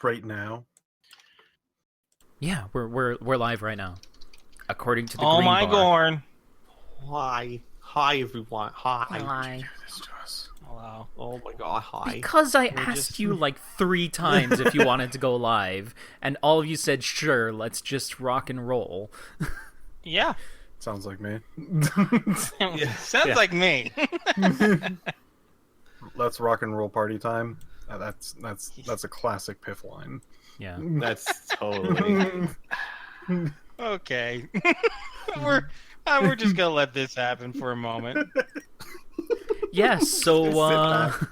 right now? Yeah, we're live right now, according to the Oh green my bar. Gorn. Hi everyone. Hi. Hi. Do this to us. Hello. Oh my god, hi. Because I We're asked just- you like 3 times if you wanted to go live, and all of you said sure. Let's just rock and roll. Yeah. Sounds like me. Sounds like me. Let's rock and roll party time. That's a classic Piph line. Yeah. That's totally. Okay. we're just gonna let this happen for a moment. Yes. So Sit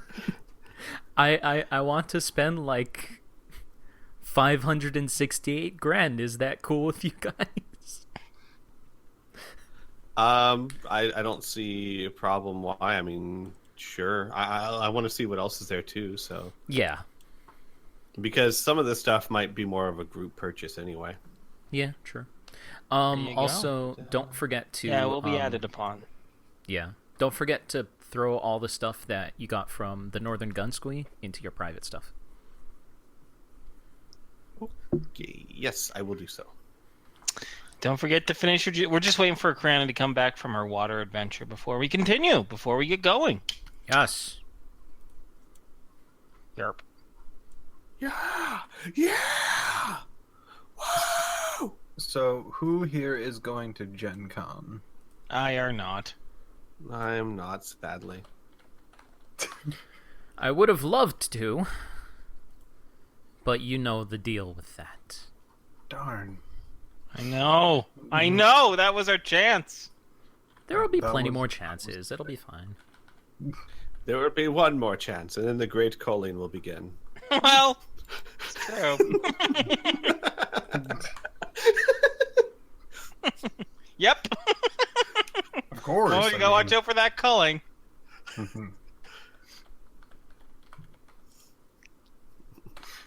I want to spend like 568 grand. Is that cool with you guys? I don't see a problem why. I mean, sure. I want to see what else is there too. So Yeah. because some of this stuff might be more of a group purchase anyway. Yeah. True. There you go. Also, don't forget to Yeah, we'll be added upon. Yeah. Don't forget to throw all the stuff that you got from the Northern Gun Squee into your private stuff. Okay, yes, I will do so. Don't forget to finish your... We're just waiting for Criana to come back from her water adventure before we continue, before we get going. Yes. Yerp. Yeah, yeah. Whoa! So, who here is going to Gen Con? I are not. I am not, sadly. I would have loved to, but you know the deal with that. Darn. I know. That was our chance. There will be That plenty was- more chances. It'll be fine. There will be one more chance, and then the Great Colleen will begin. Well, it's true. Yep. Of course. Oh, you gotta watch out for that culling.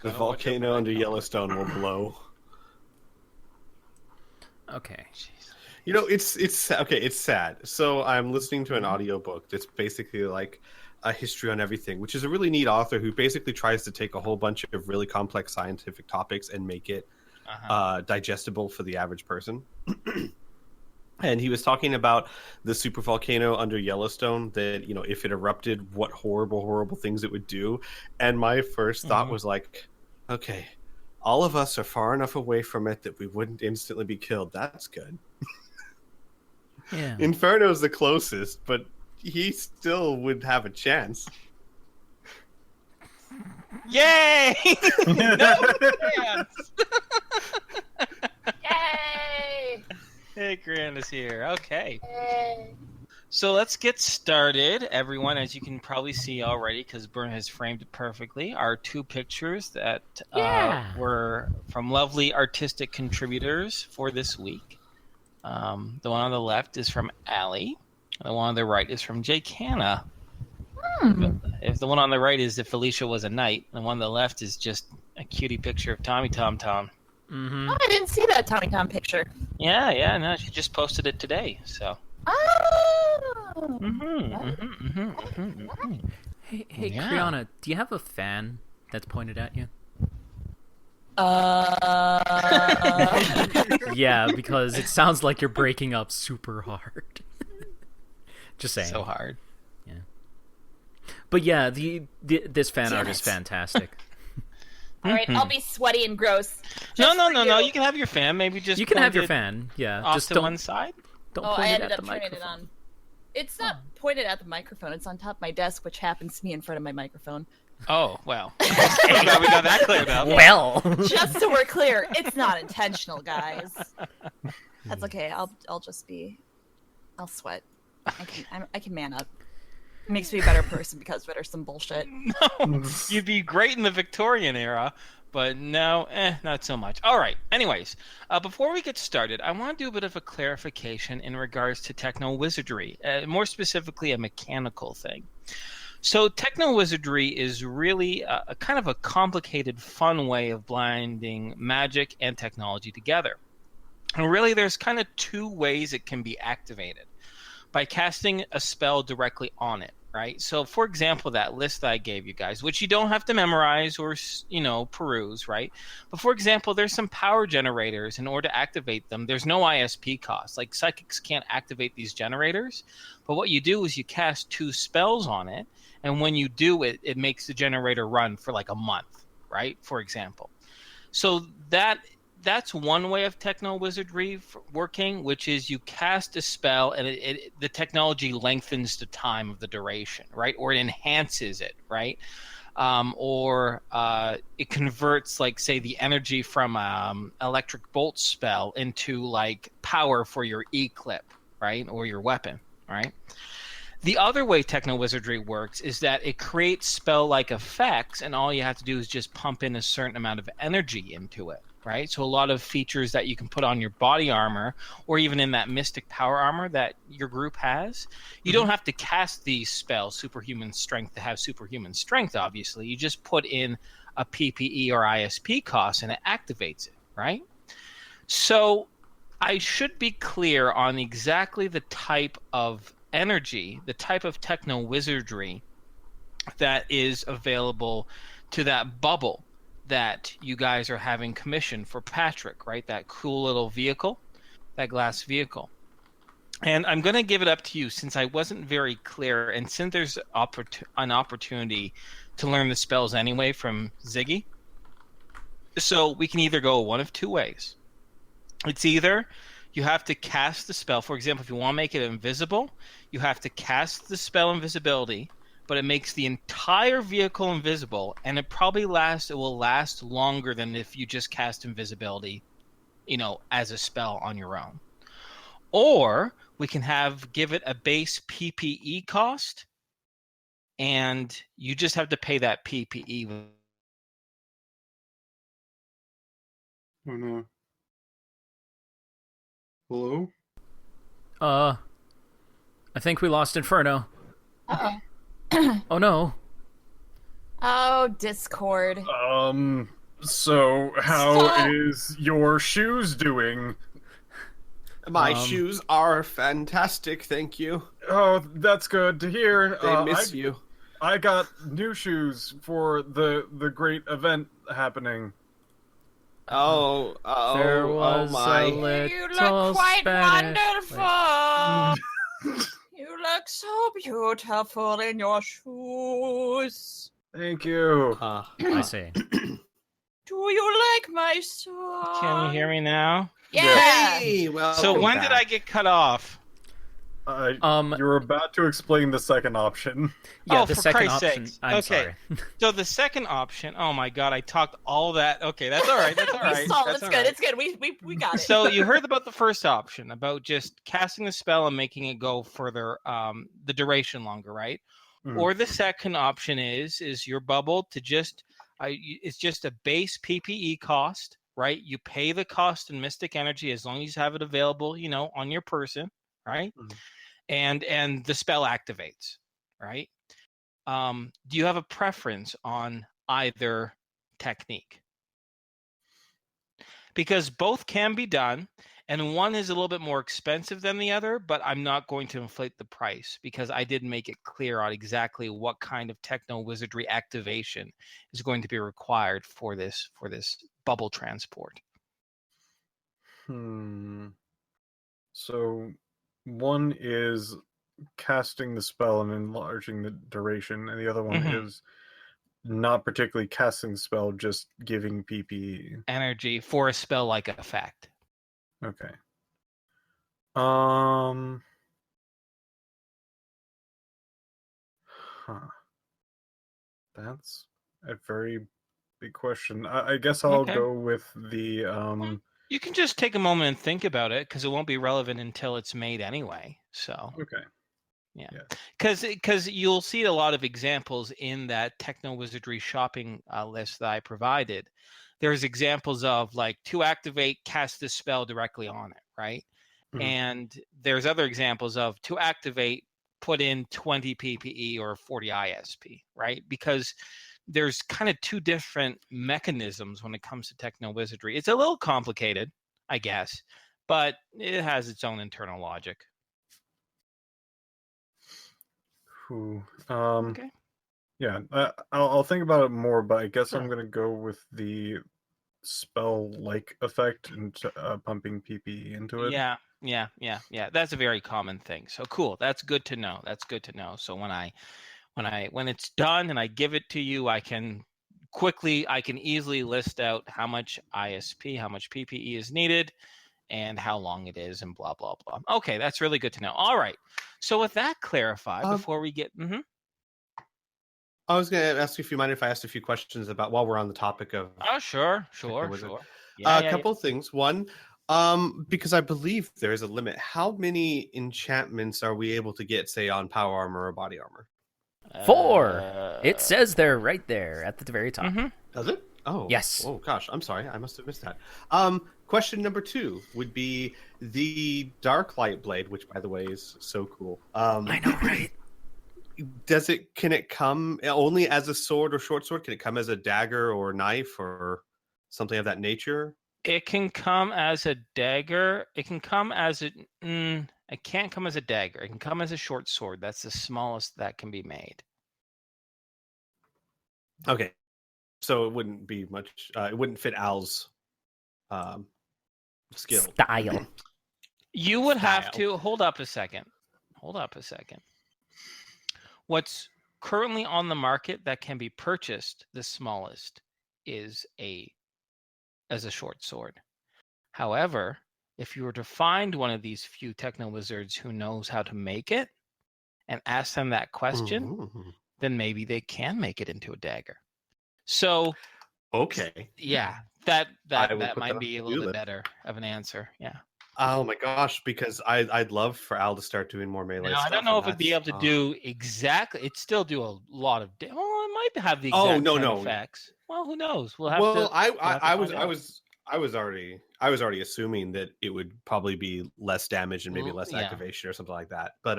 The volcano under Yellowstone will blow. Okay. You know, it's okay. It's sad. So I'm listening to an audiobook that's basically like a history on everything, which is a really neat author who basically tries to take a whole bunch of really complex scientific topics and make it digestible for the average person. And he was talking about the supervolcano under Yellowstone that, you know, if it erupted, what horrible, horrible things it would do. And my first thought was like, okay, all of us are far enough away from it that we wouldn't instantly be killed. That's good. Yeah. Inferno's the closest, but he still would have a chance. Yay! No chance! Yay! Hey, Criana's here. Okay. Yay! So let's get started, everyone. As you can probably see already, because Bern has framed it perfectly, our 2 pictures that were from lovely artistic contributors for this week. The one on the left is from Allie. The one on the right is from Jake Hanna. If the one on the right is if Felicia was a knight, the one on the left is just a cutie picture of Tommy Tom Tom. Mm-hmm. Oh, I didn't see that Tommy Tom picture. Yeah, no, she just posted it today, so. Oh! Hey, Yeah. Criana, do you have a fan that's pointed at you? Yeah, because it sounds like you're breaking up super hard. Just saying. So hard. But yeah, this fan Damn art is it. fantastic. All right, I'll be sweaty and gross. No. Just for You can have your fan. Maybe just You can have point your it fan, yeah. off Just to don't one side. don't Oh, point I it ended at up the turning it microphone. on. It's not pointed at the microphone. It's on top of my desk, which happens to be in front of my microphone. Oh well. Glad we got that cleared up. Well, Just so we're clear, it's not intentional, guys. That's okay. I'll just be. I'll sweat. I can man up. It makes me a better person because there's some bullshit. No, you'd be great in the Victorian era, but no, not so much. All right. Anyways, before we get started, I want to do a bit of a clarification in regards to techno wizardry, more specifically a mechanical thing. So techno wizardry is really a kind of a complicated, fun way of blending magic and technology together. And really, there's kind of 2 ways it can be activated. By casting a spell directly on it, right? So, for example, that list that I gave you guys, which you don't have to memorize or, peruse, right? But for example, there's some power generators. In order to activate them, there's no ISP cost. Like, psychics can't activate these generators. But what you do is you cast 2 spells on it. And when you do it, it makes the generator run for like a month, right? For example. So that's one way of techno wizardry working, which is you cast a spell and the technology lengthens the time of the duration, right? Or it enhances it, right? Or it converts, like, say, the energy from electric bolt spell into like power for your e-clip, right? Or your weapon, right? The other way techno wizardry works is that it creates spell-like effects, and all you have to do is just pump in a certain amount of energy into it, right? So a lot of features that you can put on your body armor, or even in that mystic power armor that your group has, you don't have to cast these spells, superhuman strength, to have superhuman strength, obviously. You just put in a PPE or ISP cost, and it activates it, right? So I should be clear on exactly the type of energy, the type of techno wizardry that is available to that bubble that you guys are having commissioned for Patrick, right? That cool little vehicle, that glass vehicle. And I'm going to give it up to you, since I wasn't very clear, and since there's an opportunity to learn the spells anyway from Ziggy. So we can either go one of 2 ways. It's either you have to cast the spell. For example, if you want to make it invisible, you have to cast the spell invisibility, but it makes the entire vehicle invisible, and it will last longer than if you just cast invisibility, as a spell on your own. Or we can give it a base PPE cost, and you just have to pay that PPE. Oh no. Hello? I think we lost Inferno. Uh-oh. Oh no. Oh, Discord. So how Stop. is your shoes doing? My shoes are fantastic, thank you. Oh, that's good to hear. They miss you. I got new shoes for the great event happening. Oh, There was my. a little You look quite Spanish. wonderful. You look so beautiful in your shoes. Thank you. I see. Do you like my song? Can you hear me now? Yeah. Hey, well, So when did I get cut off? You're about to explain the second option. Yeah, Oh, the for second Christ's option. sakes. I'm Okay. sorry. So the second option, oh my god, I talked all that. Okay, that's all right. That's all right. We saw That's it's all good. right. It's good. We got it. So you heard about the first option, about just casting the spell and making it go further, the duration longer, right? Mhm. Or the second option is your bubble to just, it's just a base PPE cost, right? You pay the cost in mystic energy as long as you have it available, on your person, right? Mhm. And the spell activates, right? Do you have a preference on either technique? Because both can be done, and one is a little bit more expensive than the other, but I'm not going to inflate the price because I did make it clear on exactly what kind of techno wizardry activation is going to be required for this bubble transport. So one is casting the spell and enlarging the duration, and the other one is not particularly casting the spell, just giving PPE. Energy for a spell-like effect. Okay. That's a very big question. I guess I'll go with the You can just take a moment and think about it, because it won't be relevant until it's made anyway. So Okay. yeah. Because you'll see a lot of examples in that techno wizardry shopping list that I provided. There's examples of, like, to activate, cast this spell directly on it, right? And there's other examples of to activate, put in 20 PPE or 40 ISP, right? Because there's kind of 2 different mechanisms when it comes to techno wizardry. It's a little complicated, I guess, but it has its own internal logic. Who? Okay. Yeah, I'll think about it more, but I guess Sure. I'm gonna go with the spell-like effect and pumping PP into it. Yeah. That's a very common thing. So cool. That's good to know. So when it's done and I give it to you, I can easily list out how much ISP, how much PPE is needed, and how long it is, and blah blah blah. Okay, that's really good to know. All right. So with that clarified, before we get, I was going to ask you if you mind if I asked a few questions about while we're on the topic of. Oh, sure. Yeah, a couple of things. One, because I believe there is a limit. How many enchantments are we able to get, say, on power armor or body armor? 4. It says there, right there, at the very top. Does it? Oh, yes. Oh gosh, I'm sorry, I must have missed that. Question number 2 would be the Dark Light Blade, which, by the way, is so cool. I know, right? Can it come only as a sword or short sword? Can it come as a dagger or knife or something of that nature? It can come as a dagger. It can come as a. It can't come as a dagger. It can come as a short sword. That's the smallest that can be made. Okay, so it wouldn't be much. It wouldn't fit Al's skill style. You would have to hold up a second. What's currently on the market that can be purchased, the smallest, is as a short sword. However, if you were to find one of these few techno wizards who knows how to make it and ask them that question, then maybe they can make it into a dagger. So, okay, yeah, that might be a little bit better of an answer. Yeah. Oh my gosh, because I'd love for Al to start doing more melee stuff. I don't know if it'd be able to do exactly. It'd still do a lot of. Well, it might have the exact same effects. Well, who knows? We'll have to. Well, I was already assuming that it would probably be less damage and maybe less activation or something like that. But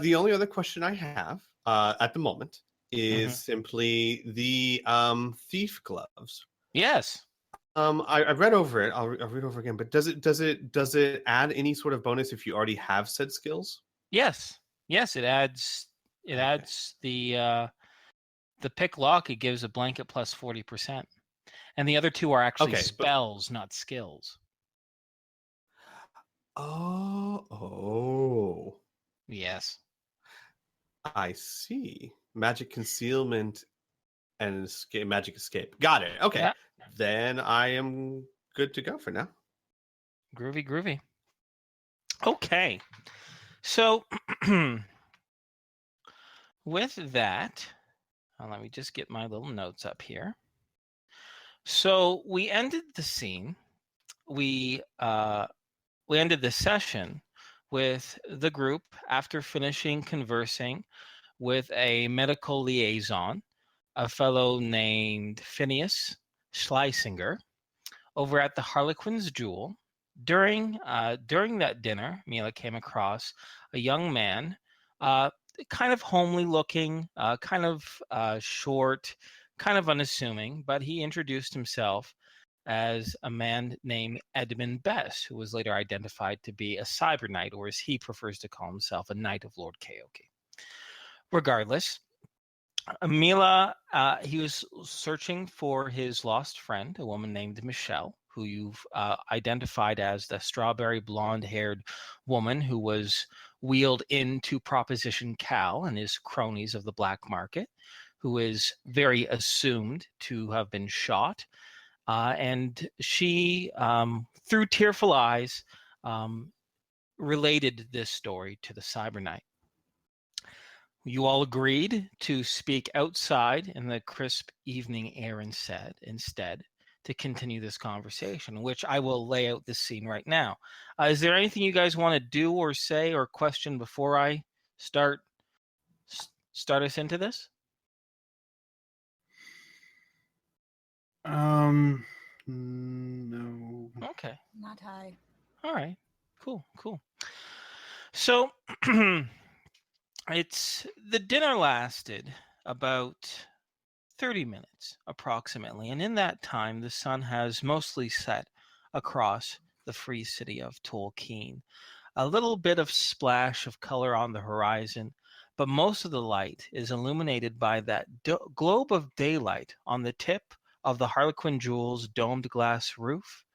the only other question I have at the moment is simply the thief gloves. Yes. I read over it. I'll read over again. But does it add any sort of bonus if you already have said skills? Yes. It adds the pick lock. It gives a blanket plus 40%, and the other two are actually spells, not skills. Oh. Yes. I see. Magic concealment and magic escape. Got it. Okay. Yeah. Then I am good to go for now. Groovy. Okay. So with that, let me just get my little notes up here. So we ended the scene. We ended the session with the group after finishing conversing with a medical liaison, a fellow named Phineas Schleisinger, over at the Harlequin's Jewel. During that dinner, Mila came across a young man, kind of homely looking, kind of short, kind of unassuming, but he introduced himself as a man named Edmund Bess, who was later identified to be a cyber knight, or as he prefers to call himself, a knight of Lord Kaoki. Regardless, Mila, he was searching for his lost friend, a woman named Michelle, who you've identified as the strawberry blonde-haired woman who was wheeled into Proposition Cal and his cronies of the black market, who is very assumed to have been shot. And she, through tearful eyes, related this story to the Cyber Knight. You all agreed to speak outside in the crisp evening air instead to continue this conversation, which I will lay out this scene right now. Is there anything you guys want to do or say or question before I start us into this? No. Okay. Not high. All right. Cool. So the dinner lasted about 30 minutes approximately, and in that time the sun has mostly set across the free city of Tolkien. A little bit of splash of color on the horizon, but most of the light is illuminated by that globe of daylight on the tip of the Harlequin Jewel's domed glass roof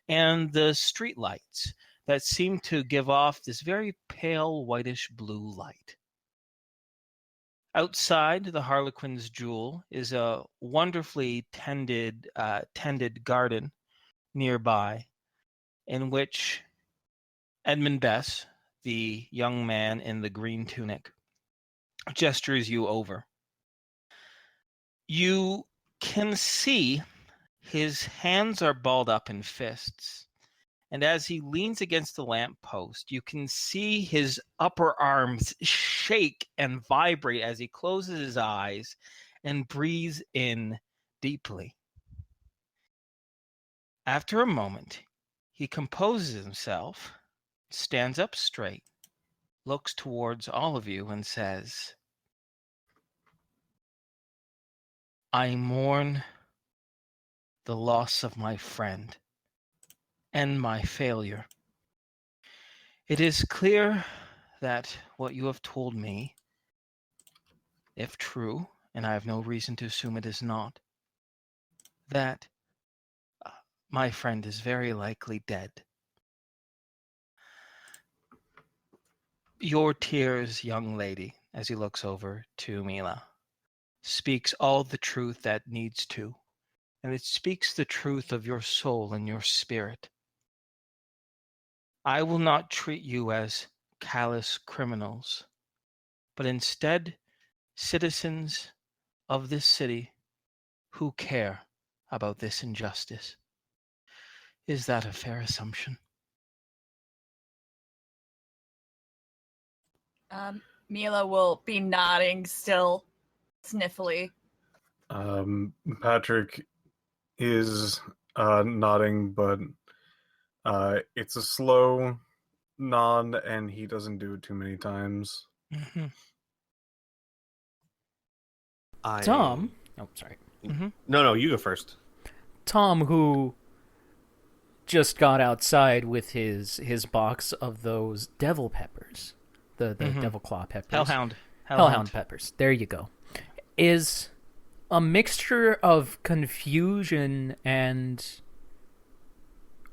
and the street lights that seem to give off this very pale whitish blue light. Outside the Harlequin's Jewel is a wonderfully tended garden nearby in which Edmund Bess, the young man in the green tunic, gestures you over. You can see his hands are balled up in fists, and as he leans against the lamppost, you can see his upper arms shake and vibrate as he closes his eyes and breathes in deeply. After a moment, he composes himself, stands up straight, looks towards all of you and says, I mourn the loss of my friend and my failure. It is clear that what you have told me, if true, and I have no reason to assume it is not, that my friend is very likely dead. Your tears, young lady, as he looks over to Mila, speaks all the truth that needs to, and it speaks the truth of your soul and your spirit. I will not treat you as callous criminals, but instead citizens of this city who care about this injustice. Is that a fair assumption? Mila will be nodding still, sniffly. Patrick is nodding, but it's a slow nod, and he doesn't do it too many times. Mm-hmm. Tom? Oh, sorry. Mm-hmm. No, you go first. Tom, who just got outside with his box of those devil peppers, the devil claw peppers. Hellhound peppers. There you go. Is a mixture of confusion and,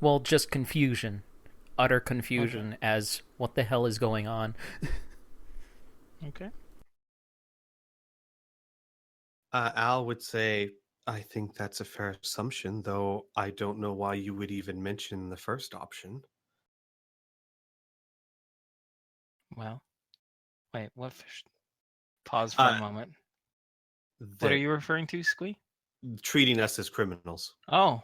well, just confusion. Utter confusion as what the hell is going on. Okay. Al would say, I think that's a fair assumption, though I don't know why you would even mention the first option. Well, wait, what? Pause for a moment. What are you referring to, Squee? Treating us as criminals. Oh.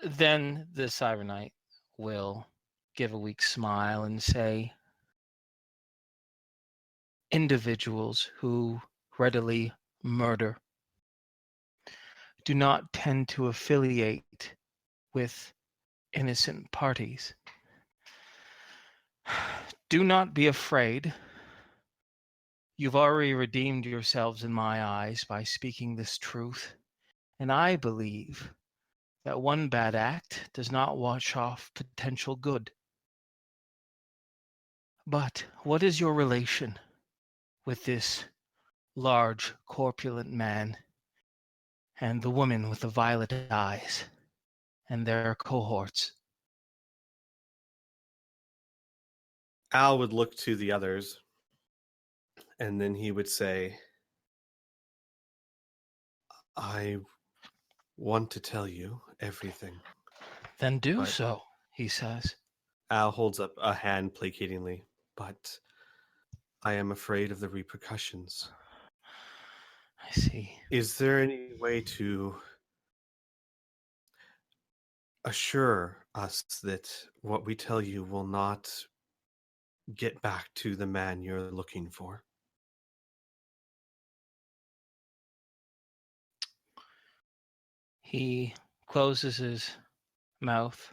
Then the Cyber Knight will give a weak smile and say, individuals who readily murder do not tend to affiliate with innocent parties. Do not be afraid. You've already redeemed yourselves in my eyes by speaking this truth, and I believe that one bad act does not wash off potential good. But what is your relation with this large, corpulent man and the woman with the violet eyes and their cohorts? Al would look to the others, and then he would say, I want to tell you everything. Then do so, he says. Al holds up a hand placatingly, but I am afraid of the repercussions. I see. Is there any way to assure us that what we tell you will not get back to the man you're looking for? He closes his mouth.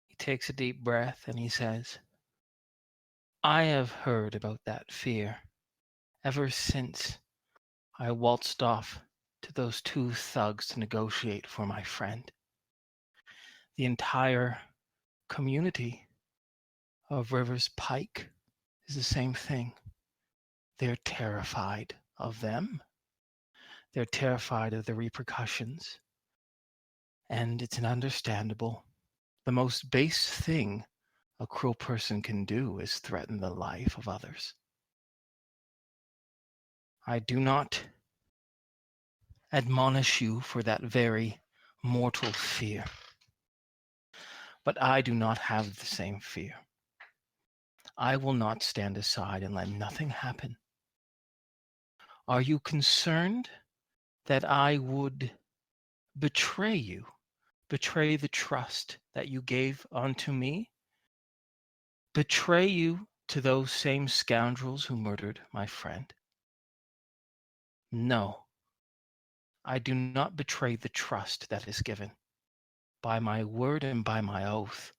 He takes a deep breath and he says, I have heard about that fear ever since I waltzed off to those two thugs to negotiate for my friend. The entire community of River's Pike is the same thing. They're terrified of them. They're terrified of the repercussions. And it's understandable. The most base thing a cruel person can do is threaten the life of others. I do not admonish you for that very mortal fear. But I do not have the same fear. I will not stand aside and let nothing happen. Are you concerned that I would betray you, betray the trust that you gave unto me, betray you to those same scoundrels who murdered my friend? No, I do not betray the trust that is given. By my word and by my oath,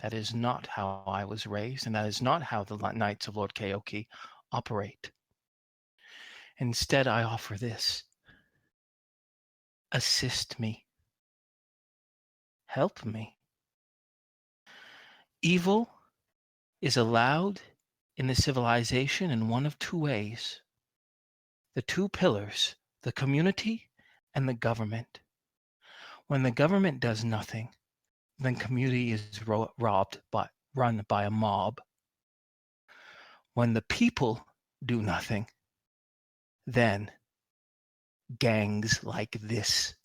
that is not how I was raised, and that is not how the Knights of Lord Kaoki operate. Instead, I offer this. Assist me. Help me. Evil is allowed in the civilization in one of two ways. The two pillars, the community and the government. When the government does nothing, then community is run by a mob. When the people do nothing, then gangs like this,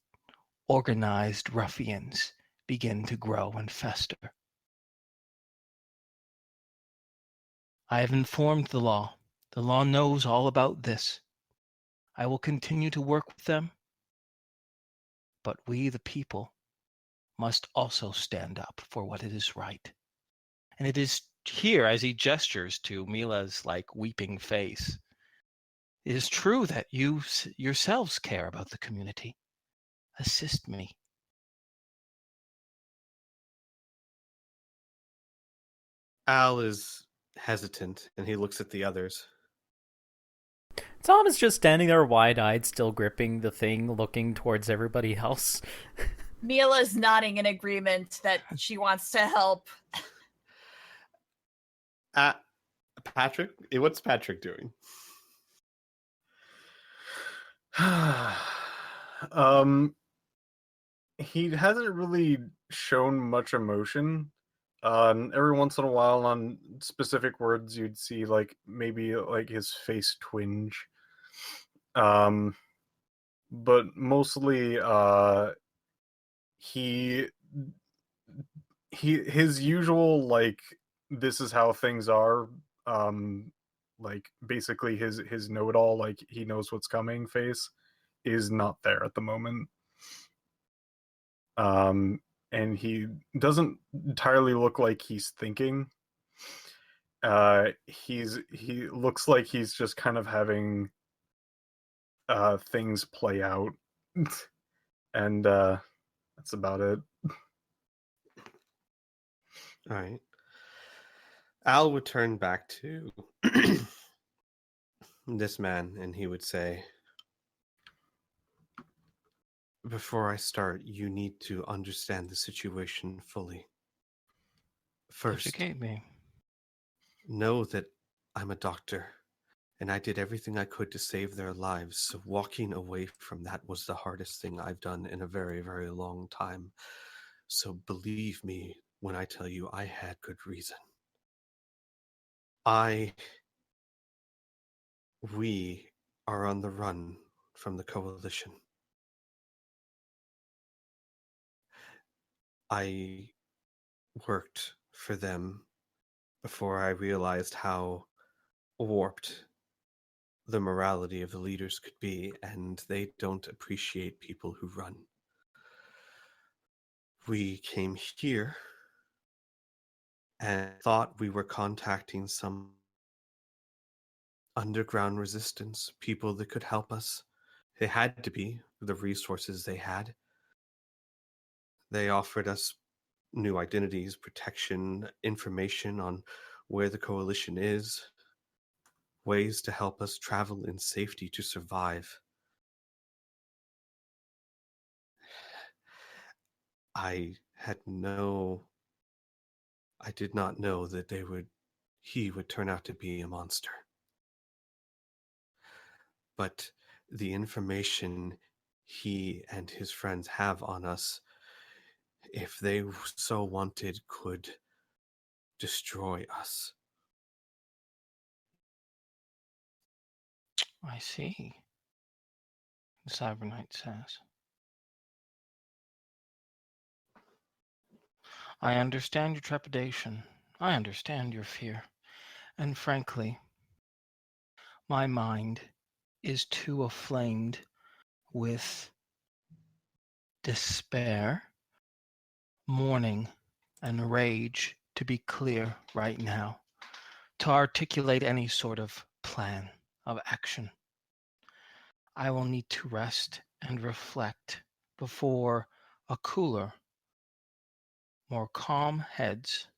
organized ruffians, begin to grow and fester. I have informed the law. The law knows all about this. I will continue to work with them, but we, the people, must also stand up for what is right. And it is here, as he gestures to Mila's weeping face, it is true that you yourselves care about the community. Assist me. Al is hesitant, and he looks at the others. Tom is just standing there wide-eyed, still gripping the thing, looking towards everybody else. Mila's nodding in agreement that she wants to help. Patrick? What's Patrick doing? He hasn't really shown much emotion. Every once in a while on specific words you'd see maybe his face twinge. But mostly his usual this is how things are, basically his know-it-all, he knows what's coming face is not there at the moment. And he doesn't entirely look like he's thinking. He looks like he's just kind of having things play out. And that's about it. All right. Al would turn back to this man and he would say, before I start, you need to understand the situation fully. First, educate me. Know that I'm a doctor, and I did everything I could to save their lives, so walking away from that was the hardest thing I've done in a very, very long time. So believe me when I tell you I had good reason. We are on the run from the Coalition. I worked for them before I realized how warped the morality of the leaders could be, and they don't appreciate people who run. We came here and thought we were contacting some underground resistance, people that could help us. They had to be, the resources they had. They offered us new identities, protection, information on where the Coalition is, ways to help us travel in safety to survive. I had no I did not know that he would turn out to be a monster. But the information he and his friends have on us, if they so wanted, could destroy us. I see, the Cyber Knight says. I understand your trepidation. I understand your fear. And frankly, my mind is too aflamed with despair, mourning, and rage to be clear right now, to articulate any sort of plan of action. I will need to rest and reflect before a cooler, more calm heads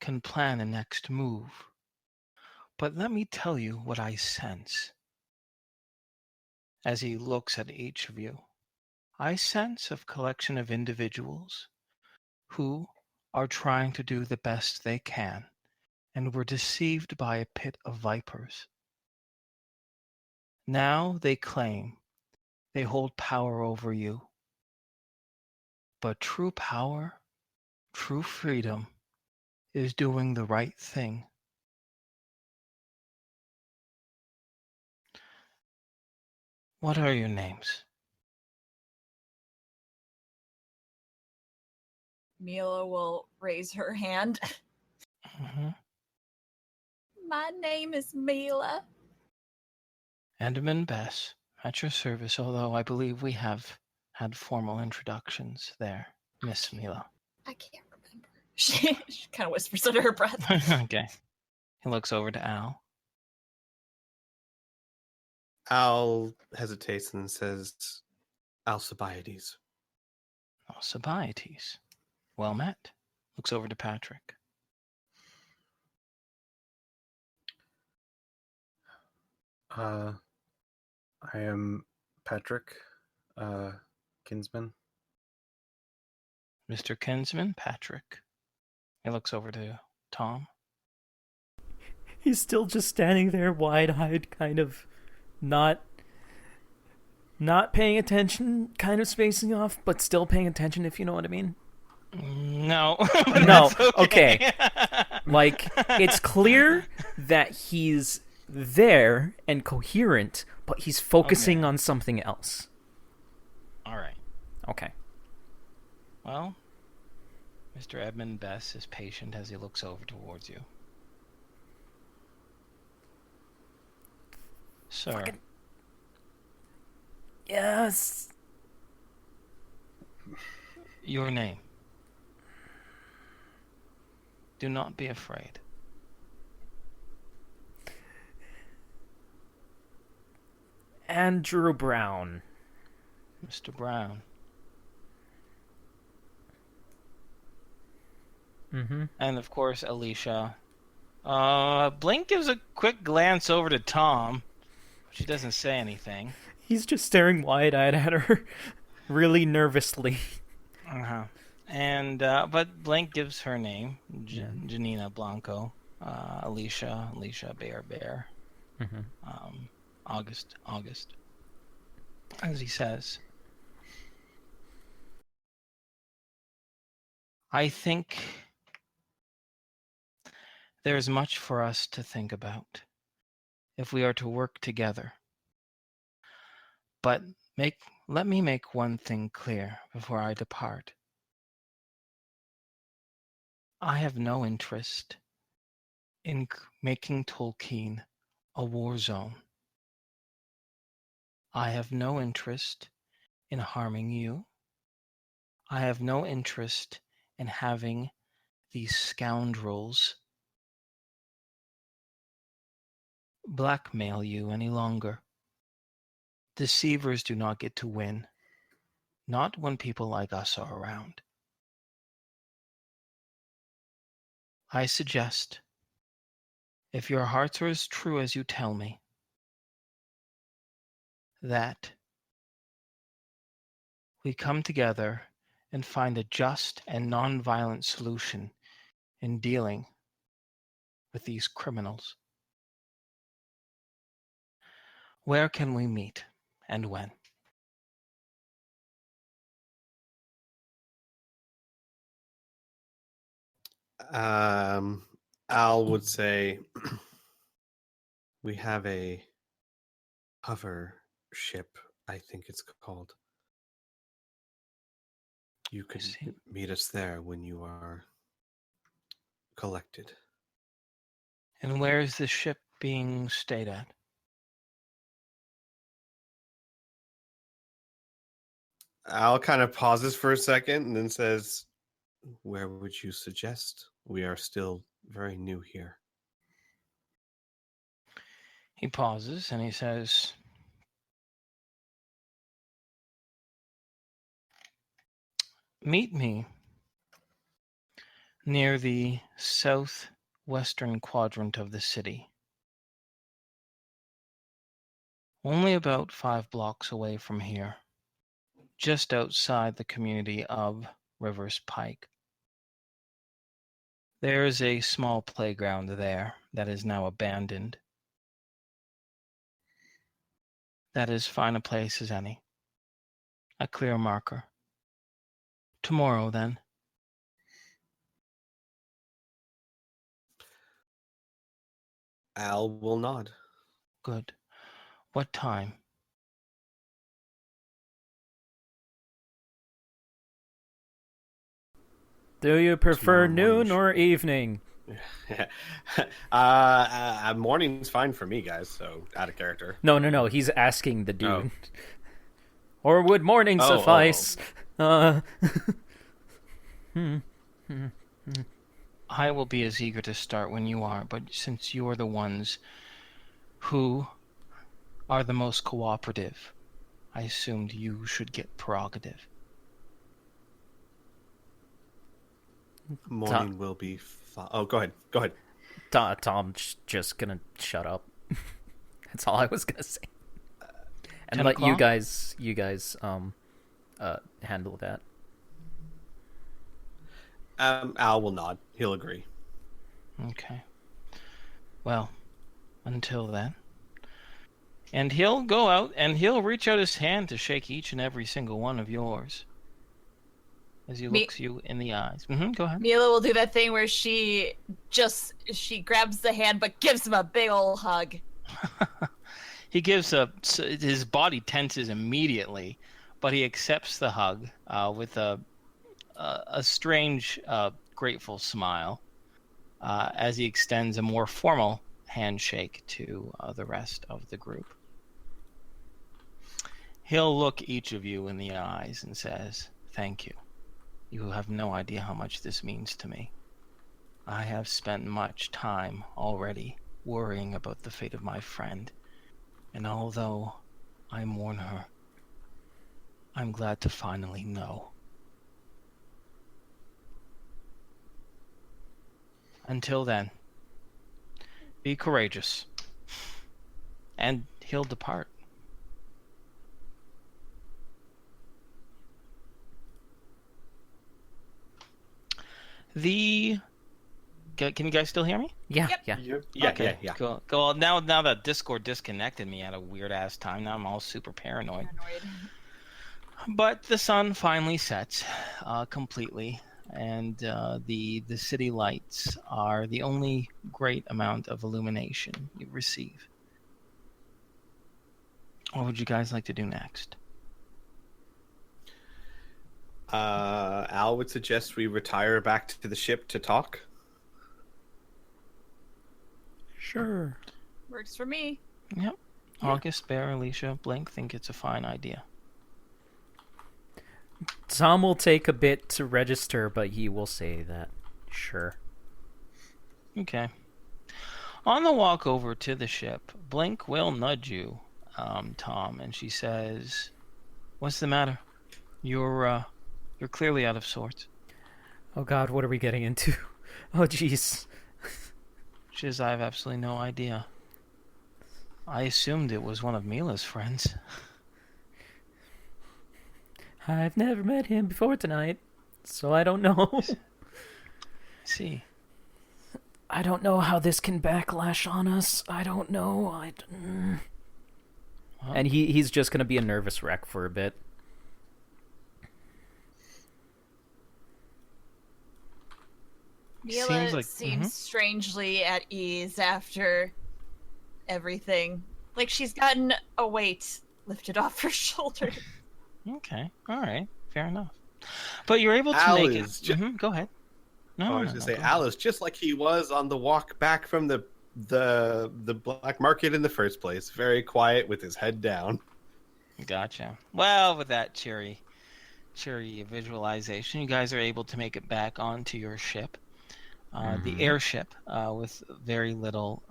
can plan a next move. But let me tell you what I sense. As he looks at each of you, I sense a collection of individuals who are trying to do the best they can and were deceived by a pit of vipers. Now they claim they hold power over you. But true power, true freedom, is doing the right thing. What are your names? Mila will raise her hand. Mm-hmm. My name is Mila. Enderman Bess, at your service, although I believe we have had formal introductions there, Miss Mila. I can't remember. She kind of whispers under her breath. Okay. He looks over to Al. Al hesitates and says, Alcibiades. Alcibiades. Well met. Looks over to Patrick. I am Patrick, Kinsman. Mr. Kinsman, Patrick. He looks over to Tom. He's still just standing there wide-eyed, kind of not paying attention, kind of spacing off, but still paying attention, if you know what I mean. No. No, okay. Like, it's clear that he's there and coherent, but he's focusing on something else. All right. Okay. Well, Mr. Edmund Bess is patient as he looks over towards you. Sir. Yes. Your name. Do not be afraid. Andrew Brown. Mr. Brown. Mm-hmm. And of course, Alicia. Blink gives a quick glance over to Tom. She doesn't say anything. He's just staring wide-eyed at her, really nervously. And but Blink gives her name, Janina Blanco. Alicia Bear. Mm-hmm. August. As he says, I think there is much for us to think about if we are to work together. But let me make one thing clear before I depart. I have no interest in making Tolkien a war zone. I have no interest in harming you. I have no interest in having these scoundrels blackmail you any longer. Deceivers do not get to win, not when people like us are around. I suggest, if your hearts are as true as you tell me, that we come together and find a just and non-violent solution in dealing with these criminals. Where can we meet and when? Al would say we have a hover ship, I think it's called. You can meet us there when you are collected. And where is the ship being stayed at? Al kind of pauses for a second and then says, where would you suggest? We are still very new here. He pauses and he says, meet me near the southwestern quadrant of the city. Only about 5 blocks away from here, just outside the community of Rivers Pike. There is a small playground there that is now abandoned. That is fine a place as any. A clear marker. Tomorrow, then. Al will nod. Good. What time? Do you prefer noon or evening? Morning's fine for me, guys, so out of character. No. He's asking the dude. Oh. Or would morning suffice? I will be as eager to start when you are, but since you are the ones who are the most cooperative, I assumed you should get prerogative. Morning will be fine. Oh, go ahead. Tom's just gonna shut up. That's all I was gonna say. And let you guys handle that. Al will nod. He'll agree. Okay. Well, until then. And he'll go out and he'll reach out his hand to shake each and every single one of yours. As he looks you in the eyes. Go ahead. Mila will do that thing where she grabs the hand but gives him a big old hug. He gives his body tenses immediately, but he accepts the hug with a strange, grateful smile as he extends a more formal handshake to the rest of the group. He'll look each of you in the eyes and says, "Thank you. You have no idea how much this means to me. I have spent much time already worrying about the fate of my friend, and although I mourn her, I'm glad to finally know. Until then, be courageous." And he'll depart. Can you guys still hear me? Yeah. Yep. Yeah. Cool. Now that Discord disconnected me at a weird ass time, now I'm all super paranoid. But the sun finally sets completely, and the city lights are the only great amount of illumination you receive. What would you guys like to do next? Al would suggest we retire back to the ship to talk. Sure. Works for me. Yep. August, Bear, Alicia, Blink think it's a fine idea. Tom will take a bit to register, but he will say that. Sure. Okay. On the walk over to the ship, Blink will nudge you, Tom, and she says, "What's the matter? You're clearly out of sorts." Oh God, what are we getting into? Oh jeez. She says, "I have absolutely no idea. I assumed it was one of Mila's friends." I've never met him before tonight, so I don't know. See. I don't know how this can backlash on us. I don't know. And he's just going to be a nervous wreck for a bit. Mila seems strangely at ease after everything. Like she's gotten a weight lifted off her shoulder. Okay, all right, fair enough. But you're able to make it. Go ahead. No, I was going to say, Al is just like he was on the walk back from the black market in the first place. Very quiet with his head down. Gotcha. Well, with that cheery visualization, you guys are able to make it back onto your ship. The airship, with very little,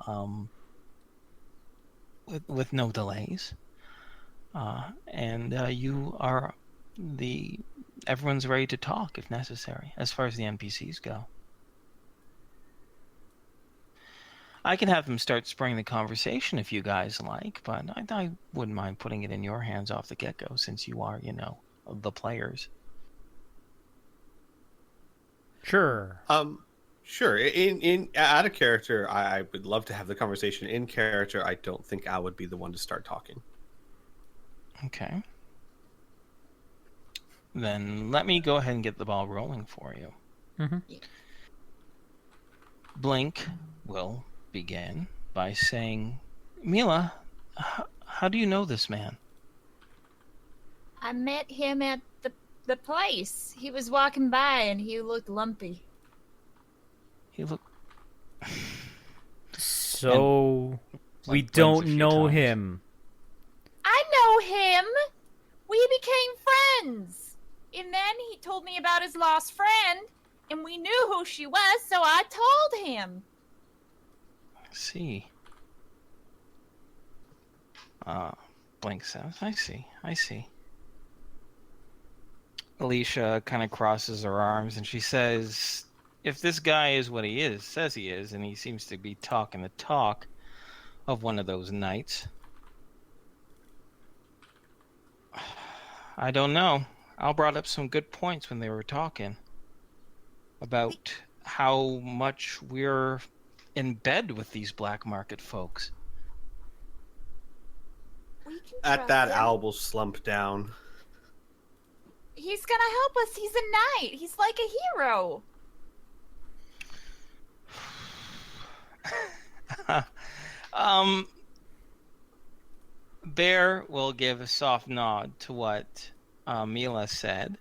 with no delays, and you are everyone's ready to talk if necessary, as far as the NPCs go. I can have them start springing the conversation if you guys like, but I wouldn't mind putting it in your hands off the get-go, since you are, the players. Sure. Sure. In out of character, I would love to have the conversation. In character, I don't think Al would be the one to start talking. Okay. Then let me go ahead and get the ball rolling for you. Mm-hmm. Blink will begin by saying, Mila, how do you know this man? I met him at the place. He was walking by and he looked lumpy. He looked... So, we don't know him. I know him! We became friends! And then he told me about his lost friend, and we knew who she was, so I told him. I see. Blink says, I see. Alicia kind of crosses her arms, and she says, if this guy is what he says he is, and he seems to be talking the talk of one of those nights, I don't know. Al brought up some good points when they were talking about how much we're in bed with these black market folks. At that, Al will slump down. He's gonna help us. He's a knight. He's like a hero. Bear will give a soft nod to what Mila said,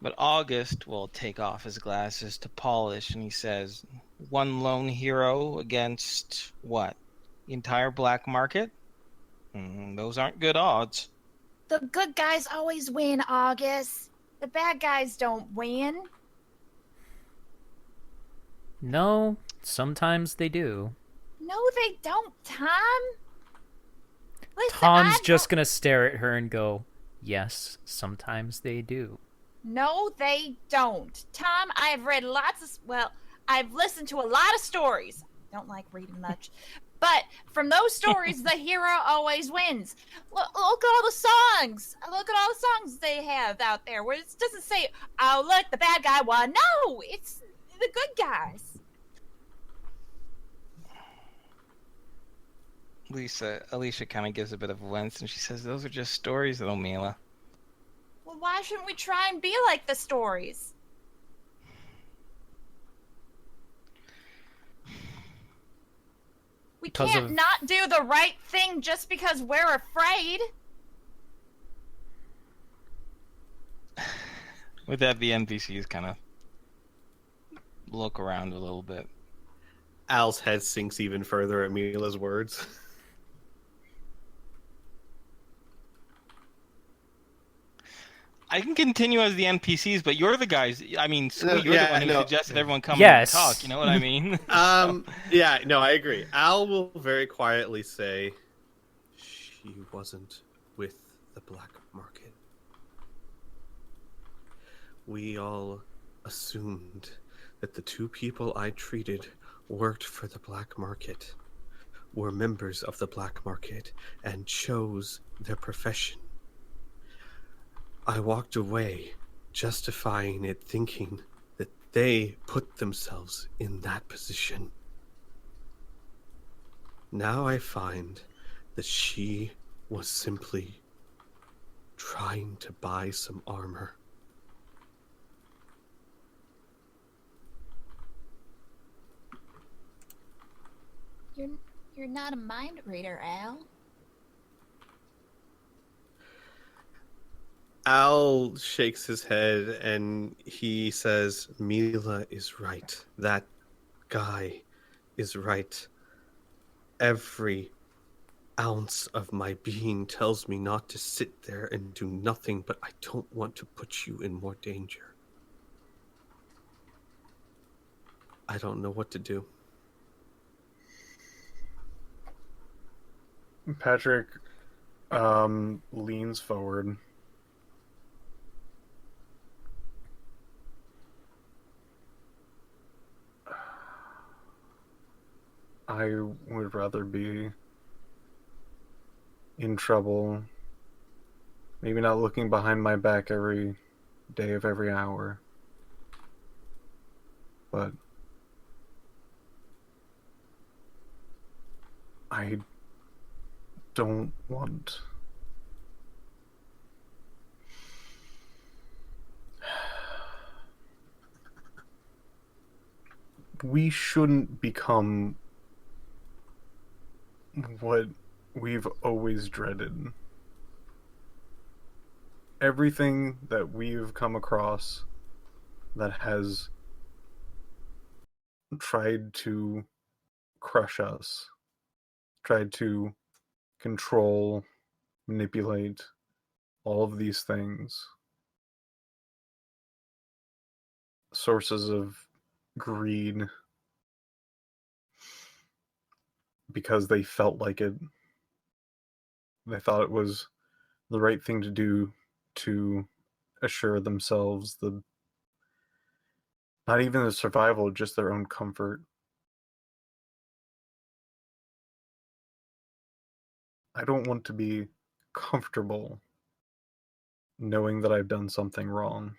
but August will take off his glasses to polish, and he says, one lone hero against what? The entire black market? Those aren't good odds. The good guys always win, August. The bad guys don't win. No, sometimes they do. No, they don't, Tom. Listen, Tom's just gonna stare at her and go, yes, sometimes they do. No, they don't. Tom, I've read I've listened to a lot of stories. I don't like reading much. But from those stories, the hero always wins. Look at all the songs. Look at all the songs they have out there where it doesn't say, oh, look, the bad guy won. No, it's the good guys. Alicia kind of gives a bit of a wince, and she says, those are just stories, though, Mila. Well, why shouldn't we try and be like the stories? We can't not do the right thing just because we're afraid. With that, the NPCs kind of look around a little bit. Al's head sinks even further at Mila's words. I can continue as the NPCs, but you're the guys. I mean, Squee, you're the one who suggested everyone come and talk. You know what I mean? Yeah, no, I agree. Al will very quietly say, she wasn't with the black market. We all assumed that the two people I treated worked for the black market, were members of the black market, and chose their profession. I walked away, justifying it, thinking that They put themselves in that position. Now I find that she was simply trying to buy some armor. You're not a mind reader, Al. Al shakes his head and he says, Mila is right. That guy is right. Every ounce of my being tells me not to sit there and do nothing, but I don't want to put you in more danger. I don't know what to do. Patrick leans forward. I would rather be in trouble, maybe not looking behind my back every day of every hour, but I don't want we shouldn't become what we've always dreaded. Everything that we've come across that has tried to crush us, tried to control, manipulate, all of these things, sources of greed, because they felt like it. They thought it was the right thing to do to assure themselves not even the survival, just their own comfort. I don't want to be comfortable knowing that I've done something wrong.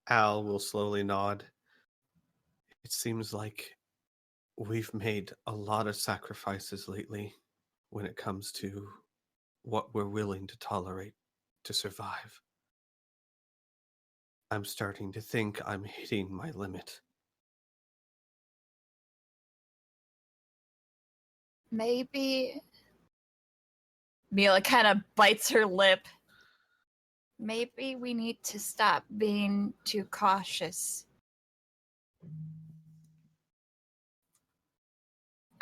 Al will slowly nod. It seems like we've made a lot of sacrifices lately when it comes to what we're willing to tolerate to survive. I'm starting to think I'm hitting my limit. Maybe Mila kind of bites her lip. Maybe we need to stop being too cautious.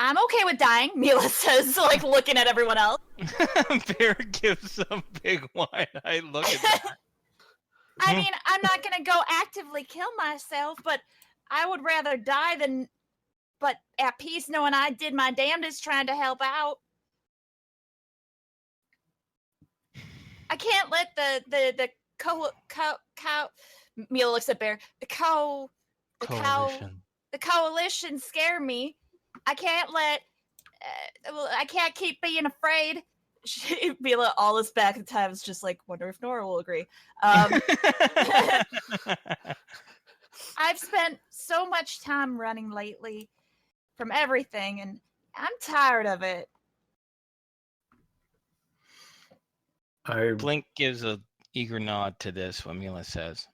I'm okay with dying, Mila says, like looking at everyone else. Bear gives a big wide-eyed look at that. I mean, I'm not going to go actively kill myself, but I would rather die than, but at peace knowing I did my damnedest trying to help out. I can't let the cow. Mila looks at Bear. The coalition scare me. I can't let. I can't keep being afraid. Mila, all this back in time is just like, wonder if Nora will agree. I've spent so much time running lately from everything, and I'm tired of it. Blink gives a eager nod to this, what Mila says.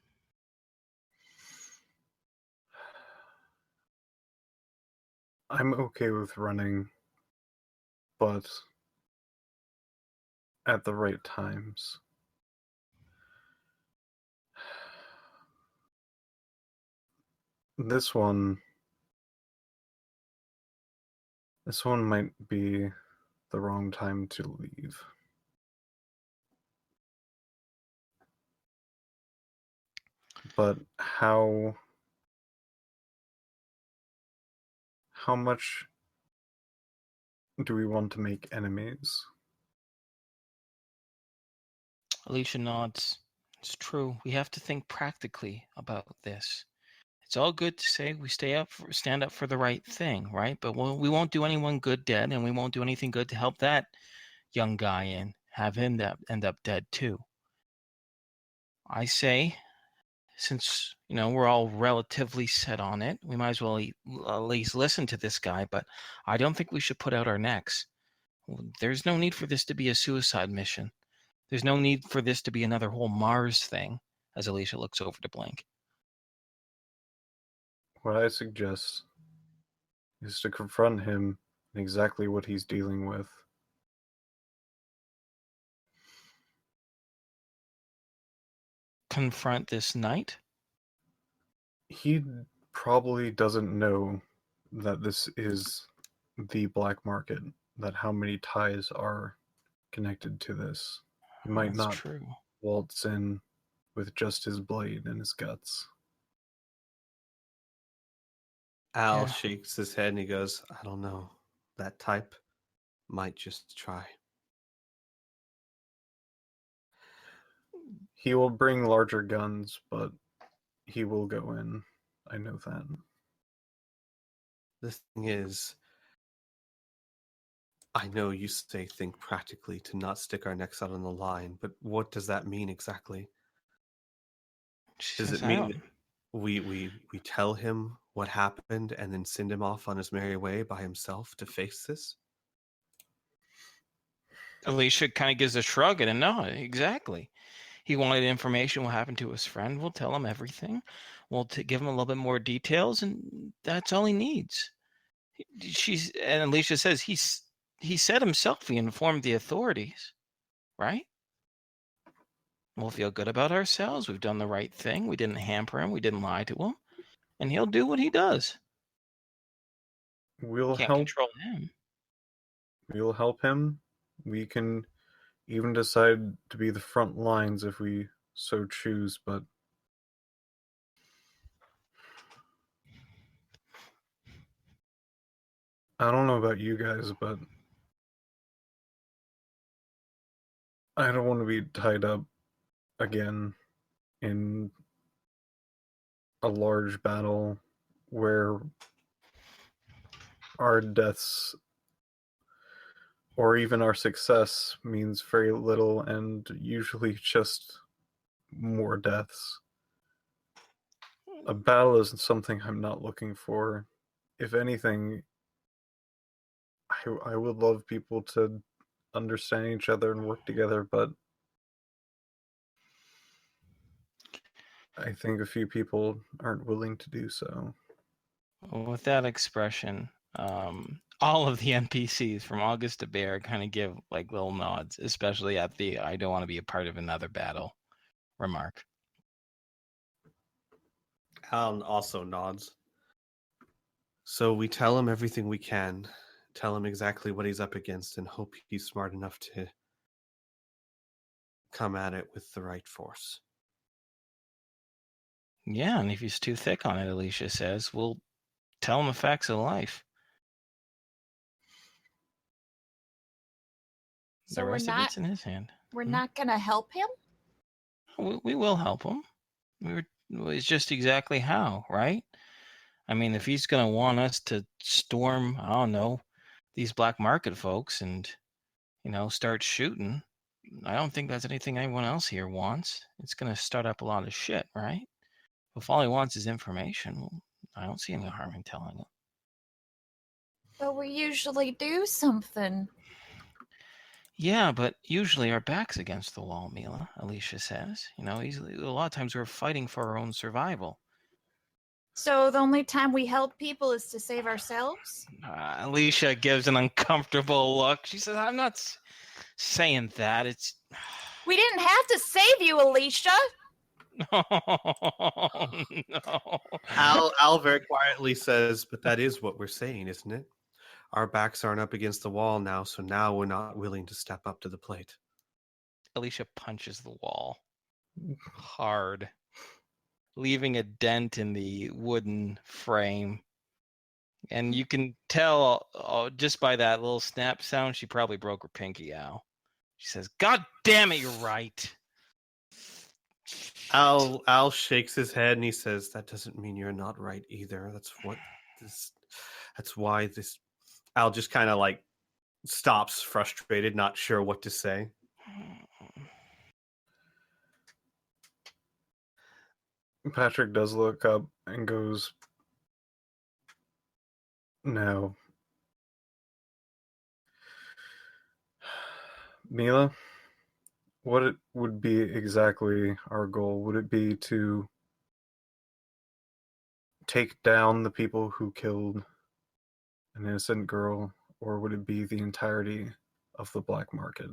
I'm okay with running, but at the right times. This one might be the wrong time to leave. But how much do we want to make enemies? Alicia nods. It's true. We have to think practically about this. It's all good to say we stand up for the right thing, right? But we won't do anyone good dead, and we won't do anything good to help that young guy and have him end up dead too. I say, since we're all relatively set on it, we might as well at least listen to this guy. But I don't think we should put out our necks. There's no need for this to be a suicide mission. There's no need for this to be another whole Mars thing. As Alicia looks over to Blink. What I suggest is to confront him and exactly what he's dealing with. Confront this knight? He probably doesn't know that this is the black market, that how many ties are connected to this. He might That's not true. waltz in with just his blade and his guts. Al shakes his head and he goes, I don't know. That type might just try. He will bring larger guns, but he will go in. I know that. The thing is, I know you say think practically to not stick our necks out on the line, but what does that mean exactly? Does it mean we tell him what happened and then send him off on his merry way by himself to face this? Alicia kind of gives a shrug and a nod. Exactly. He wanted information what happened to his friend. We'll tell him everything. We'll give him a little bit more details, and that's all he needs. And Alicia says he said himself he informed the authorities, right? We'll feel good about ourselves. We've done the right thing. We didn't hamper him. We didn't lie to him, and he'll do what he does. We'll Can't help control him. We'll help him. We can even decide to be the front lines if we so choose, but I don't know about you guys, but I don't want to be tied up again in a large battle where our deaths or even our success means very little and usually just more deaths. A battle isn't something I'm not looking for. If anything, I would love people to understand each other and work together, but I think a few people aren't willing to do so. With that expression, all of the NPCs from August to Bear kind of give like little nods, especially at the I don't want to be a part of another battle remark. Alan also nods. So we tell him everything we can, tell him exactly what he's up against, and hope he's smart enough to come at it with the right force. Yeah, and if he's too thick on it, Alicia says, we'll tell him the facts of life. So the rest of it's in his hand. We're not going to help him? We will help him. It's just exactly how, right? I mean, if he's going to want us to storm, I don't know, these black market folks and, start shooting, I don't think that's anything anyone else here wants. It's going to start up a lot of shit, right? If all he wants is information, well, I don't see any harm in telling him. But we usually do something. Yeah, but usually our back's against the wall, Mila, Alicia says. A lot of times we're fighting for our own survival. So the only time we help people is to save ourselves? Alicia gives an uncomfortable look. She says, I'm not saying that. It's... We didn't have to save you, Alicia! Oh, no. Al very quietly says, but that is what we're saying, isn't it? Our backs aren't up against the wall now, so now we're not willing to step up to the plate. Alicia punches the wall hard, leaving a dent in the wooden frame. And you can tell just by that little snap sound, she probably broke her pinky, Al. She says, God damn it, you're right. Al shakes his head and he says, that doesn't mean you're not right either. That's why this... Al just kind of like stops, frustrated, not sure what to say. Patrick does look up and goes, "Now, Mila, what it would be exactly our goal? Would it be to take down the people who killed an innocent girl, or would it be the entirety of the black market?"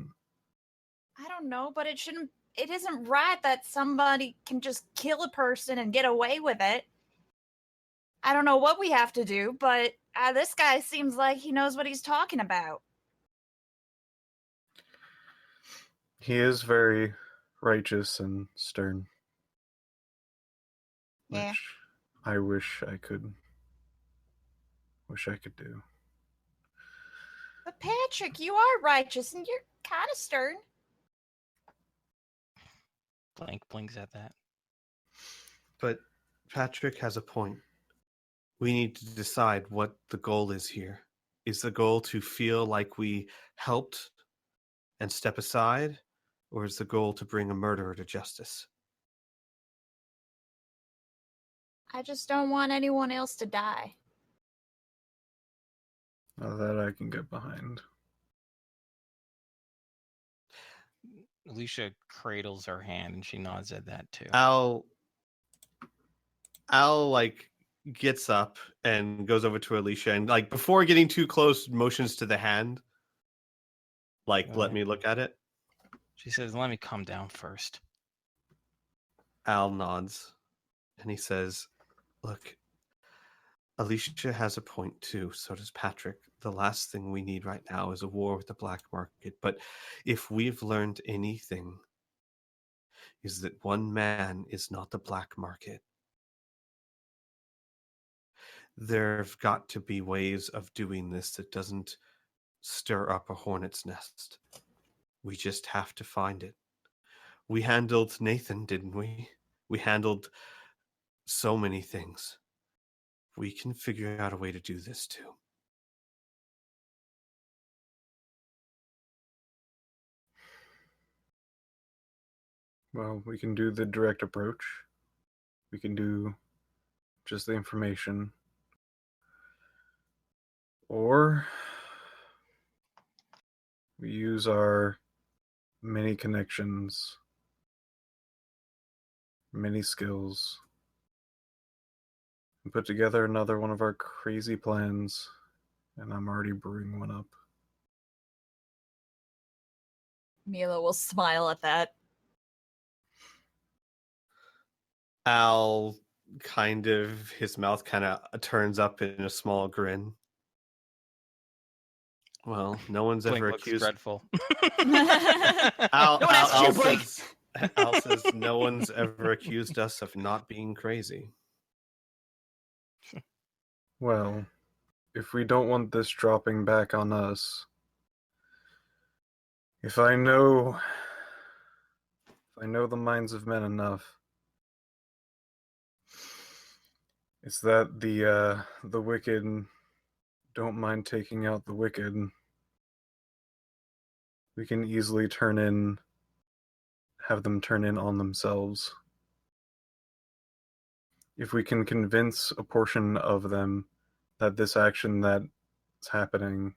I don't know, but it isn't right that somebody can just kill a person and get away with it. I don't know what we have to do, but this guy seems like he knows what he's talking about. He is very righteous and stern. Yeah. Which I wish I could do. But Patrick, you are righteous and you're kind of stern. Blank blinks at that. But Patrick has a point. We need to decide what the goal is here. Is the goal to feel like we helped and step aside, or is the goal to bring a murderer to justice? I just don't want anyone else to die. Now that I can get behind. Alicia cradles her hand and she nods at that too. Al like gets up and goes over to Alicia and like before getting too close motions to the hand. Like, let me look at it. She says, "Let me calm down first." Al nods and he says, "Look, Alicia has a point too, so does Patrick. The last thing we need right now is a war with the black market. But if we've learned anything, is that one man is not the black market. There've got to be ways of doing this that doesn't stir up a hornet's nest. We just have to find it. We handled Nathan, didn't we? We handled so many things. We can figure out a way to do this too." Well, we can do the direct approach. We can do just the information. Or we use our many connections, many skills, and put together another one of our crazy plans, and I'm already brewing one up. Mila will smile at that. Al his mouth kind of turns up in a small grin. Well, no one's ever accused. Dreadful. Al says, "No one's ever accused us of not being crazy." Well, if we don't want this dropping back on us, if I know the minds of men enough, it's that the wicked don't mind taking out the wicked. We can easily have them turn in on themselves. If we can convince a portion of them that this action that's happening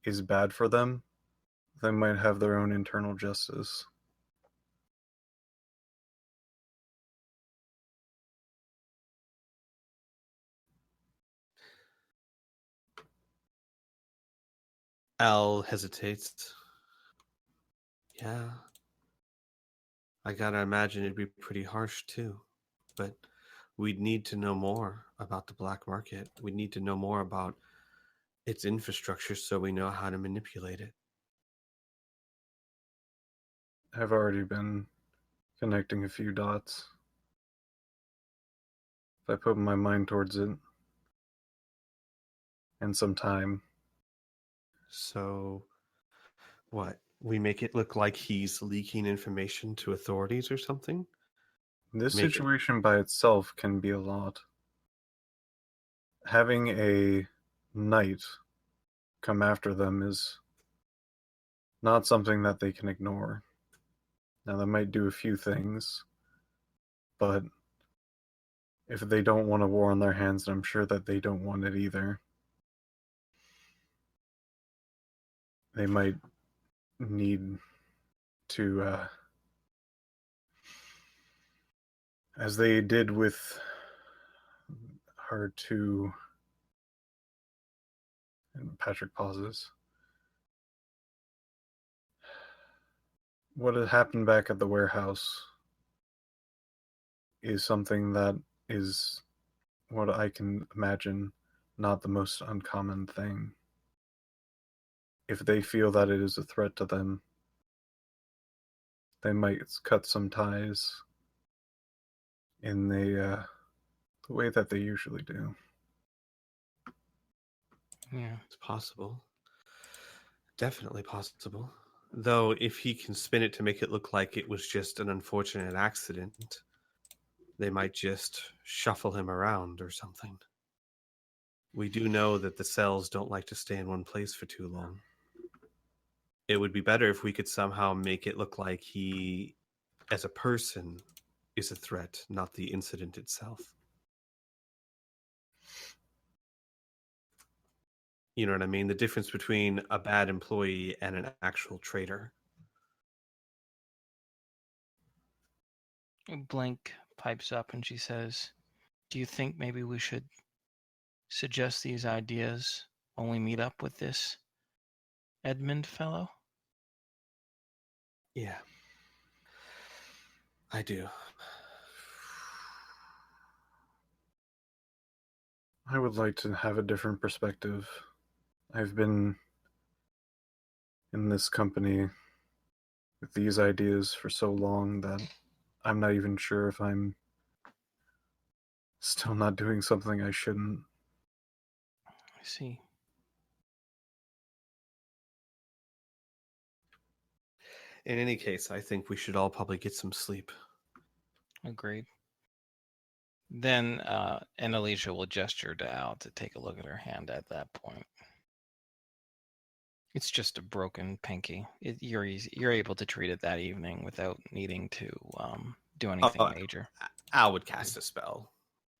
is bad for them, they might have their own internal justice. Al hesitates. Yeah. I gotta imagine it'd be pretty harsh too. But we'd need to know more about the black market. We need to know more about its infrastructure so we know how to manipulate it. I've already been connecting a few dots. If I put my mind towards it, and some time. So, what? We make it look like he's leaking information to authorities or something? This situation by itself can be a lot. Having a knight come after them is not something that they can ignore. Now, they might do a few things, but if they don't want a war on their hands, I'm sure that they don't want it either. They might need to, as they did with our two, and Patrick pauses. What had happened back at the warehouse is something that is, what I can imagine, not the most uncommon thing. If they feel that it is a threat to them, they might cut some ties in the way that they usually do. Yeah, it's possible. Definitely possible. Though, if he can spin it to make it look like it was just an unfortunate accident, they might just shuffle him around or something. We do know that the cells don't like to stay in one place for too long. It would be better if we could somehow make it look like he, as a person, is a threat, not the incident itself. You know what I mean? The difference between a bad employee and an actual traitor. Blink pipes up and she says, "Do you think maybe we should suggest these ideas when we meet up with this Edmund fellow?" Yeah. I do. I would like to have a different perspective. I've been in this company with these ideas for so long that I'm not even sure if I'm still not doing something I shouldn't. I see. In any case, I think we should all probably get some sleep. Agreed. Then, and Alicia will gesture to Al to take a look at her hand at that point. It's just a broken pinky. You're able to treat it that evening without needing to do anything major. Al would cast a spell.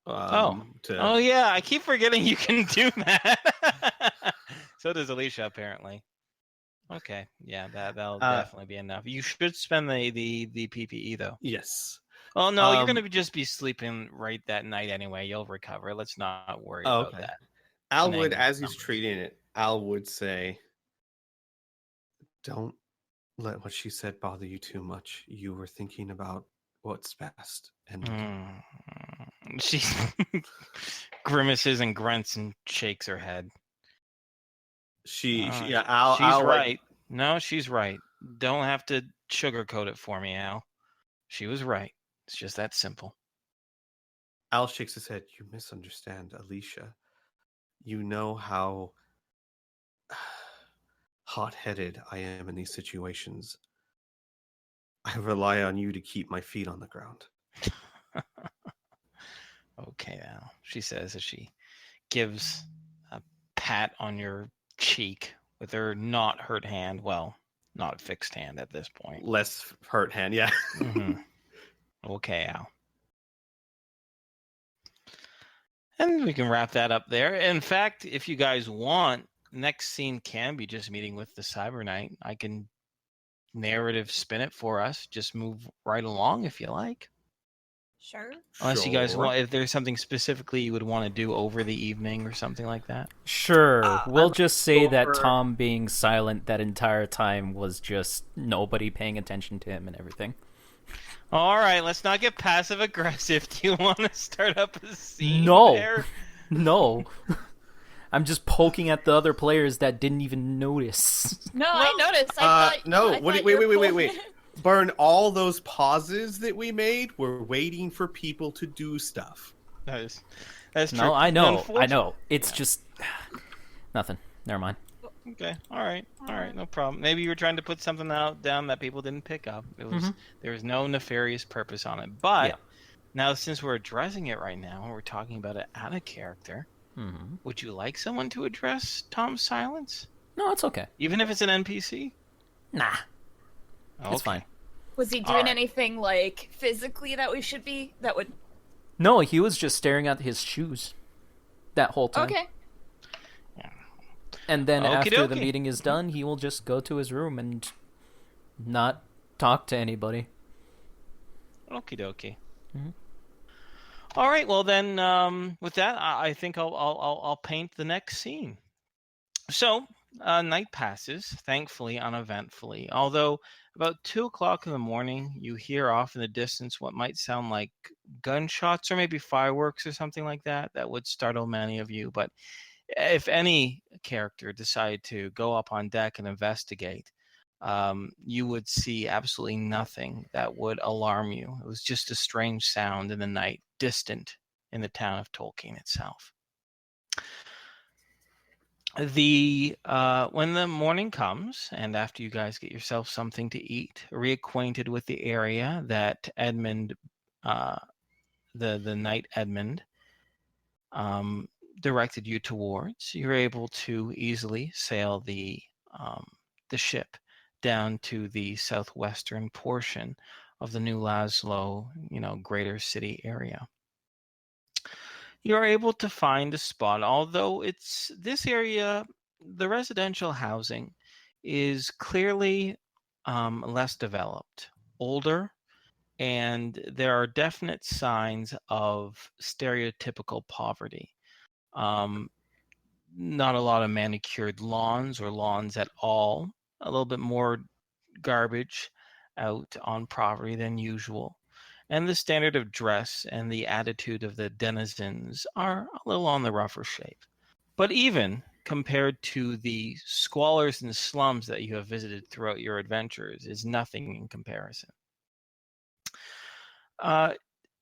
Oh yeah, I keep forgetting you can do that. So does Alicia, apparently. Okay, yeah, that'll definitely be enough. You should spend the PPE though. Yes. Oh no, you're gonna just be sleeping right that night anyway. You'll recover. Let's not worry about that. Al would, as he's treating it, Al would say, "Don't let what she said bother you too much. You were thinking about what's best." And she grimaces and grunts and shakes her head. She's she's right. Like, no, she's right. Don't have to sugarcoat it for me, Al. She was right. It's just that simple. Al shakes his head. You misunderstand, Alicia. You know how hot-headed I am in these situations. I rely on you to keep my feet on the ground. Okay, Al, she says as she gives a pat on your cheek with her not hurt hand. Well, not fixed hand at this point. Less hurt hand, yeah. Mm-hmm. Okay, Al. And we can wrap that up there. In fact, if you guys want, next scene can be just meeting with the Cyber Knight. I can narrative spin it for us. Just move right along if you like. Sure. Unless you guys want, if there's something specifically you would want to do over the evening or something like that. Sure. We'll just say that Tom being silent that entire time was just nobody paying attention to him and everything. All right, let's not get passive aggressive. Do you want to start up a scene? No. No. I'm just poking at the other players that didn't even notice. No, I noticed. Wait. Burn, all those pauses that we made were waiting for people to do stuff. That's true. No, I know. It's just nothing. Never mind. Okay. All right. No problem. Maybe you were trying to put something down that people didn't pick up. It was There was no nefarious purpose on it. But now, since we're addressing it right now, we're talking about it out of character. Would you like someone to address Tom's silence? No, it's okay. Even if it's an NPC? Nah. Okay. It's fine. Was he doing anything like physically that would No, he was just staring at his shoes that whole time. Okay. And then after the Okey-dokey. meeting is done, he will just go to his room and not talk to anybody. Okie dokie. Mm-hmm. All right. Well, then, with that, I think I'll paint the next scene. So, night passes, thankfully uneventfully. Although about 2:00 in the morning, you hear off in the distance what might sound like gunshots or maybe fireworks or something like that. That would startle many of you. But if any character decided to go up on deck and investigate, you would see absolutely nothing that would alarm you. It was just a strange sound in the night, distant in the town of Tolkien itself. When the morning comes, and after you guys get yourself something to eat, reacquainted with the area that Edmund, the knight Edmund, directed you towards, you're able to easily sail the ship down to the southwestern portion of the New Laszlo, greater city area. You're able to find a spot, although this area, the residential housing is clearly less developed, older, and there are definite signs of stereotypical poverty. Not a lot of manicured lawns or lawns at all, a little bit more garbage out on property than usual. And the standard of dress and the attitude of the denizens are a little on the rougher shape. But even compared to the squalors and slums that you have visited throughout your adventures is nothing in comparison.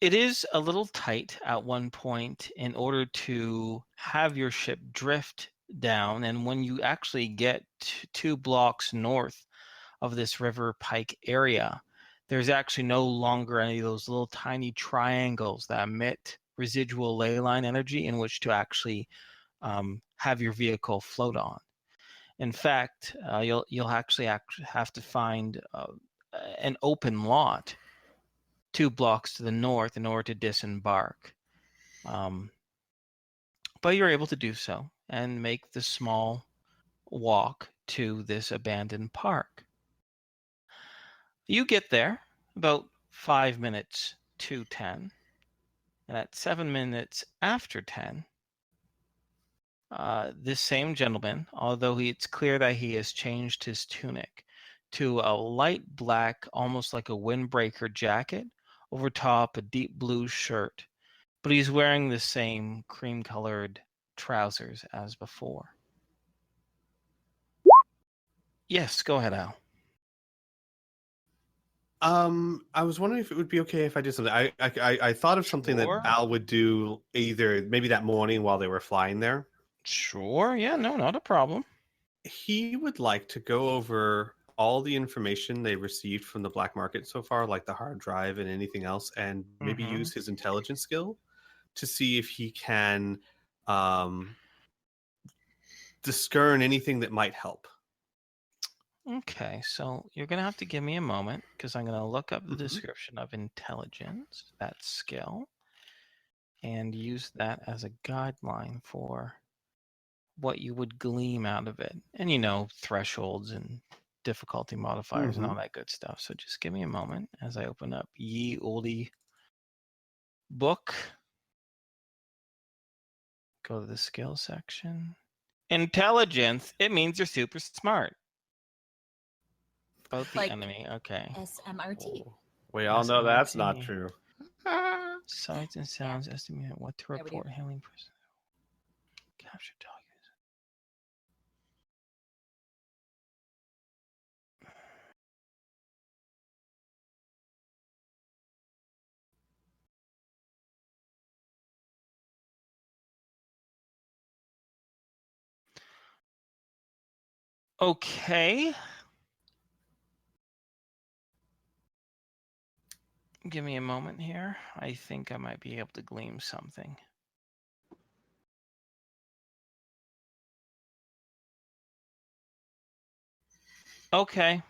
It is a little tight at one point in order to have your ship drift down. And when you actually get 2 blocks north of this River Pike area, there's actually no longer any of those little tiny triangles that emit residual ley line energy in which to actually have your vehicle float on. In fact, you'll actually have to find an open lot 2 blocks to the north in order to disembark. But you're able to do so and make the small walk to this abandoned park. You get there about 5 minutes to 10, and at 7 minutes after 10, this same gentleman, although it's clear that he has changed his tunic to a light black, almost like a windbreaker jacket, over top a deep blue shirt, but he's wearing the same cream-colored trousers as before. Yes, go ahead, Al. I was wondering if it would be okay if I did something. I thought of something that Al would do either maybe that morning while they were flying there. Sure, yeah, no, not a problem. He would like to go over all the information they received from the black market so far, like the hard drive and anything else, and maybe use his intelligence skill to see if he can discern anything that might help. Okay, so you're going to have to give me a moment because I'm going to look up the description of intelligence, that skill, and use that as a guideline for what you would glean out of it. And, thresholds and difficulty modifiers and all that good stuff. So just give me a moment as I open up ye olde book. Go to the skill section. Intelligence, it means you're super smart. About the enemy, okay. SMRT. We all know that's not true. Sights and sounds estimate what to report hailing person. Capture targets. Okay. Give me a moment here. I think I might be able to glean something. Okay.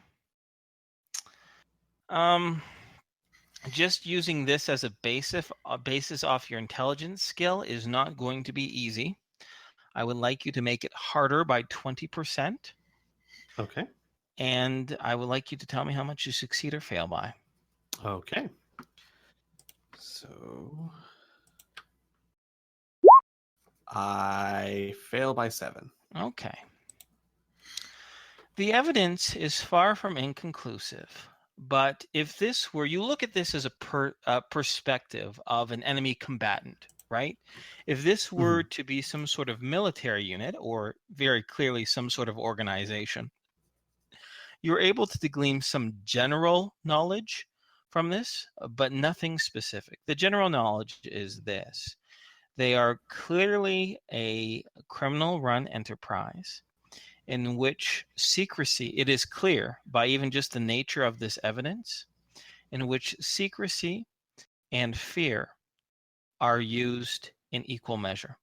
just using this as a basis off your intelligence skill is not going to be easy. I would like you to make it harder by 20%. Okay. And I would like you to tell me how much you succeed or fail by. Okay. So I fail by 7. Okay. The evidence is far from inconclusive, but if this were, you look at this as a perspective of an enemy combatant, right? If this were to be some sort of military unit, or very clearly some sort of organization, you're able to glean some general knowledge from this, but nothing specific. The general knowledge is this. They are clearly a criminal-run enterprise in which secrecy, it is clear by even just the nature of this evidence, in which secrecy and fear are used in equal measure.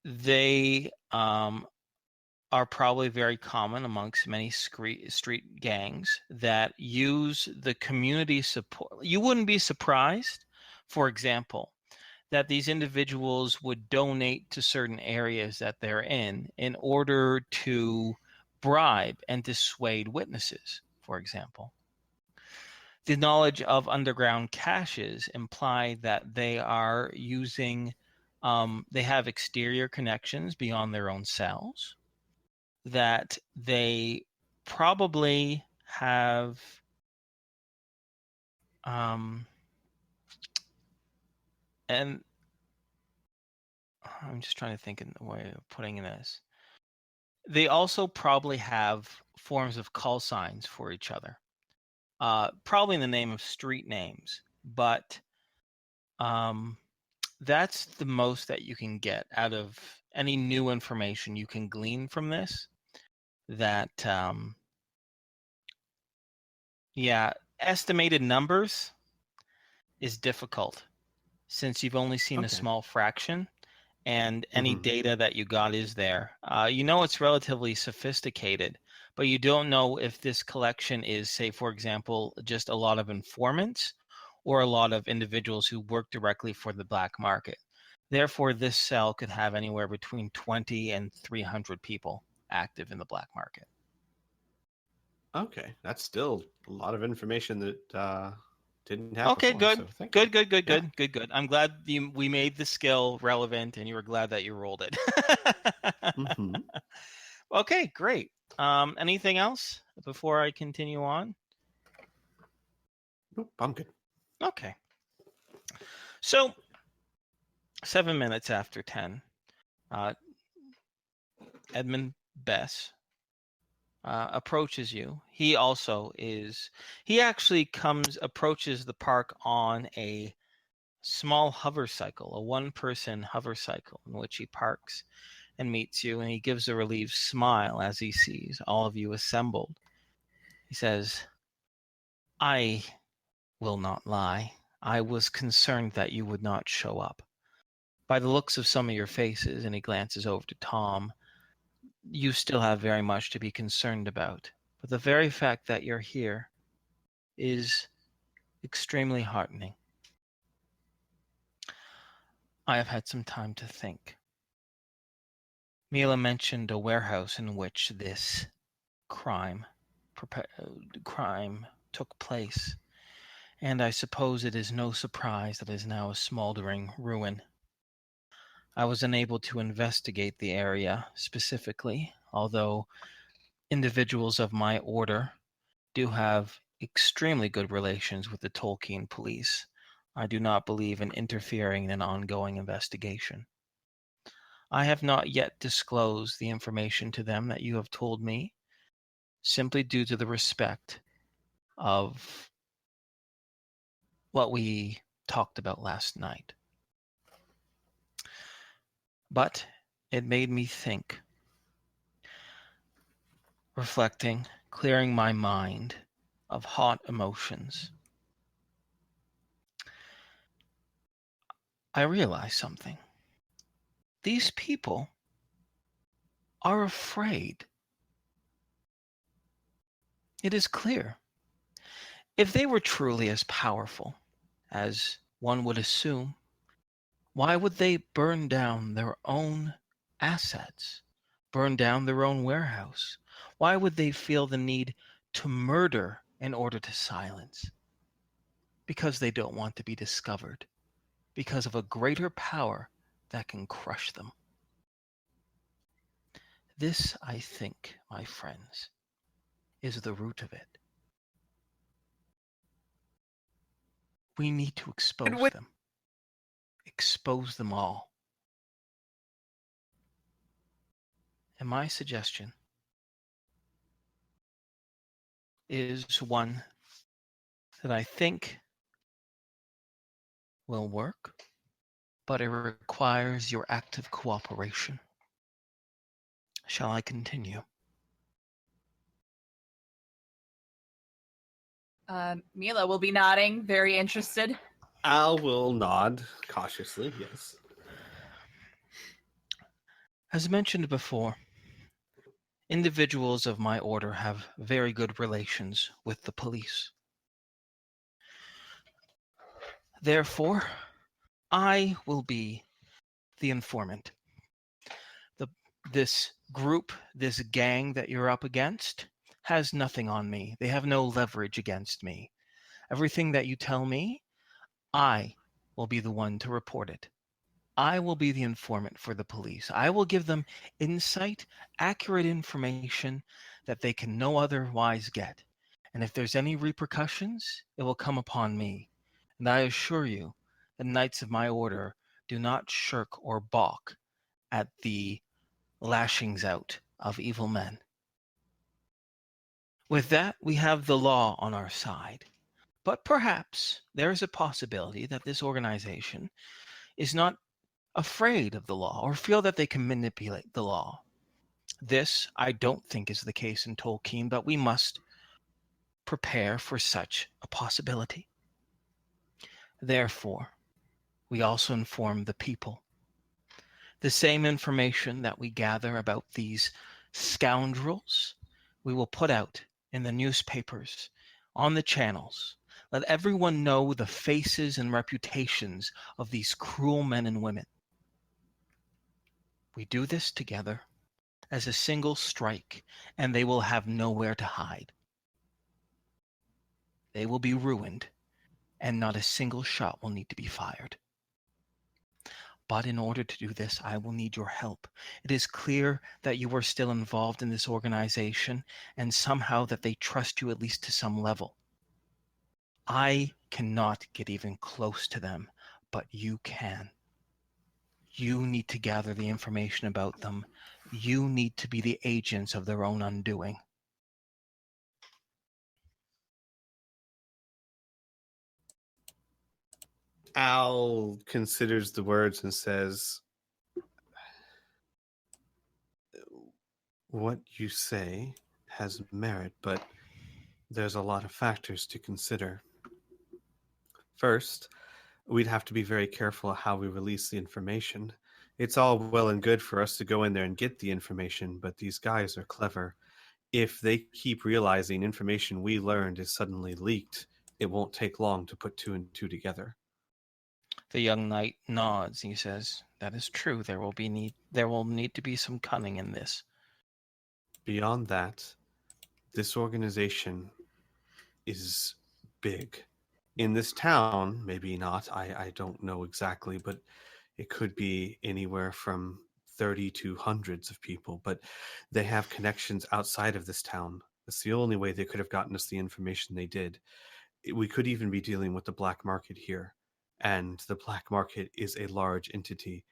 They are probably very common amongst many street gangs that use the community support. You wouldn't be surprised, for example, that these individuals would donate to certain areas that they're in order to bribe and dissuade witnesses, for example. The knowledge of underground caches imply that they are using, they have exterior connections beyond their own cells, that they probably have and I'm just trying to think in the way of putting this. They also probably have forms of call signs for each other, probably in the name of street names, but that's the most that you can get out of any new information you can glean from this. That, yeah, estimated numbers is difficult since you've only seen a small fraction. And any data that you got is there. You know it's relatively sophisticated, but you don't know if this collection is, say, for example, just a lot of informants or a lot of individuals who work directly for the black market. Therefore, this cell could have anywhere between 20 and 300 people active in the black market. Okay, that's still a lot of information that didn't have okay, before, good. So Good. I'm glad we made the skill relevant and you were glad that you rolled it. Okay, great. Anything else before I continue on? Nope, I'm good. Okay. So, 7 minutes after 10, Edmund Bess approaches you. He actually approaches the park on a small hover cycle, a one-person hover cycle in which he parks and meets you, and he gives a relieved smile as he sees all of you assembled. He says, I will not lie. I was concerned that you would not show up. By the looks of some of your faces, and he glances over to Tom, you still have very much to be concerned about. But the very fact that you're here is extremely heartening. I have had some time to think. Mila mentioned a warehouse in which this crime took place, and I suppose it is no surprise that it is now a smoldering ruin. I was unable to investigate the area specifically, although individuals of my order do have extremely good relations with the Tolkien police. I do not believe in interfering in an ongoing investigation. I have not yet disclosed the information to them that you have told me, simply due to the respect of what we talked about last night. But it made me think, reflecting, clearing my mind of hot emotions. I realized something. These people are afraid. It is clear. If they were truly as powerful as one would assume, why would they burn down their own assets, burn down their own warehouse? Why would they feel the need to murder in order to silence? Because they don't want to be discovered, because of a greater power that can crush them. This, I think, my friends, is the root of it. We need to expose them. Expose them all. And my suggestion is one that I think will work, but it requires your active cooperation. Shall I continue? Mila will be nodding, very interested. Al will nod cautiously, yes. As mentioned before, individuals of my order have very good relations with the police. Therefore, I will be the informant. This group, this gang that you're up against, has nothing on me. They have no leverage against me. Everything that you tell me, I will be the one to report it. I will be the informant for the police. I will give them insight, accurate information that they can no otherwise get. And if there's any repercussions, it will come upon me. And I assure you, the knights of my order do not shirk or balk at the lashings out of evil men. With that, we have the law on our side. But perhaps there is a possibility that this organization is not afraid of the law or feel that they can manipulate the law. This, I don't think, is the case in Tolkien, but we must prepare for such a possibility. Therefore, we also inform the people. The same information that we gather about these scoundrels, we will put out in the newspapers, on the channels. Let everyone know the faces and reputations of these cruel men and women. We do this together as a single strike, and they will have nowhere to hide. They will be ruined, and not a single shot will need to be fired. But in order to do this, I will need your help. It is clear that you are still involved in this organization, and somehow that they trust you at least to some level. I cannot get even close to them, but you can. You need to gather the information about them. You need to be the agents of their own undoing. Al considers the words and says, what you say has merit, but there's a lot of factors to consider. First, we'd have to be very careful how we release the information. It's all well and good for us to go in there and get the information, but these guys are clever. If they keep realizing information we learned is suddenly leaked, it won't take long to put two and two together. The young knight nods. He says, that is true. There will need to be some cunning in this. Beyond that, this organization is big. In this town, maybe not, I don't know exactly, but it could be anywhere from 30 to hundreds of people, but they have connections outside of this town. That's the only way they could have gotten us the information they did. We could even be dealing with the black market here, and the black market is a large entity.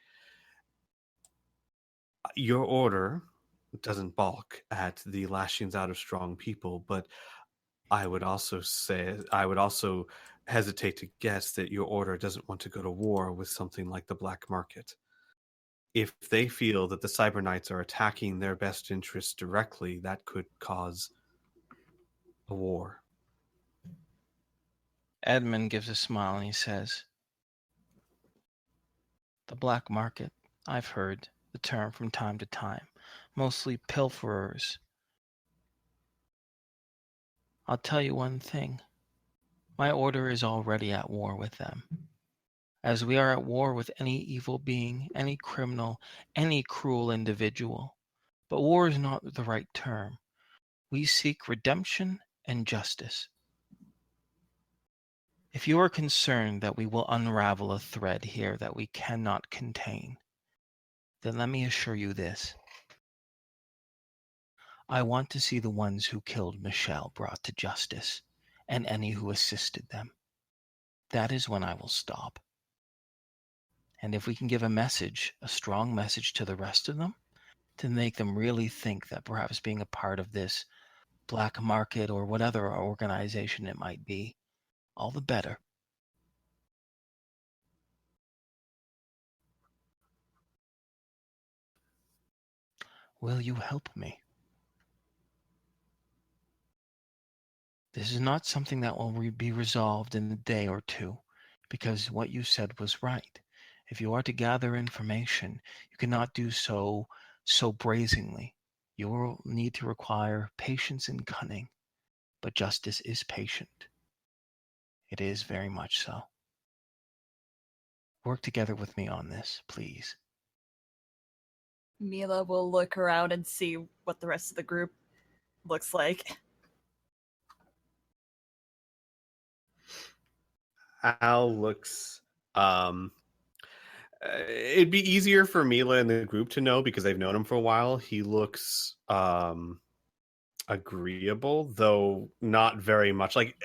Your order doesn't balk at the lashings out of strong people, but I would also hesitate to guess that your order doesn't want to go to war with something like the black market. If they feel that the Cyber Knights are attacking their best interests directly, that could cause a war. Edmund gives a smile and he says, the black market, I've heard the term from time to time, mostly pilferers. I'll tell you one thing. My order is already at war with them, as we are at war with any evil being, any criminal, any cruel individual. But war is not the right term. We seek redemption and justice. If you are concerned that we will unravel a thread here that we cannot contain, then let me assure you this. I want to see the ones who killed Michelle brought to justice, and any who assisted them. That is when I will stop. And if we can give a message, a strong message to the rest of them, to make them really think that perhaps being a part of this black market or whatever organization it might be, all the better. Will you help me? This is not something that will be resolved in a day or two, because what you said was right. If you are to gather information, you cannot do so brazenly. You will need to require patience and cunning, but justice is patient. It is very much so. Work together with me on this, please. Mila will look around and see what the rest of the group looks like. Al looks. It'd be easier for Mila and the group to know because they've known him for a while. He looks agreeable, though not very much. Like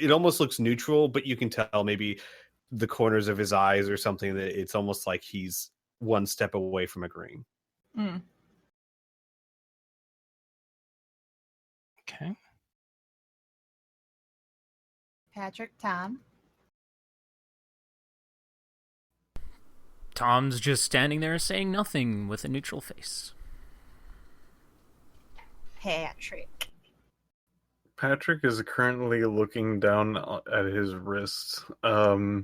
it almost looks neutral, but you can tell maybe the corners of his eyes or something that it's almost like he's one step away from agreeing. Mm. Okay. Patrick, Tom. Tom's just standing there saying nothing with a neutral face. Patrick. Patrick is currently looking down at his wrist, a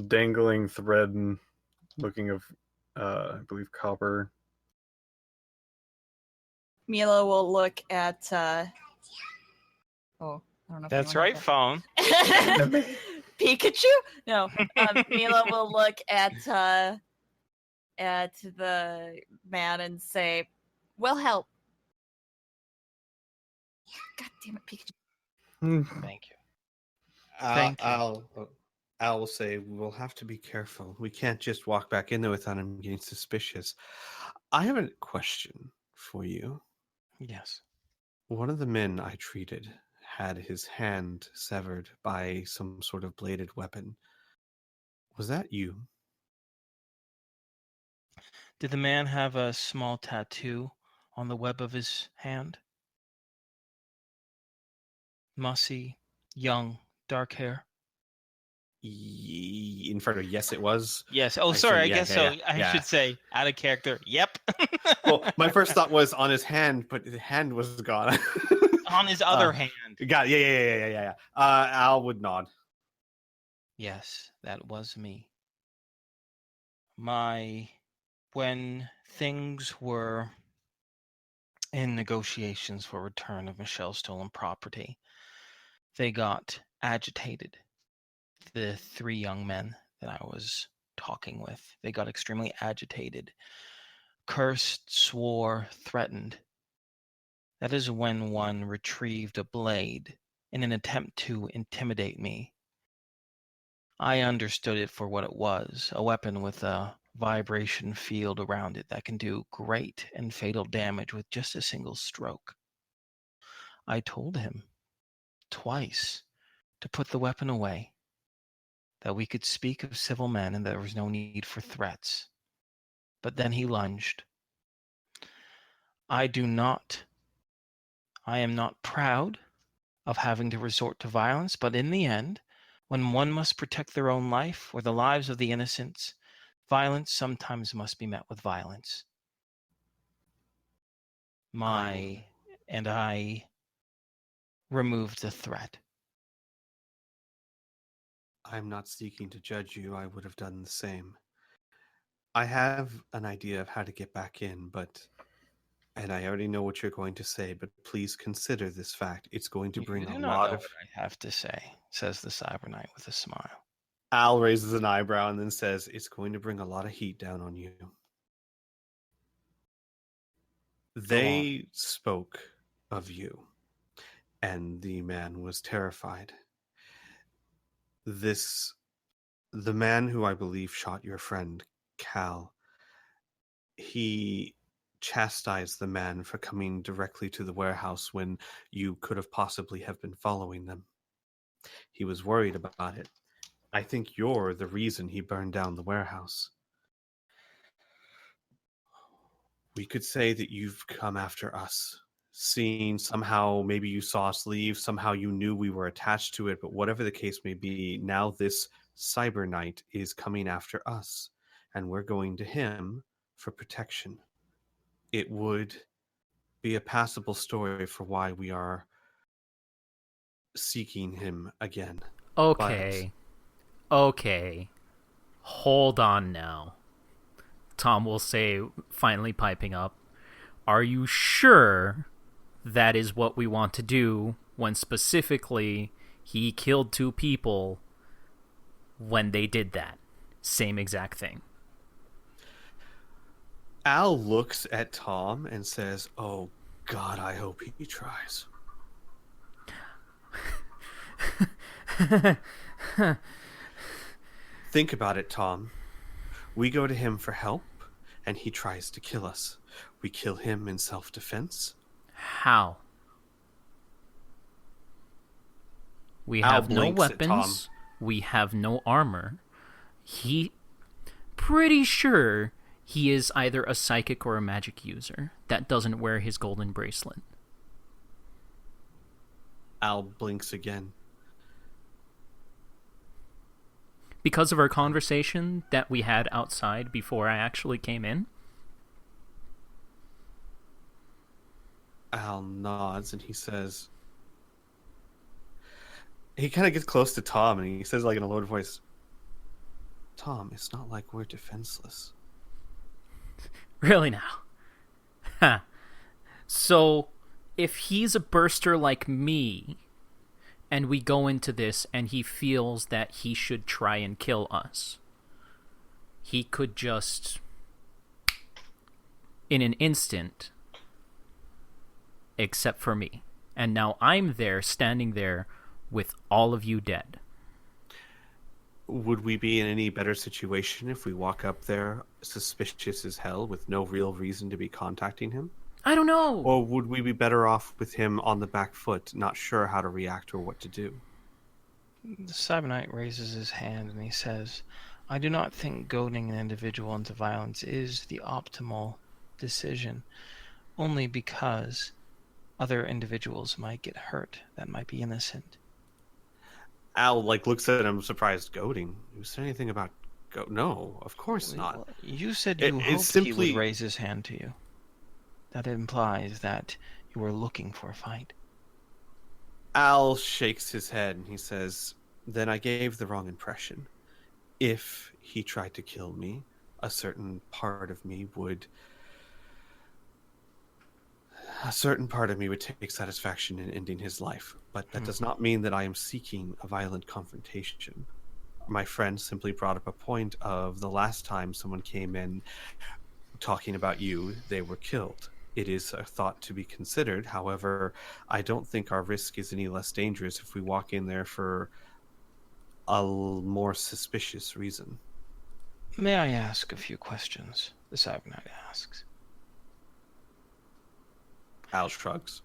dangling thread looking of, I believe, copper. Mila will look at. I don't know. If That's right, phone. Pikachu? No. Mila will look at the man and say, "We'll help." God damn it, Pikachu! Thank you. Thank you. Al will say, "We'll have to be careful. We can't just walk back in there without him getting suspicious." I have a question for you. Yes. One of the men I treated had his hand severed by some sort of bladed weapon. Was that you? Did the man have a small tattoo on the web of his hand? Mossy, young, dark hair? Inferno, yes, it was. Yes. Oh, sorry. I guess so. I should say, out of character. Yep. Well, my first thought was on his hand, but the hand was gone. On his other hand. Got it. Yeah. Al would nod. Yes, that was me. When things were in negotiations for return of Michelle's stolen property, they got agitated. The three young men that I was talking with, they got extremely agitated, cursed, swore, threatened. That is when one retrieved a blade in an attempt to intimidate me. I understood it for what it was, a weapon with a vibration field around it that can do great and fatal damage with just a single stroke. I told him twice to put the weapon away, that we could speak of civil men and there was no need for threats. But then he lunged. I am not proud of having to resort to violence, but in the end, when one must protect their own life or the lives of the innocents, violence sometimes must be met with violence. And I removed the threat. I'm not seeking to judge you. I would have done the same. I have an idea of how to get back in, but And I already know what you're going to say, but please consider this fact. It's going to bring a You do lot not know of... what I have to say, says the Cyber Knight with a smile. Al raises an eyebrow and then says, it's going to bring a lot of heat down on you. They spoke of you, and the man was terrified. The man who I believe shot your friend, Cal, he chastised the man for coming directly to the warehouse when you could have possibly have been following them. He was worried about it. I think you're the reason he burned down the warehouse. We could say that you've come after us, seeing somehow maybe you saw us leave, somehow you knew we were attached to it, but whatever the case may be, now this Cyber Knight is coming after us, and we're going to him for protection. It would be a passable story for why we are seeking him again. Okay. Okay. Hold on now. Tom will say, finally piping up, are you sure that is what we want to do when specifically he killed 2 people when they did that? Same exact thing. Al looks at Tom and says, oh God, I hope he tries. Think about it, Tom. We go to him for help, and he tries to kill us. We kill him in self-defense. How? We have no weapons. We have no armor. Pretty sure he is either a psychic or a magic user that doesn't wear his golden bracelet. Al blinks again. Because of our conversation that we had outside before I actually came in? Al nods and he says... He kind of gets close to Tom and he says, like in a lowered voice, Tom, it's not like we're defenseless. Really now? Huh. So, if he's a burster like me, and we go into this and he feels that he should try and kill us, he could just, in an instant, except for me. And now I'm there, standing there, with all of you dead. Would we be in any better situation if we walk up there suspicious as hell with no real reason to be contacting him? I don't know. Or would we be better off with him on the back foot, not sure how to react or what to do? The Cyber Knight raises his hand and he says, I do not think goading an individual into violence is the optimal decision, only because other individuals might get hurt that might be innocent. Al looks at him surprised. Goading? You said anything about No, of course not. You said you hoped he would raise his hand to you. That implies that you were looking for a fight. Al shakes his head and he says, then I gave the wrong impression. If he tried to kill me, a certain part of me would take satisfaction in ending his life, but that does not mean that I am seeking a violent confrontation. My friend simply brought up a point of the last time someone came in talking about you, they were killed. It is a thought to be considered. However, I don't think our risk is any less dangerous if we walk in there for a more suspicious reason. May I ask a few questions? The Cyber Knight asks. Al shrugs.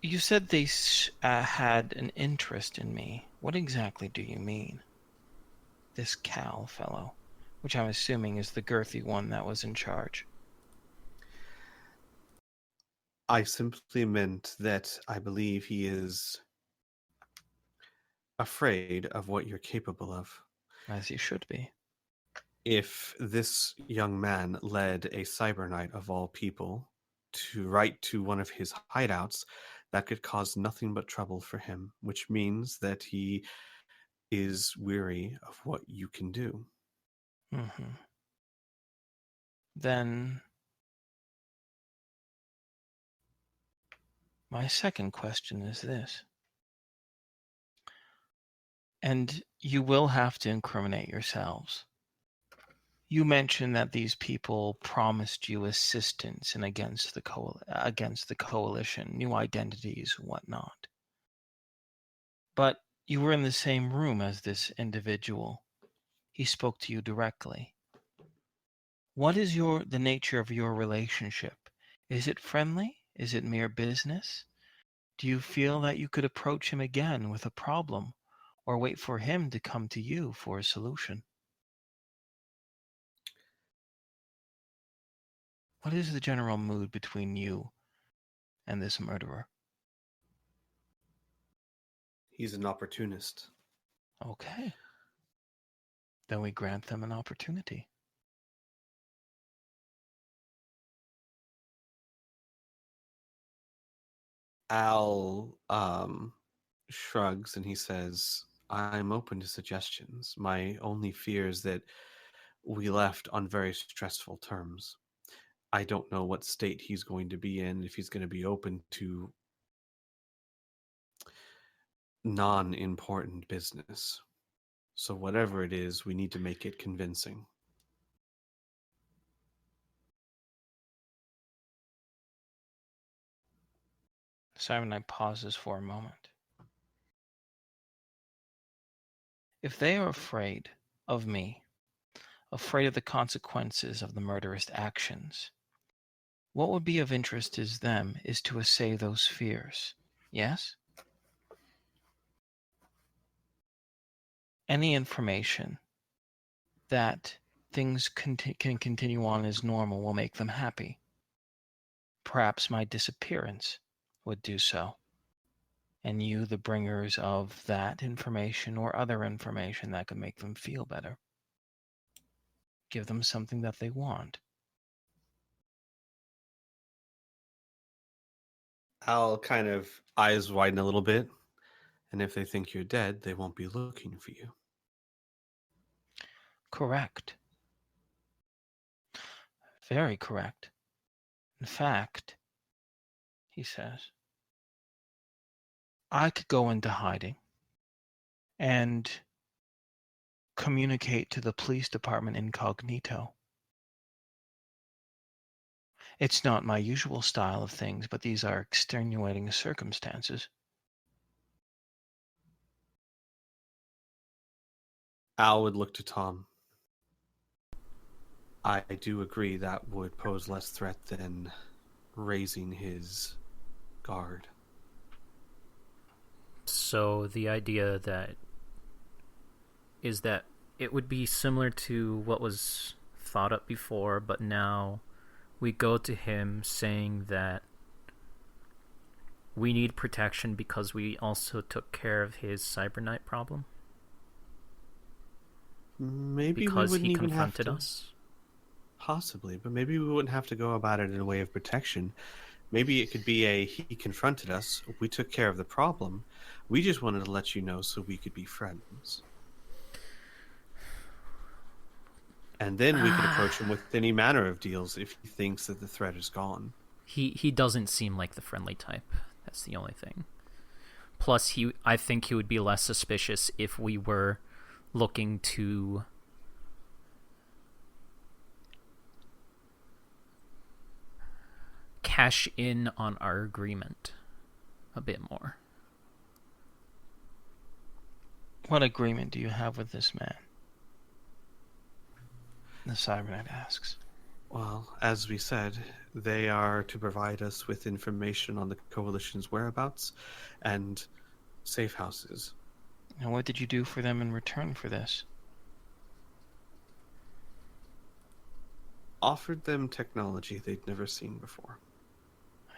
You said they had an interest in me. What exactly do you mean? This Cal fellow, which I'm assuming is the girthy one that was in charge. I simply meant that I believe he is afraid of what you're capable of. As he should be. If this young man led a Cyber Knight of all people right to one of his hideouts, that could cause nothing but trouble for him, which means that he is weary of what you can do. Mm-hmm. Then My second question is this. And you will have to incriminate yourselves. You mentioned that these people promised you assistance and against the coalition, new identities, whatnot. But you were in the same room as this individual. He spoke to you directly. What is the nature of your relationship? Is it friendly? Is it mere business? Do you feel that you could approach him again with a problem, or wait for him to come to you for a solution? What is the general mood between you and this murderer? He's an opportunist. Okay. Then we grant them an opportunity. Al shrugs and he says, I'm open to suggestions. My only fear is that we left on very stressful terms. I don't know what state he's going to be in, if he's going to be open to non-important business. So whatever it is, we need to make it convincing. Cybernite pauses for a moment. If they are afraid of me, afraid of the consequences of the murderous actions, what would be of interest to them is to assay those fears. Yes? Any information that things can continue on as normal will make them happy. Perhaps my disappearance would do so. And you, the bringers of that information or other information that could make them feel better. Give them something that they want. Al kind of eyes widen a little bit, and if they think you're dead, they won't be looking for you. Correct. Very correct. In fact, he says, I could go into hiding and communicate to the police department incognito. It's not my usual style of things, but these are extenuating circumstances. Al would look to Tom. I do agree that would pose less threat than raising his guard. So the idea is that it would be similar to what was thought up before, but now we go to him saying that we need protection because we also took care of his Cybernite problem. Maybe because we wouldn't he even confronted have to, us. Possibly, but maybe we wouldn't have to go about it in a way of protection. Maybe it could be he confronted us, we took care of the problem, we just wanted to let you know so we could be friends. And then we could approach him with any manner of deals if he thinks that the threat is gone. He doesn't seem like the friendly type. That's the only thing. Plus, I think he would be less suspicious if we were looking to cash in on our agreement a bit more. What agreement do you have with this man? The Cyberknight asks. Well, as we said, they are to provide us with information on the Coalition's whereabouts and safe houses. And what did you do for them in return for this? Offered them technology they'd never seen before.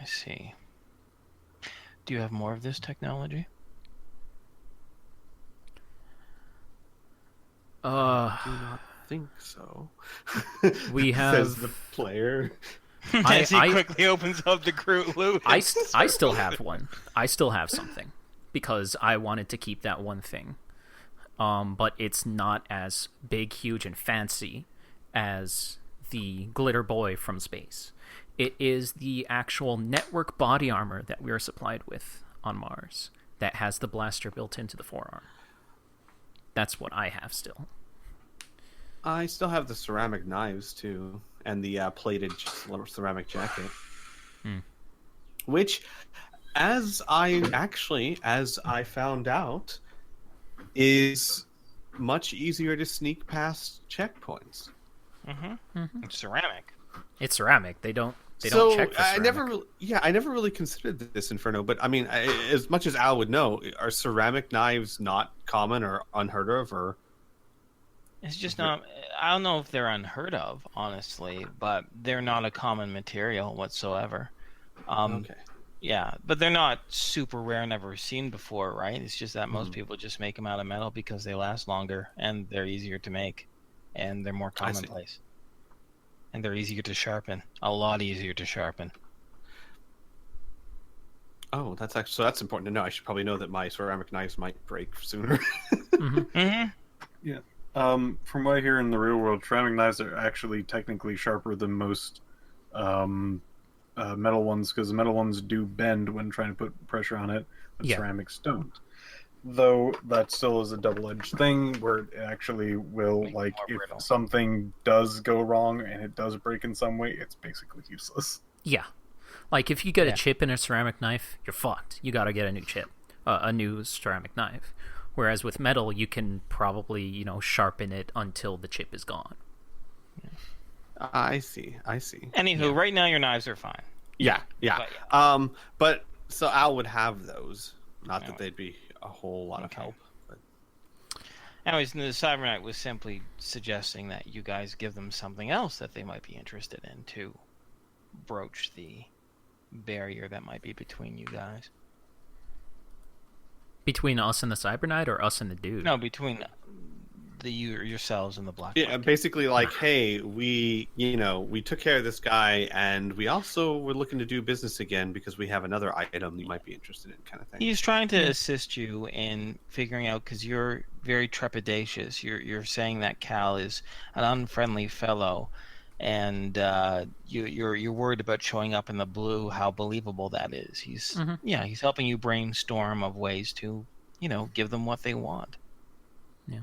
I see. Do you have more of this technology? Do not think so. We have Says the player. As he quickly opens up the Groot loot. I still have one. I still have something because I wanted to keep that one thing. But it's not as big, huge, and fancy as the glitter boy from space. It is the actual network body armor that we are supplied with on Mars that has the blaster built into the forearm. That's what I have still. I still have the ceramic knives too, and the plated ceramic jacket. Which, as I found out, is much easier to sneak past checkpoints. It's ceramic. It's ceramic. They don't check for ceramic. I never really considered this, Inferno. But I mean, as much as Al would know, are ceramic knives not common or unheard of, or? It's just not. I don't know if they're unheard of, honestly, but they're not a common material whatsoever. Okay. Yeah, but they're not super rare, never seen before, right? It's just that most people just make them out of metal because they last longer and they're easier to make, and they're more commonplace. And they're easier to sharpen. A lot easier to sharpen. Oh, that's important to know. I should probably know that my ceramic knives might break sooner. Yeah. From what I hear in the real world, ceramic knives are actually technically sharper than most metal ones, because the metal ones do bend when trying to put pressure on it, but ceramics don't. Though that still is a double-edged thing, where it actually will, like, if something does go wrong and it does break in some way, it's basically useless. Yeah. Like, if you get a chip in a ceramic knife, you're fucked. You gotta get a new chip. A new ceramic knife. Whereas with metal, you can probably, sharpen it until the chip is gone. I see. Anywho, right now your knives are fine. Yeah. But so Al would have those. Not that they'd be a whole lot of help. But... Anyways, the Cyber Knight was simply suggesting that you guys give them something else that they might be interested in to broach the barrier that might be between you guys. Between us and the Cyber Knight, or us and the dude? No, between yourselves and the Black Yeah, Market. basically like, hey, we took care of this guy, and we also were looking to do business again because we have another item you might be interested in, kind of thing. He's trying to assist you in figuring out, because you're very trepidatious. You're saying that Cal is an unfriendly fellow, and you're worried about showing up in the blue. How believable that is. He's helping you brainstorm of ways to give them what they want. Yeah.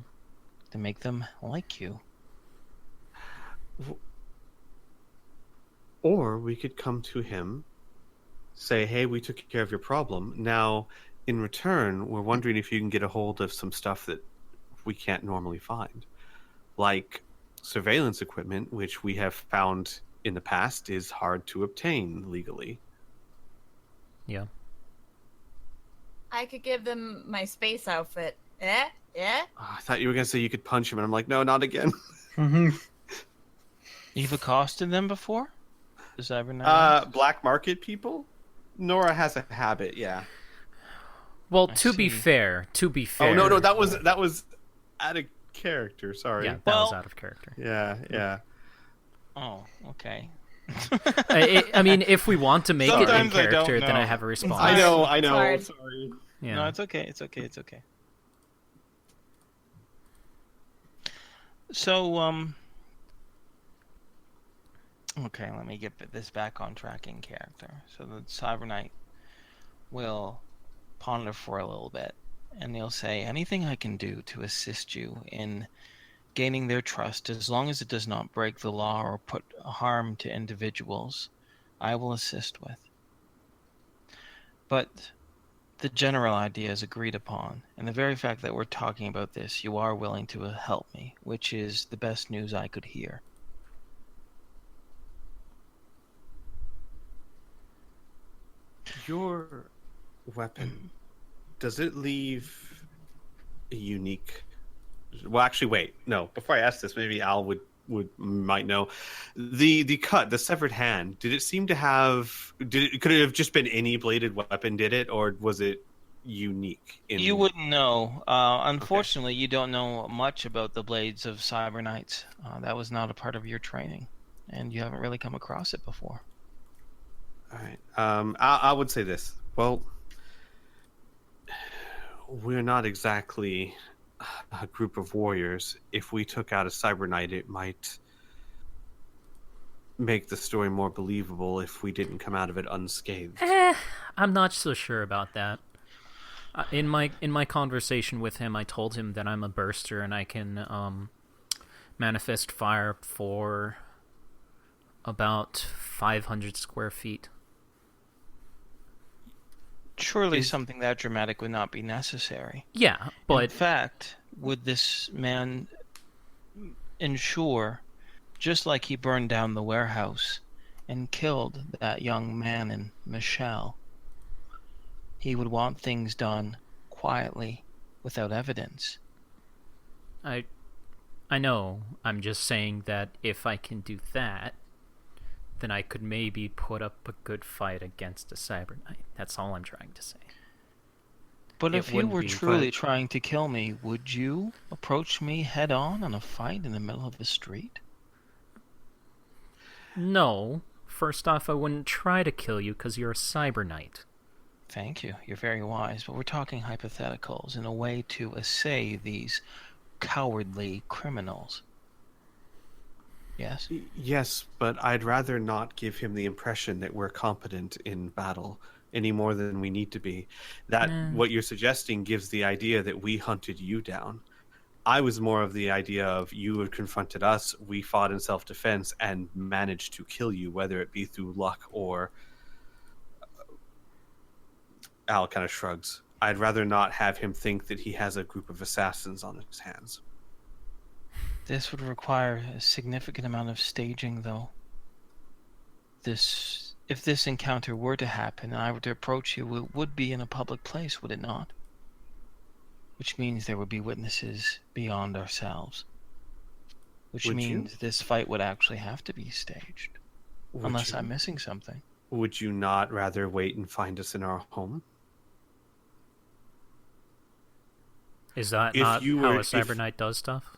To make them like you. Or we could come to him, say, hey, we took care of your problem. Now, in return, we're wondering if you can get a hold of some stuff that we can't normally find. Like surveillance equipment, which we have found in the past is hard to obtain legally. Yeah. I could give them my space outfit. Yeah. Oh, I thought you were going to say you could punch him, and I'm like, no, not again. You've accosted them before? The Cyber Knight? Black market people? Nora has a habit, yeah. Well, to be fair. Oh, no, that was out of character, sorry. Yeah, that was out of character. Yeah. Oh, okay. I mean, if we want to make it in Sometimes I don't character, then know. I have a response. I know. Sorry. Yeah. No, it's okay. So, okay, let me get this back on track in character. So the Cyber Knight will ponder for a little bit, and he'll say, anything I can do to assist you in gaining their trust, as long as it does not break the law or put harm to individuals, I will assist with. But the general idea is agreed upon, and the very fact that we're talking about this, you are willing to help me, which is the best news I could hear. Your weapon, does it leave a unique... Well, actually, wait. No, before I ask this, maybe Al might know. The cut, the severed hand, did it seem to have... Could it have just been any bladed weapon, did it? Or was it unique? You wouldn't know. Unfortunately, You don't know much about the blades of Cyber Knights. That was not a part of your training, and you haven't really come across it before. All right. I would say this. Well, we're not exactly a group of warriors. If we took out a Cyber Knight, it might make the story more believable if we didn't come out of it unscathed. I'm not so sure about that. In my conversation with him, I told him that I'm a burster and I can manifest fire for about 500 square feet. Surely something that dramatic would not be necessary. Yeah, but... In fact, would this man ensure, just like he burned down the warehouse and killed that young man and Michelle, he would want things done quietly, without evidence. I know. I'm just saying that if I can do that, then I could maybe put up a good fight against a Cyber Knight. That's all I'm trying to say. But if you were truly trying to kill me, would you approach me head on a fight in the middle of the street? No. First off, I wouldn't try to kill you because you're a Cyber Knight. Thank you. You're very wise. But we're talking hypotheticals in a way to assay these cowardly criminals. Yes? Yes, but I'd rather not give him the impression that we're competent in battle any more than we need to be. What you're suggesting gives the idea that we hunted you down. I was more of the idea of you had confronted us, we fought in self-defense, and managed to kill you, whether it be through luck or... Al kind of shrugs. I'd rather not have him think that he has a group of assassins on his hands. This would require a significant amount of staging, though. If this encounter were to happen and I were to approach you, it would be in a public place, would it not? Which means there would be witnesses beyond ourselves. Which means this fight would actually have to be staged. Unless I'm missing something. Would you not rather wait and find us in our home? Is that not how a Cyber Knight does stuff?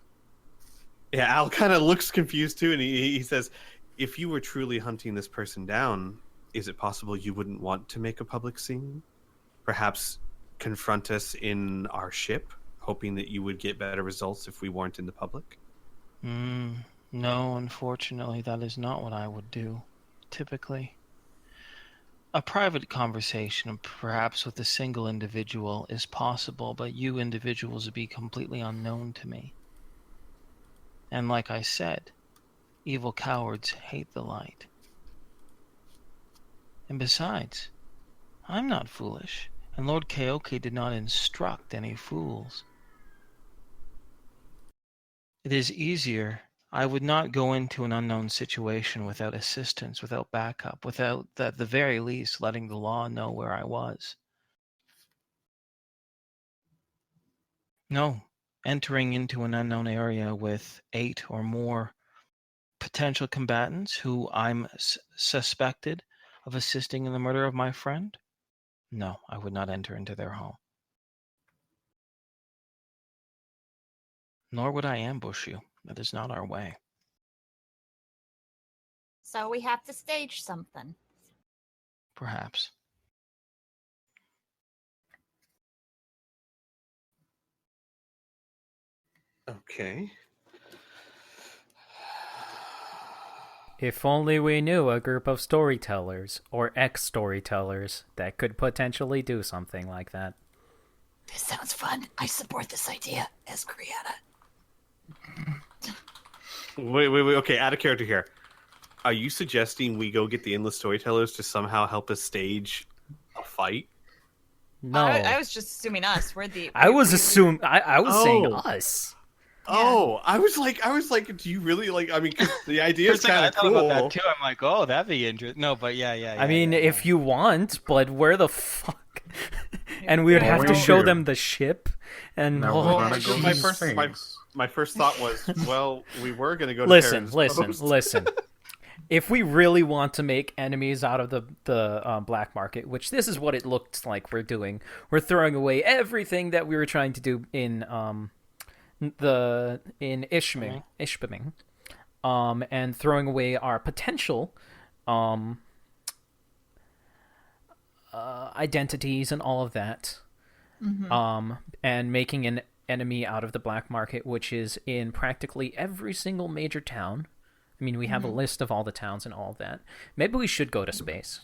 Yeah, Al kind of looks confused too, and he says, if you were truly hunting this person down, is it possible you wouldn't want to make a public scene? Perhaps confront us in our ship, hoping that you would get better results if we weren't in the public? No, unfortunately, that is not what I would do, typically. A private conversation, perhaps with a single individual, is possible, but you individuals would be completely unknown to me. And like I said, evil cowards hate the light. And besides, I'm not foolish, and Lord Kaoki did not instruct any fools. It is easier. I would not go into an unknown situation without assistance, without backup, without, at the very least, letting the law know where I was. No, entering into an unknown area with 8 or more potential combatants who I'm suspected of assisting in the murder of my friend? No, I would not enter into their home. Nor would I ambush you. That is not our way. So we have to stage something. Perhaps. Okay. If only we knew a group of storytellers, or ex-storytellers, that could potentially do something like that. This sounds fun. I support this idea as Criana. Wait. Okay, out of character here. Are you suggesting we go get the endless storytellers to somehow help us stage a fight? No. I was just assuming us. I was saying us. Oh, I was like, do you really like? I mean, 'cause the idea is kind of cool. I thought about that too. I'm like, oh, that'd be interesting. No, but yeah. I mean, if you want, but where the fuck? And we would have to show them the ship. And my first thought was, well, we were going to go to Listen. If we really want to make enemies out of the black market, which this is what it looks like we're doing, we're throwing away everything that we were trying to do in Ishpeming, and throwing away our potential identities and all of that, and making an enemy out of the black market, which is in practically every single major town I mean, we have a list of all the towns and all of that. Maybe we should go to space.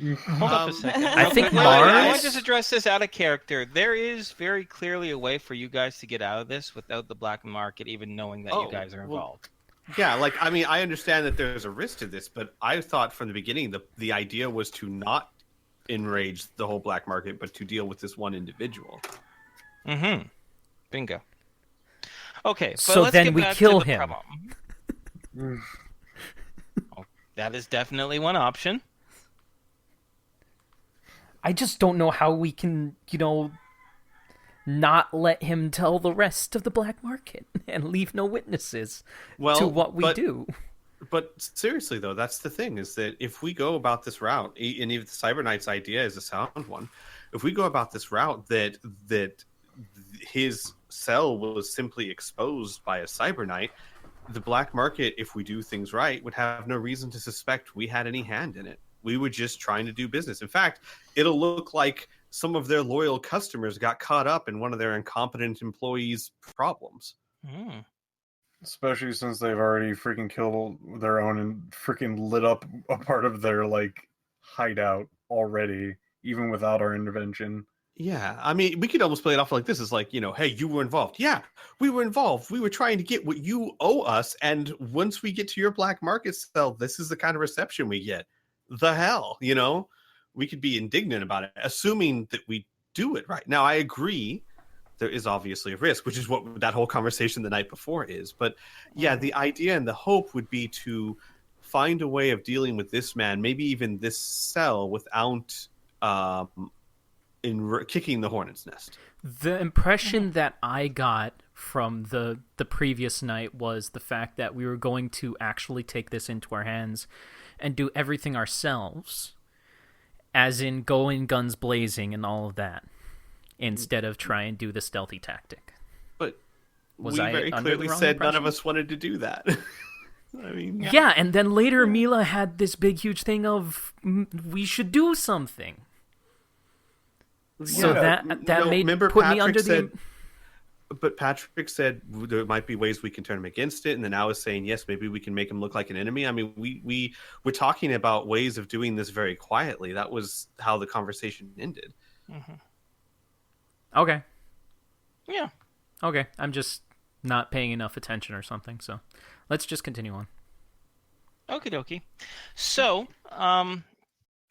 Hold up a second. I think Wait, Mars... I want to just address this out of character. There is very clearly a way for you guys to get out of this without the black market even knowing that you guys are involved. Yeah, like, I mean, I understand that there's a risk to this, but I thought from the beginning the idea was to not enrage the whole black market, but to deal with this one individual. Mm-hmm. Bingo. Okay, but so let's then get we back kill to the him. problem. That is definitely one option. I just don't know how we can, not let him tell the rest of the black market and leave no witnesses to what we do. But seriously, though, that's the thing, is that if we go about this route, and if the Cyber Knight's idea is a sound one, if we go about this route that his cell was simply exposed by a Cyber Knight, the black market, if we do things right, would have no reason to suspect we had any hand in it. We were just trying to do business. In fact, it'll look like some of their loyal customers got caught up in one of their incompetent employees' problems. Mm. Especially since they've already freaking killed their own and freaking lit up a part of their, hideout already, even without our intervention. Yeah, I mean, we could almost play it off like this. It's like, hey, you were involved. Yeah, we were involved. We were trying to get what you owe us. And once we get to your black market cell, this is the kind of reception we get. The hell, we could be indignant about it, assuming that we do it right. Now, I agree. There is obviously a risk, which is what that whole conversation the night before is. But yeah, the idea and the hope would be to find a way of dealing with this man, maybe even this cell, without kicking the hornet's nest. The impression that I got from the previous night was the fact that we were going to actually take this into our hands and do everything ourselves, as in go in guns blazing and all of that, instead of try and do the stealthy tactic. But we very clearly said none of us wanted to do that. I mean, yeah, and then later Mila had this big, huge thing of we should do something. So that made put me under the. But Patrick said there might be ways we can turn him against it, and then I was saying yes, maybe we can make him look like an enemy. I mean, we're talking about ways of doing this very quietly. That was how the conversation ended. Mm-hmm. Okay. Yeah. Okay, I'm just not paying enough attention or something. So let's just continue on. Okie dokie. So,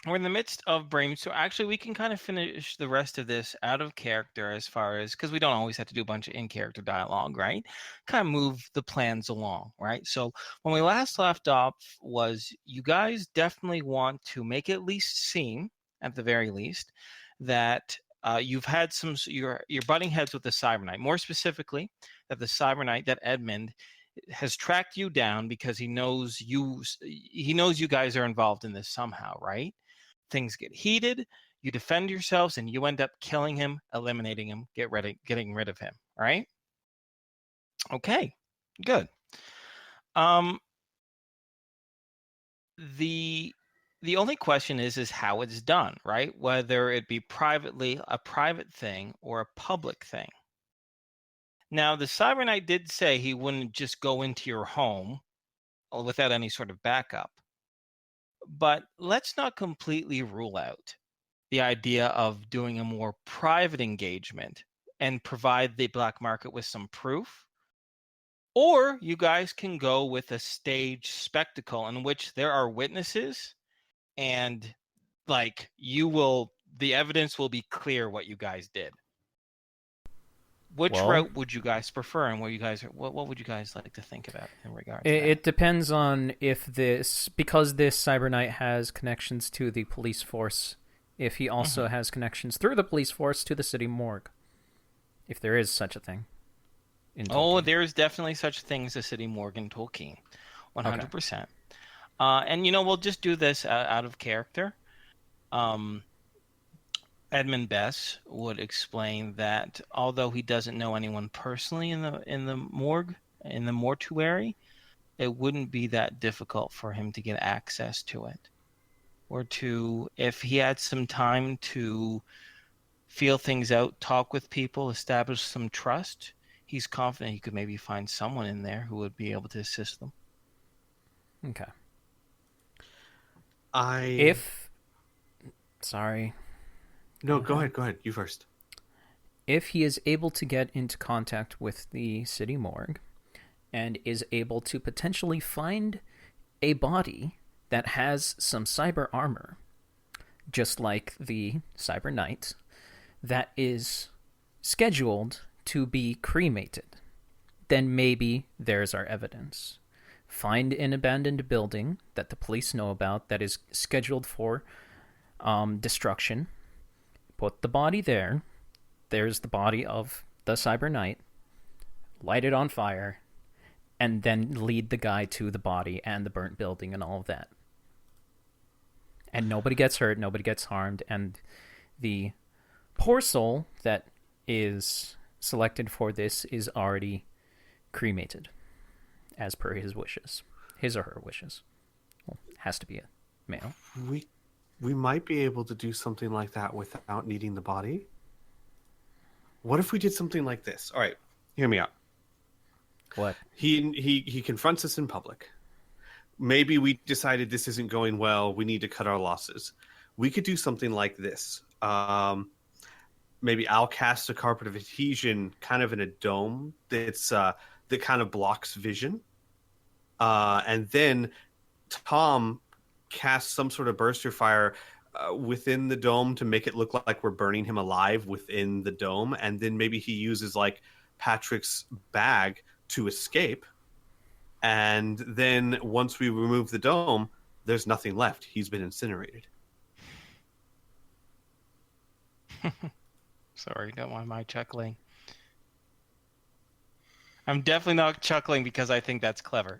we're in the midst of brain. So actually, we can kind of finish the rest of this out of character, as far as, because we don't always have to do a bunch of in-character dialogue, right? Kind of move the plans along, right? So when we last left off was you guys definitely want to make it at least seem, at the very least, that you've had you're butting heads with the Cyber Knight. More specifically, that the Cyber Knight, that Edmund, has tracked you down because he knows you guys are involved in this somehow, right? Things get heated, you defend yourselves, and you end up killing him, eliminating him, getting rid of him, right? Okay, good. The only question is how it's done, right? Whether it be privately, a private thing, or a public thing. Now, the Cyber Knight did say he wouldn't just go into your home without any sort of backup. But let's not completely rule out the idea of doing a more private engagement and provide the black market with some proof. Or you guys can go with a staged spectacle in which there are witnesses and the evidence will be clear what you guys did. Which route would you guys prefer, and what would you guys like to think about in regards to that? It depends on because this Cyber Knight has connections to the police force, if he also has connections through the police force to the city morgue, if there is such a thing. There is definitely such a thing as a city morgue in Tolkien, 100%. Okay. And we'll just do this out of character. Edmund Bess would explain that although he doesn't know anyone personally in the morgue, in the mortuary, it wouldn't be that difficult for him to get access to it, or if he had some time to feel things out, talk with people, establish some trust, he's confident he could maybe find someone in there who would be able to assist them. Okay. Sorry. No, go ahead. You first. If he is able to get into contact with the city morgue and is able to potentially find a body that has some cyber armor, just like the Cyber Knight, that is scheduled to be cremated, then maybe there's our evidence. Find an abandoned building that the police know about that is scheduled for destruction. Put the body there. There's the body of the Cyber Knight. Light it on fire. And then lead the guy to the body and the burnt building and all of that. And nobody gets hurt, nobody gets harmed, and the poor soul that is selected for this is already cremated, as per his wishes. His or her wishes. Well, has to be a male. We might be able to do something like that without needing the body. What if we did something like this? All right, hear me out. What? He confronts us in public. Maybe we decided this isn't going well. We need to cut our losses. We could do something like this. Maybe I'll cast a carpet of adhesion kind of in a dome that's that kind of blocks vision. And then Tom casts some sort of burster fire within the dome to make it look like we're burning him alive within the dome. And then maybe he uses like Patrick's bag to escape. And then once we remove the dome, there's nothing left. He's been incinerated. Sorry, don't mind my chuckling. I'm definitely not chuckling because I think that's clever.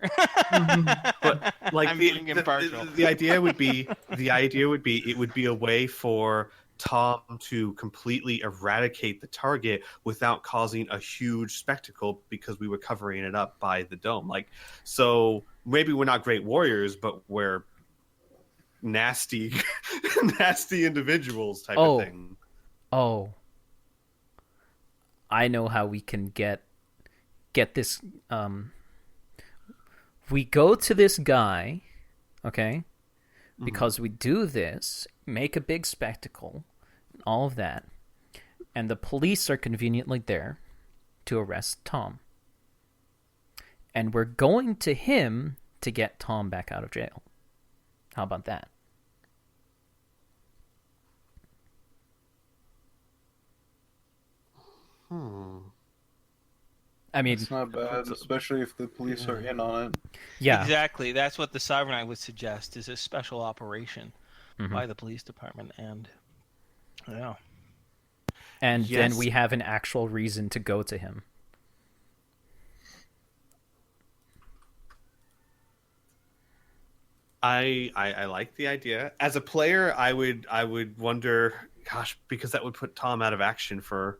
But like I'm being impartial. The idea would be it would be a way for Tom to completely eradicate the target without causing a huge spectacle because we were covering it up by the dome. Like, so maybe we're not great warriors, but we're nasty individuals type of thing. Oh, I know how we can get this. We go to this guy, okay? Because we do this, make a big spectacle, and all of that, and the police are conveniently there to arrest Tom. And we're going to him to get Tom back out of jail. How about that? I mean, it's not bad, especially if the police are in on it. Yeah, exactly. That's what the Sovereign I would suggest is a special operation by the police department, and then we have an actual reason to go to him. I like the idea. As a player, I would wonder, gosh, because that would put Tom out of action for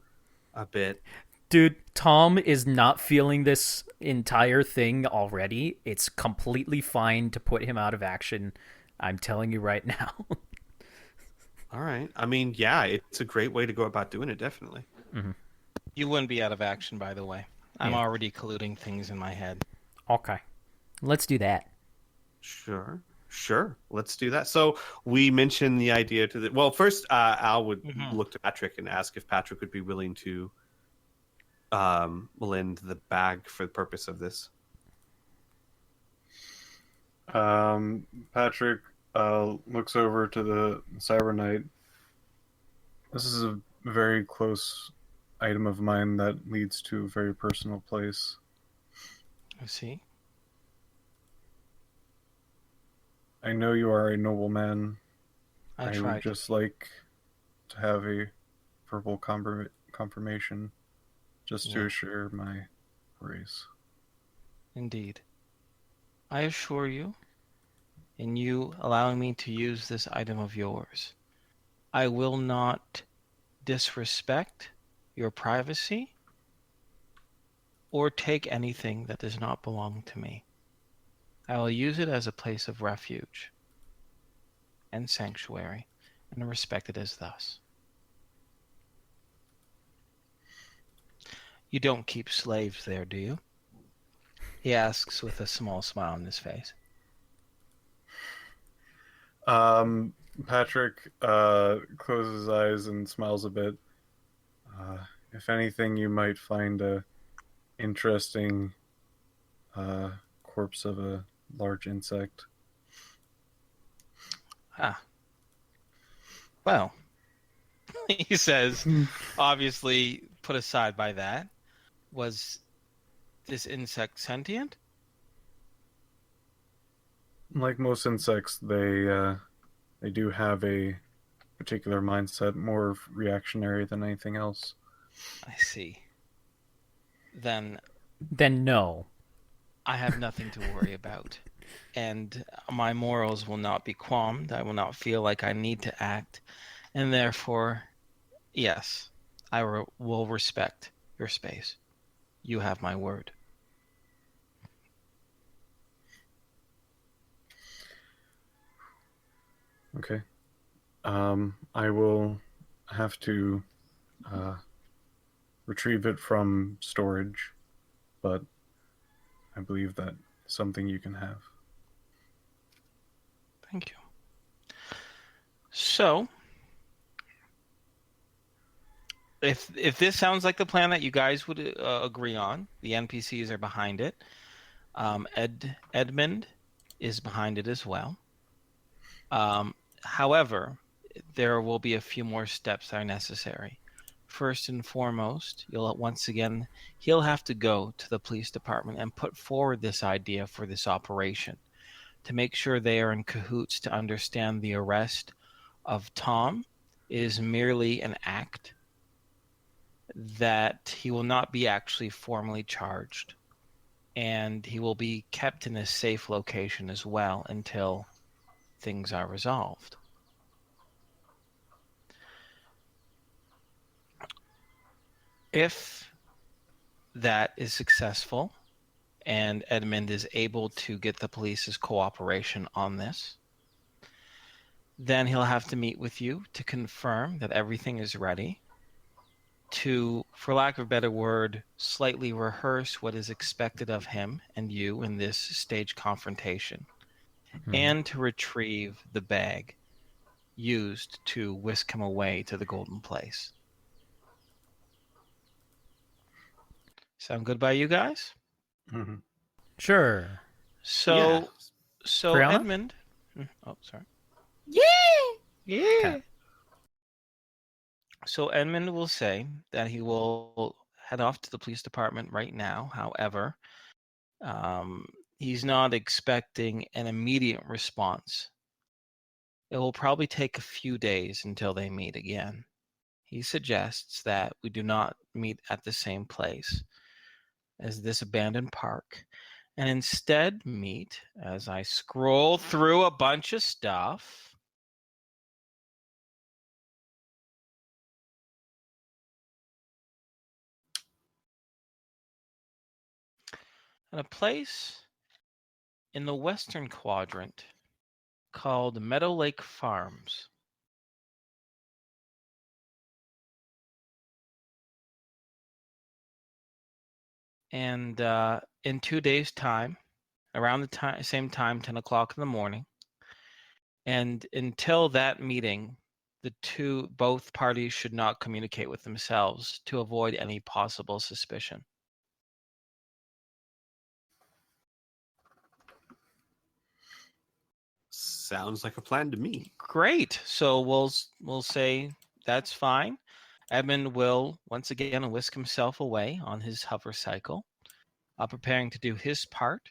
a bit. Dude, Tom is not feeling this entire thing already. It's completely fine to put him out of action. I'm telling you right now. All right. I mean, yeah, it's a great way to go about doing it, definitely. Mm-hmm. You wouldn't be out of action, by the way. I'm already colluding things in my head. Okay. Let's do that. Sure. Let's do that. So we mentioned the idea to the... Well, first, Al would look to Patrick and ask if Patrick would be willing to lend the bag for the purpose of this. Patrick looks over to the Cyber Knight. This is a very close item of mine that leads to a very personal place. I see. I know you are a noble man. I would just like to have a verbal confirmation just to assure my race. Indeed. I assure you, in you allowing me to use this item of yours, I will not disrespect your privacy or take anything that does not belong to me. I will use it as a place of refuge and sanctuary, and respect it as thus. You don't keep slaves there, do you? He asks with a small smile on his face. Patrick closes his eyes and smiles a bit. If anything, you might find a interesting corpse of a large insect. Ah. Well, he says, obviously put aside by that, was this insect sentient? Like most insects, they do have a particular mindset, more reactionary than anything else. I see. Then no. I have nothing to worry about. And my morals will not be qualmed. I will not feel like I need to act. And therefore, yes, I will respect your space. You have my word. Okay. I will have to retrieve it from storage, but I believe that is something you can have. Thank you. So, if this sounds like the plan that you guys would agree on, the NPCs are behind it. Edmund is behind it as well. However, there will be a few more steps that are necessary. First and foremost, he'll have to go to the police department and put forward this idea for this operation to make sure they are in cahoots to understand the arrest of Tom is merely an act, that he will not be actually formally charged, and he will be kept in a safe location as well until things are resolved. If that is successful and Edmund is able to get the police's cooperation on this, then he'll have to meet with you to confirm that everything is ready, to, for lack of a better word, slightly rehearse what is expected of him and you in this stage confrontation, and to retrieve the bag used to whisk him away to the Golden Place. Sound good by you guys? Mm-hmm. Sure. So Criana? Edmund. Oh, sorry. Yeah. Okay. So Edmund will say that he will head off to the police department right now. However, he's not expecting an immediate response. It will probably take a few days until they meet again. He suggests that we do not meet at the same place as this abandoned park, and instead meet, as I scroll through a bunch of stuff, at a place in the western quadrant called Meadow Lake Farms. And in 2 days' time, around the same time, 10 o'clock in the morning, and until that meeting, both parties should not communicate with themselves to avoid any possible suspicion. Sounds like a plan to me. Great. So we'll say that's fine. Edmund will once again whisk himself away on his hover cycle, preparing to do his part.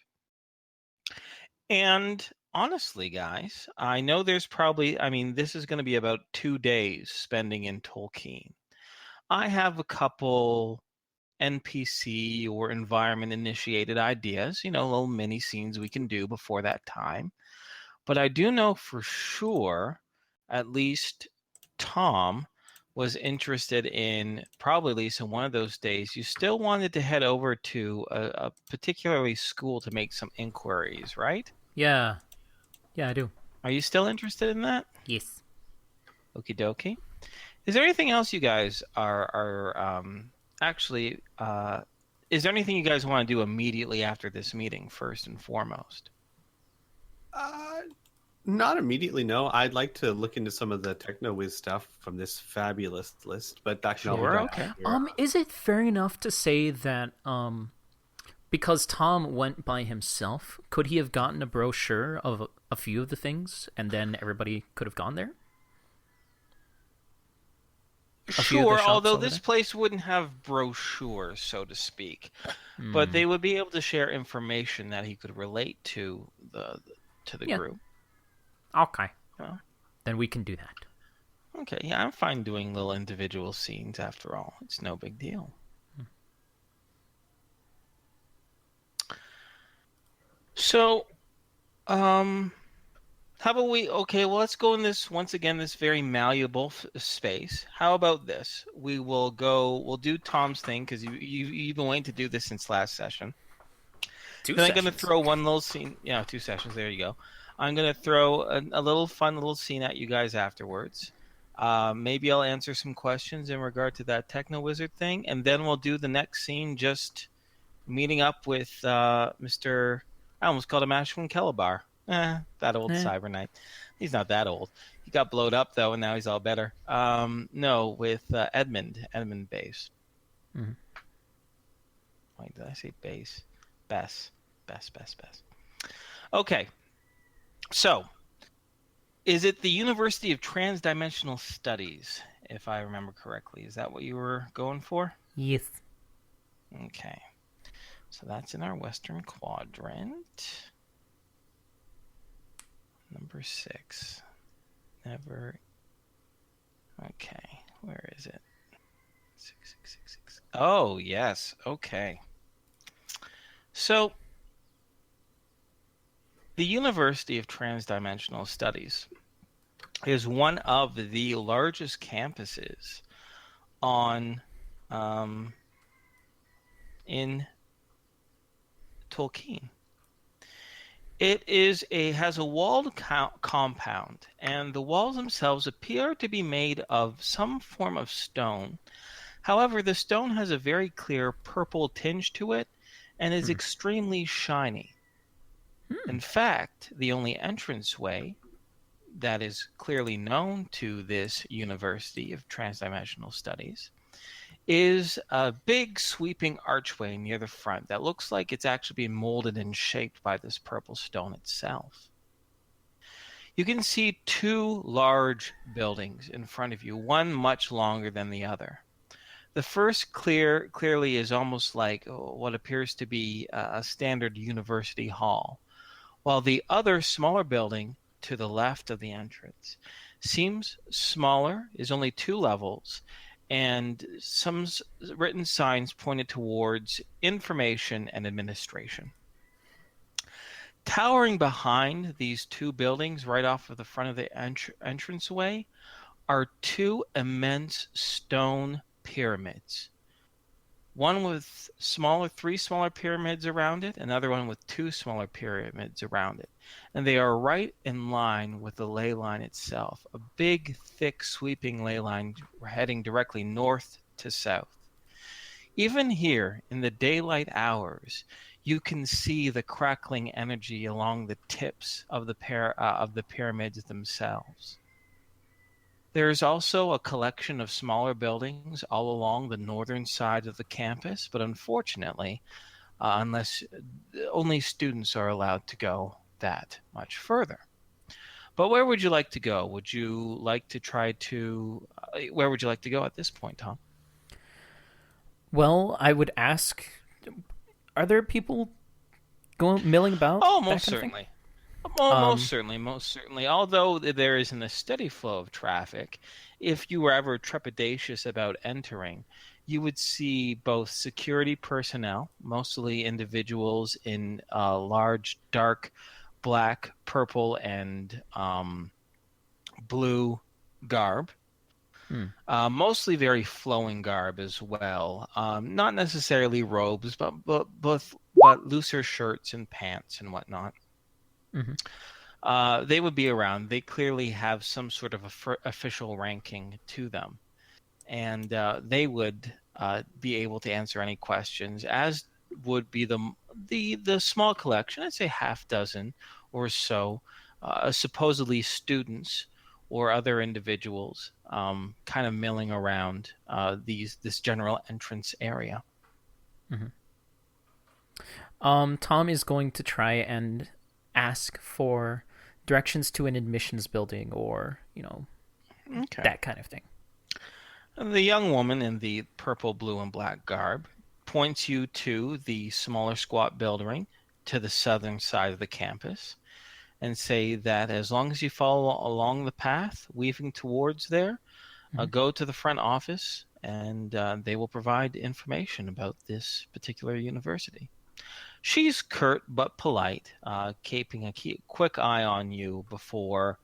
And honestly, guys, I know there's probably, this is going to be about 2 days spending in Tolkien. I have a couple NPC or environment initiated ideas, little mini scenes we can do before that time. But I do know for sure, at least Tom was interested in, probably at least in one of those days, you still wanted to head over to a particularly school to make some inquiries, right? Yeah. Yeah, I do. Are you still interested in that? Yes. Okie dokie. Is there anything else you guys are actually, is there anything you guys want to do immediately after this meeting, first and foremost? Not immediately, no. I'd like to look into some of the Techno Wiz stuff from this fabulous list, but that can all be Sure, done okay. after. Is it fair enough to say that because Tom went by himself, could he have gotten a brochure of a few of the things, and then everybody could have gone there? Sure, although this place wouldn't have brochures, so to speak, but they would be able to share information that he could relate to the group. Okay. Well, then we can do that. Okay, yeah, I'm fine doing little individual scenes after all. It's no big deal. So, how about let's go in this, once again, this very malleable space. How about this? We'll do Tom's thing, because you've been waiting to do this since last session. Then I'm going to throw one little scene. Yeah, 2 sessions. There you go. I'm going to throw a little fun little scene at you guys afterwards. Maybe I'll answer some questions in regard to that Techno Wizard thing, and then we'll do the next scene just meeting up with Mr. I almost called him Ashwin Kelabar. That old Cyber Knight. He's not that old. He got blowed up, though, and now he's all better. No, with Edmund Base. Mm-hmm. Wait, did I say Base? Bess. Okay. So, is it the University of Transdimensional Studies, if I remember correctly? Is that what you were going for? Yes. Okay. So that's in our Western Quadrant. Number 6. Never. Okay. Where is it? 6. Oh, yes. Okay. So, the University of Transdimensional Studies is one of the largest campuses in Tolkien. It has a walled compound, and the walls themselves appear to be made of some form of stone. However, the stone has a very clear purple tinge to it and is extremely shiny. In fact, the only entranceway that is clearly known to this University of Transdimensional Studies is a big sweeping archway near the front that looks like it's actually being molded and shaped by this purple stone itself. You can see 2 large buildings in front of you, one much longer than the other. The first clearly is almost like what appears to be a standard university hall, while the other smaller building to the left of the entrance seems smaller, is only 2 levels, and some written signs pointed towards information and administration. Towering behind these 2 buildings, right off of the front of the entranceway, are 2 immense stone pyramids. One with 3 smaller pyramids around it, another one with 2 smaller pyramids around it. And they are right in line with the ley line itself, a big, thick, sweeping ley line heading directly north to south. Even here, in the daylight hours, you can see the crackling energy along the tips of the pyramids themselves. There's also a collection of smaller buildings all along the northern side of the campus, but unfortunately, unless only students are allowed to go that much further. But where would you like to go? Would you like to where would you like to go at this point, Tom? Well, I would ask, are there people milling about? Oh, most certainly. Most certainly. Although there isn't a steady flow of traffic, if you were ever trepidatious about entering, you would see both security personnel, mostly individuals in large, dark, black, purple, and blue garb. Mostly very flowing garb as well. Not necessarily robes, but looser shirts and pants and whatnot. Mm-hmm. They would be around. They clearly have some sort of official ranking to them, and they would be able to answer any questions, as would be the small collection. I'd say half dozen or so supposedly students or other individuals kind of milling around this general entrance area. Mm-hmm. Tom is going to try and ask for directions to an admissions building or, that kind of thing. The young woman in the purple, blue, and black garb points you to the smaller squat building to the southern side of the campus and say that as long as you follow along the path weaving towards there, go to the front office and they will provide information about this particular university. She's curt but polite, keeping a quick eye on you before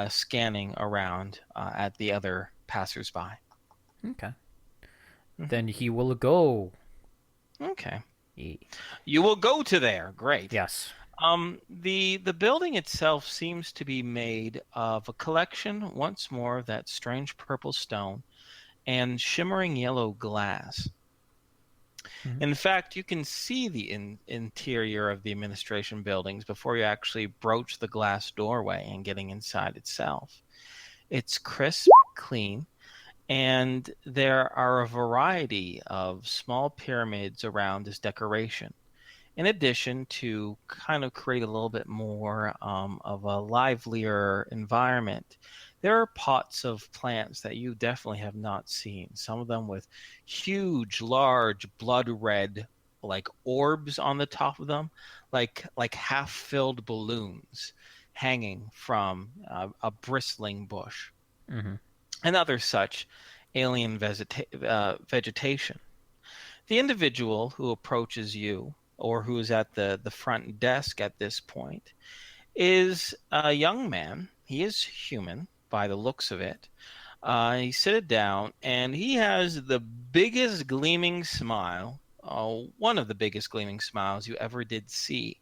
scanning around at the other passersby. Okay. Then he will go. Okay. You will go to there. Great. Yes. The building itself seems to be made of a collection, once more, of that strange purple stone and shimmering yellow glass. Mm-hmm. In fact, you can see the interior of the administration buildings before you actually broach the glass doorway and getting inside itself. It's crisp, clean, and there are a variety of small pyramids around as decoration. In addition to kind of create a little bit more of a livelier environment, there are pots of plants that you definitely have not seen. Some of them with huge, large, blood red, like orbs on the top of them, like half-filled balloons hanging from a bristling bush. Mm-hmm. And other such alien vegetation. The individual who approaches you, or who is at the front desk at this point, is a young man. He is human by the looks of it. He sits down, and he has the biggest gleaming smile, one of the biggest gleaming smiles you ever did see.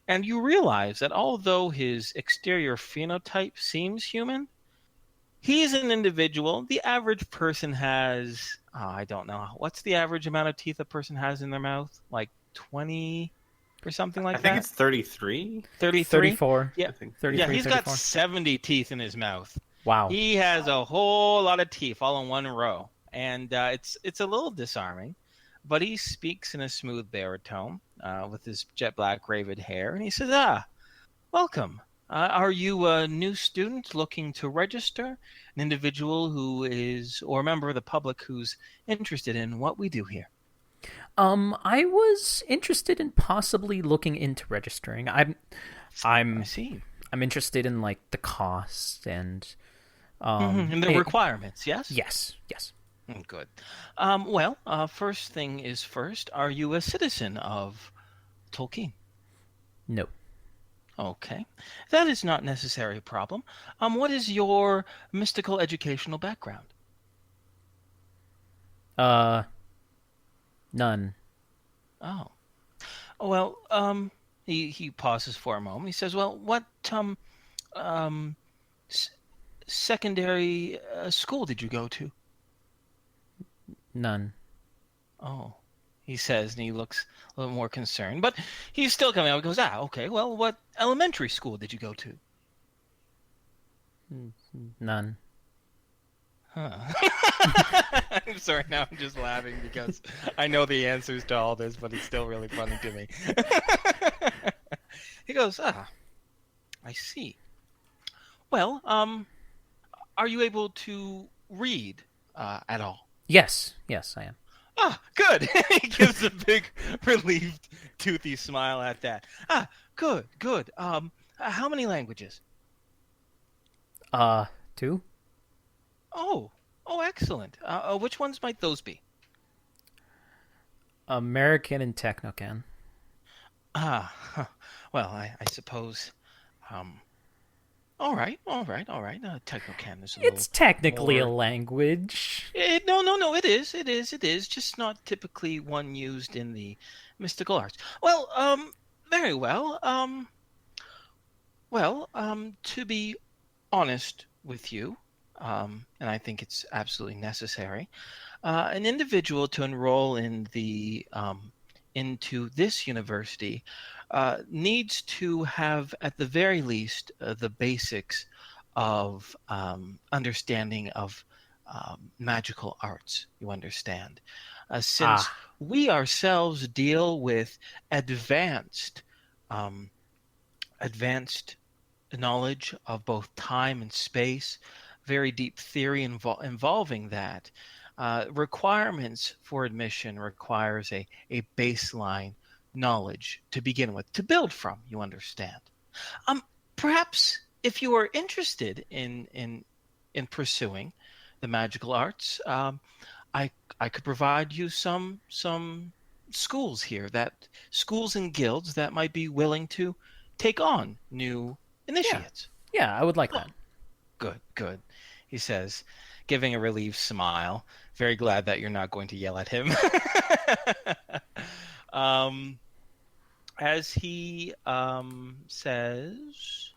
And you realize that although his exterior phenotype seems human, he's an individual. The average person has, I don't know, what's the average amount of teeth a person has in their mouth? Like 20 or something like that? I think it's 33. 33? 34. Yeah, 33, yeah, he's 34. got 70 teeth in his mouth. Wow. He has a whole lot of teeth all in one row. And it's a little disarming. But he speaks in a smooth baritone with his jet black raven hair. And he says, welcome. Are you a new student looking to register? An individual who is, or a member of the public who's interested in what we do here? I was interested in possibly looking into registering. I see. I'm interested in like the cost and and the requirements. Yes. Yes. Good. First thing is first. Are you a citizen of Tolkien? No. Okay, that is not necessarily a problem. What is your mystical educational background? None. Oh, well, he pauses for a moment. He says, "Well, what secondary school did you go to?" None. Oh, he says, and he looks a little more concerned. But he's still coming out. He goes, okay, well, what elementary school did you go to? None. Huh. I'm sorry, now I'm just laughing because I know the answers to all this, but it's still really funny to me. He goes, I see. Well, are you able to read at all? Yes, I am. Good. He gives a big, relieved, toothy smile at that. Good. How many languages? 2. Oh, excellent. Which ones might those be? American and Techno can. Well, I suppose. All right. Techno can is a little. It's technically more... a language. No. It is. Just not typically one used in the mystical arts. Well, very well. To be honest with you, and I think it's absolutely necessary, an individual to enroll in the into this university needs to have, at the very least, the basics of understanding of magical arts, you understand. Since we ourselves deal with advanced advanced knowledge of both time and space, very deep theory involving that. Requirements for admission requires a baseline knowledge to begin with, to build from, you understand. Perhaps if you are interested in pursuing the magical arts, I could provide you some schools here, that schools and guilds that might be willing to take on new initiates. Yeah, I would like that. Good, he says, giving a relieved smile. Very glad that you're not going to yell at him. As he says,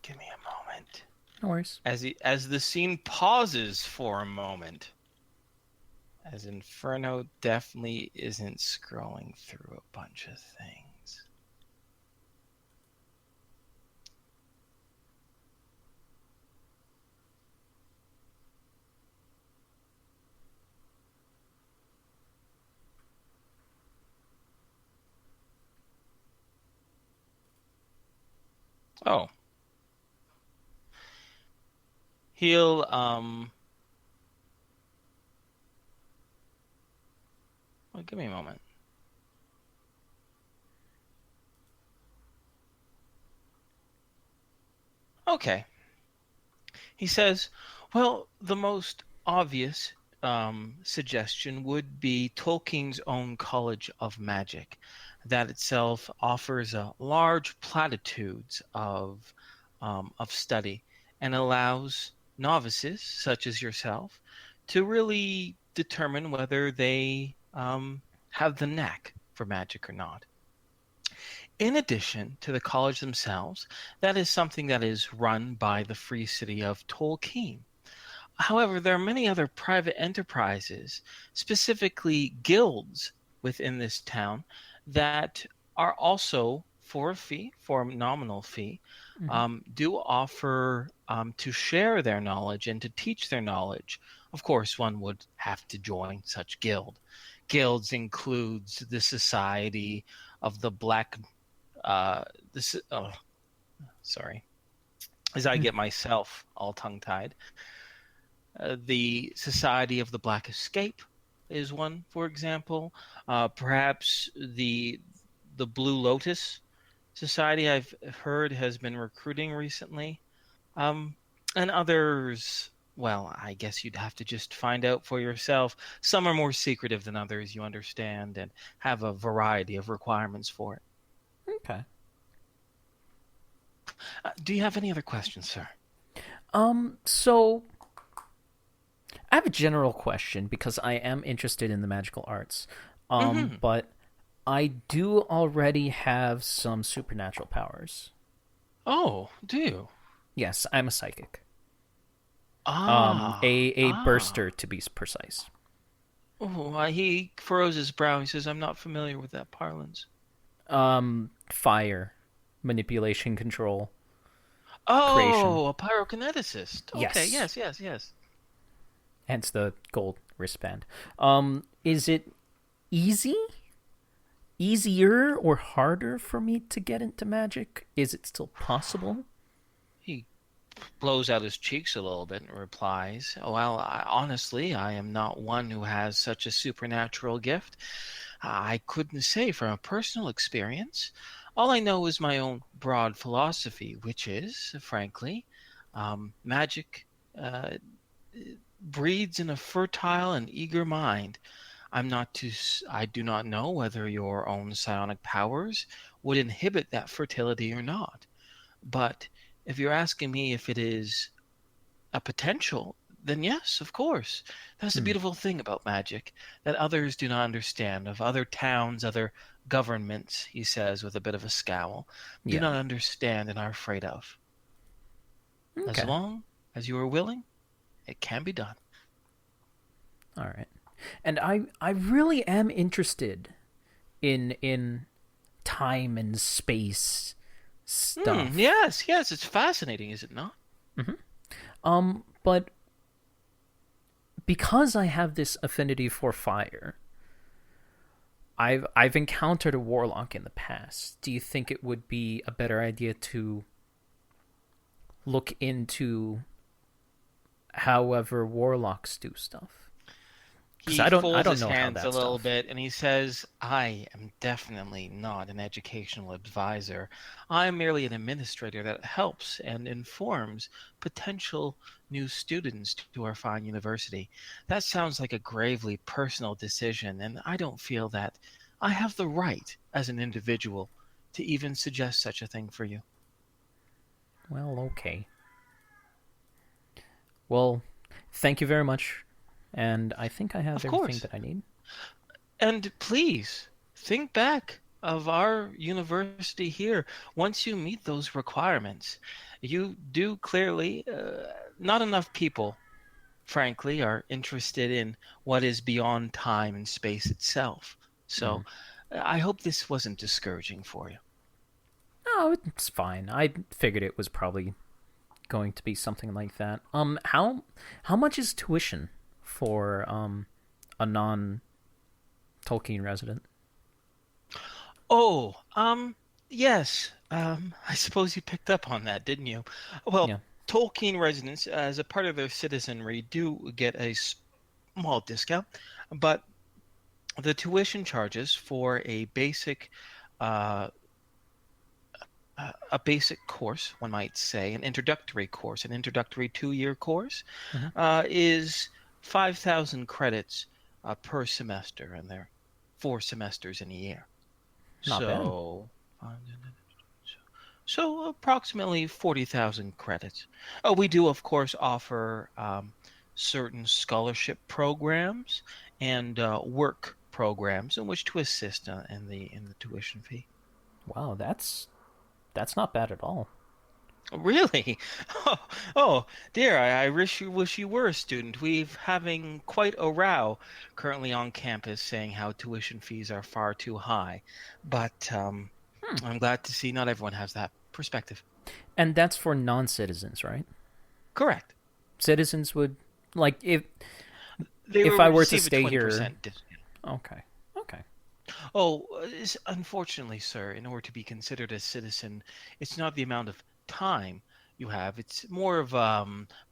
give me a moment. No worries. As the scene pauses for a moment, as Inferno definitely isn't scrolling through a bunch of things. Oh. He'll well, give me a moment. Okay. He says, well, the most obvious suggestion would be Tolkien's own College of Magic. That itself offers a large platitudes of study and allows novices such as yourself to really determine whether they have the knack for magic or not. In addition to the college themselves, that is something that is run by the Free City of Tolkien. However, there are many other private enterprises, specifically guilds within this town, that are also for a fee, for a nominal fee, do offer to share their knowledge and to teach their knowledge. Of course, one would have to join such guild. Guilds includes the Society of the Black. Sorry, as I get myself all tongue-tied. The Society of the Black Escape is one, for example. Perhaps the Blue Lotus Society, I've heard, has been recruiting recently. And others, well, I guess you'd have to just find out for yourself. Some are more secretive than others, you understand, and have a variety of requirements for it. Okay. Do you have any other questions, sir? So I have a general question because I am interested in the magical arts. But I do already have some supernatural powers. Oh, do you? Yes, I'm a psychic. A burster, to be precise. Oh, he furrows his brow. He says, I'm not familiar with that parlance. Fire, manipulation, control. Oh, creation. A pyrokineticist. Okay, yes. Hence the gold wristband. Is it easier or harder for me to get into magic? Is it still possible? He blows out his cheeks a little bit and replies, well, honestly, I am not one who has such a supernatural gift. I couldn't say from a personal experience. All I know is my own broad philosophy, which is, frankly, magic breeds in a fertile and eager mind. I do not know whether your own psionic powers would inhibit that fertility or not. But if you're asking me if it is a potential, then yes, of course. That's the beautiful thing about magic that others do not understand, of other towns, other governments, he says with a bit of a scowl, do not understand and are afraid of. Okay. As long as you are willing, it can be done. All right. And I really am interested in time and space stuff. Yes, it's fascinating, is it not? But because I have this affinity for fire, I've encountered a warlock in the past. Do you think it would be a better idea to look into however warlocks do stuff? He folds his hands a little bit and he says, I am definitely not an educational advisor. I'm merely an administrator that helps and informs potential new students to our fine university. That sounds like a gravely personal decision, and I don't feel that I have the right as an individual to even suggest such a thing for you. Well, okay. Well, thank you very much. And I think I have everything that I need. And please, think back of our university here. Once you meet those requirements, you do clearly, not enough people, frankly, are interested in what is beyond time and space itself. So I hope this wasn't discouraging for you. No, it's fine. I figured it was probably going to be something like that. How much is tuition for a non-Tolkien resident? Oh, yes. I suppose you picked up on that, didn't you? Well, yeah. Tolkien residents, as a part of their citizenry, do get a small discount, but the tuition charges for a basic course, one might say, an introductory course, an introductory 2-year course, is 5,000 credits per semester, and there are 4 semesters in a year. Not bad. So approximately 40,000 credits. Oh, we do, of course, offer certain scholarship programs and work programs in which to assist in the tuition fee. Wow, that's not bad at all. Really? Oh dear, I wish you were a student. We're having quite a row currently on campus saying how tuition fees are far too high. But I'm glad to see not everyone has that perspective. And that's for non-citizens, right? Correct. Citizens would, like, if I were to stay here... Okay. Oh, unfortunately, sir, in order to be considered a citizen, it's not the amount of time you have. It's more of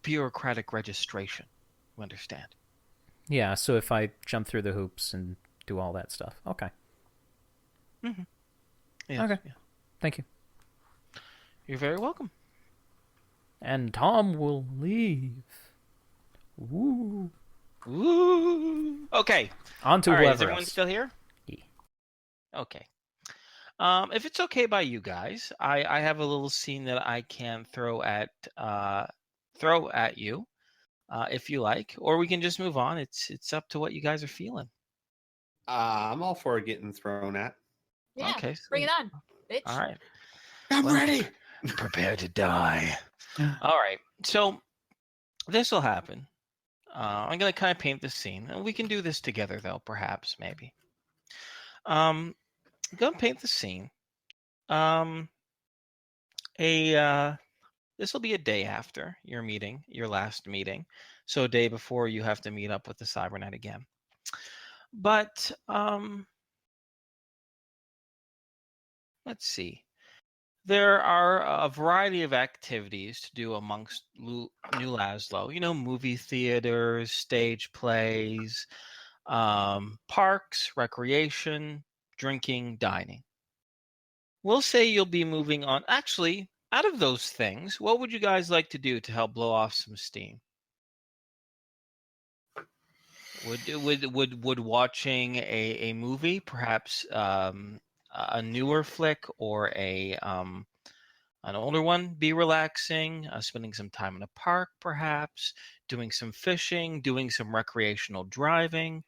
bureaucratic registration. You understand? Yeah, so if I jump through the hoops and do all that stuff. Okay. Mm-hmm. Yes, okay. Yeah. Thank you. You're very welcome. And Tom will leave. Woo. Woo. Okay. On to all whoever right, is everyone else. Still here? Yeah. Okay. If it's okay by you guys, I have a little scene that I can throw at you, if you like, or we can just move on. It's up to what you guys are feeling. I'm all for getting thrown at. Yeah. Okay. Bring it on, bitch. All right. I'm ready. Prepare to die. All right. So this will happen. I'm gonna kind of paint the scene, and we can do this together, though. Perhaps, maybe. I'm gonna paint the scene. This will be a day after your meeting, your last meeting, so a day before you have to meet up with the Cybernet again. But let's see. There are a variety of activities to do amongst New Laszlo. You know, movie theaters, stage plays, parks, recreation, drinking, dining. We'll say you'll be moving on. Actually, out of those things, what would you guys like to do to help blow off some steam? Would watching a movie, perhaps a newer flick or an older one, be relaxing? Spending some time in a park, perhaps doing some fishing, doing some recreational driving.